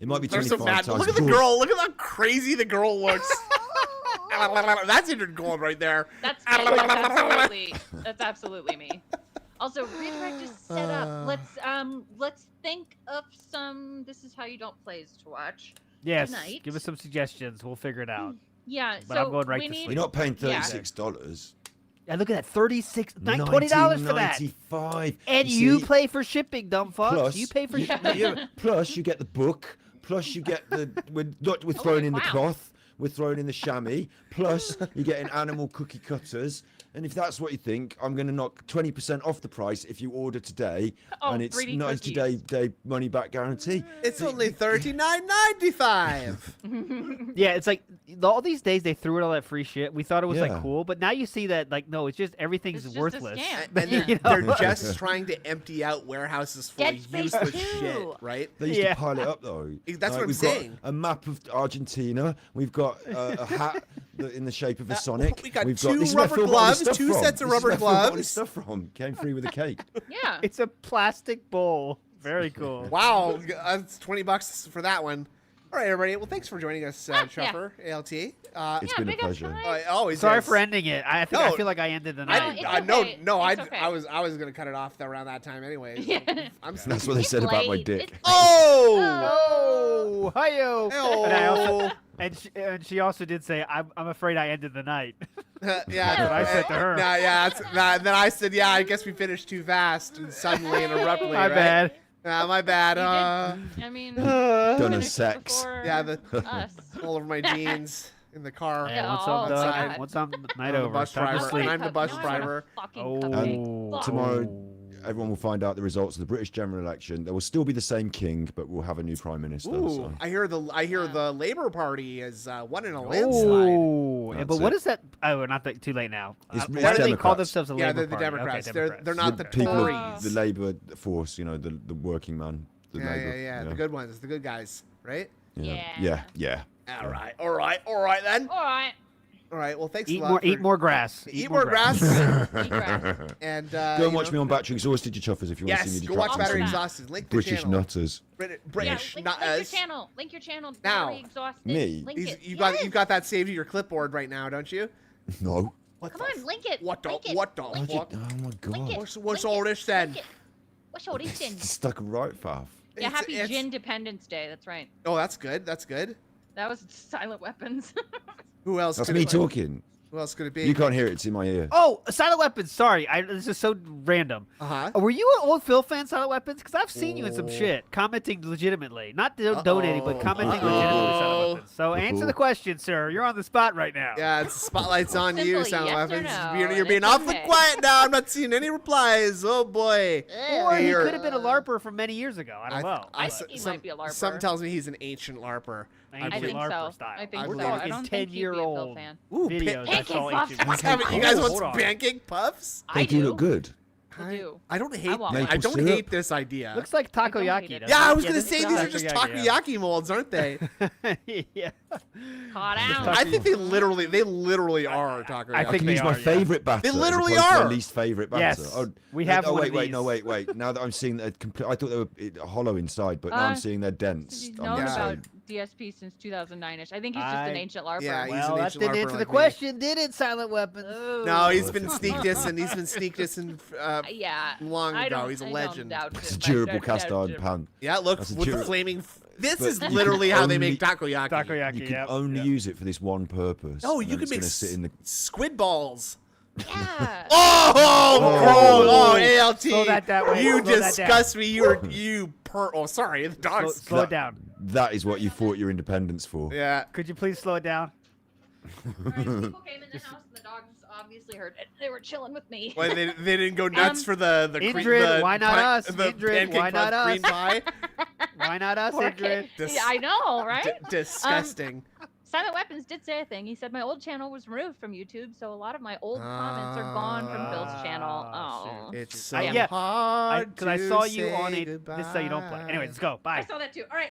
It might be There's 25 some times. Look at the good. girl. Look at how crazy the girl looks. That's injured gold right there. That's absolutely me. Also, redirect is set up. Let's think of some. This is how you don't plays to watch. Yes. Tonight. Give us some suggestions. We'll figure it out. Yeah. But so I'm going right we to need. sleep. You're not paying $36. Yeah, look at that. $20 for that. $19.95. And you pay for shipping, dumb fuck. Plus, You pay for shipping. Plus, you get the book. Plus, you get the. We're throwing in the cloth. We're throwing in the chamois. Plus, you're getting animal cookie cutters. And if that's what you think, I'm going to knock 20% off the price if you order today. Oh, and it's 3D 90-day money back guarantee. It's only $39.95. Yeah, it's like all these days they threw in all that free shit. We thought it was like Yeah. cool, but now you see that like no, it's just everything's It's just a worthless. scam. And You know? they're just trying to empty out warehouses full Dead of Space useless 2. shit, right? They used to pile it up though. That's what I'm we've saying. Got a map of Argentina. We've got a hat in the shape of a Sonic. We got We've two this is where rubber Phil got all gloves, his stuff two from. sets of This is rubber where Phil got all his gloves. stuff from came free with a cake. Yeah. It's a plastic bowl. Very cool. Wow, that's $20 for that one. All right, everybody. Well, thanks for joining us, Chuffer, ALT. It's been a pleasure. Always Sorry is. for ending it. I feel like I ended the night. I was gonna cut it off around that time anyway. Yeah. That's what they said about my dick. Oh, hi-yo. Hey-o. And I also, and she also did say, "I'm afraid I ended the night." Yeah, That's what I said to her. Nah, yeah. Then I said, yeah. I guess we finished too fast and suddenly and abruptly. My right? bad. My bad. I mean, Done a sex. Yeah, us. all over my jeans in the car. Hey, once Oh, I'm God. done, once I'm night I'm the over, bus it's time to driver. sleep. I'm the bus driver. And tomorrow, everyone will find out the results of the British general election. There will still be the same king, but we'll have a new prime minister. Ooh, So. I hear the Labour Party is won in a landslide. Oh, yeah, but That's what it. is that? Oh, not that, too late now. It's Why do they call Democrats. themselves a Yeah, Labour they're the Party? Democrats. Okay, They're not the people, Tories. the Labour force, you know, the working man. The Yeah, Labour, yeah. The good ones, the good guys, right? Yeah. All right then. All right. All right. Well, thanks Eat a lot. more, eat more grass. Eat more grass. Eat grass. And Go and watch me on Battery Exhausted, you chuffers, if you want to see Yes, me go watch detracting Battery some Exhausted. Link the British channel. nutters. British Link nutters. your channel. Link your channel. Now. Battery exhausted. Me? Link it. You've got that saved to your clipboard right now, don't you? No. What Come on, link it. What the? Link it. What the? Link What? it. Oh my god. Link it. What's Link all it. this then? Link it. What's all this then? Stuck right faff. Yeah, It's- happy it's- Gin Dependence Day. That's right. Oh, that's good. That's good. That was Silent Weapons. Who else? That's could me it- talking. Who else could it be? You can't hear it, it's in my ear. Oh, Silent Weapons. Sorry, this is so random. Uh-huh. Were you an old Phil fan, Silent Weapons? Because I've seen you in some shit, commenting legitimately, not donating, but commenting legitimately. Silent Weapons. So answer the question, sir. You're on the spot right now. Yeah, it's spotlight's on you, Simple Silent yes or Weapons. no, You're and being it's awfully okay. quiet now. I'm not seeing any replies. Oh boy. Or he You're- could have been a LARPer from many years ago. I don't know. I think he might be a LARPer. Something tells me he's an ancient LARPer. Ancient I think LARPer so. style. I think We're so. talking I don't think he'd be a Phil 10-year-old fan. Ooh, videos. I Pancake saw puffs. ancient. You guys Hold want on. some pancake puffs? I They do do. look good. I do. I don't hate. want I one. don't Maple hate syrup? this idea. Looks like I don't hate takoyaki. it. doesn't Yeah, I it? was gonna this say is these are just takoyaki molds, aren't they? yeah. Caught out. I think they literally are takoyaki. I I think can they use my are, yeah. favorite batter. They as literally opposed to are. My least favorite batter. Yes, Oh, we have oh, one wait, of wait, no, these. wait. Now that I'm seeing that, I thought they were hollow inside, but now I'm seeing they're dense. He's on known the about side. DSP since 2009ish. I think he's just an ancient LARPer. Yeah, he's Well, an that ancient didn't LARPer answer the like me. question, did it, Silent Weapons? No, he's been sneak dissing. He's been sneak dissing Yeah. long I ago. don't- He's a I don't legend. doubt It's a it. durable I don't cast doubt iron it. pan. Yeah, look That's a with the dura- flaming. This But is you literally can how they only- make takoyaki. Takoyaki, You can yep. only use it for this one purpose. Oh, and you then can it's make gonna sit in the. squid balls. Yeah. Oh, ALT. Slow that way. You Slow that down. disgust me. You Oh, sorry. The dog's. Slow it down. That is what you fought your independence for. Yeah. Could you please slow it down? People came in the house and the dogs obviously heard it. They were chilling with me. Why they didn't go nuts for the Indrid, the why not pi- us? The Indrid, pancake why not puff cream us? pie. Why not us, Poor Indrid? kid. Yeah, I know, right? Disgusting. Silent Weapons did say a thing. He said my old channel was removed from YouTube, so a lot of my old comments are gone from Bill's channel. Oh, It's so yeah, hard because I saw you say on a. goodbye. This is how you don't play. Anyway, let's go. Bye. I saw that too. All right.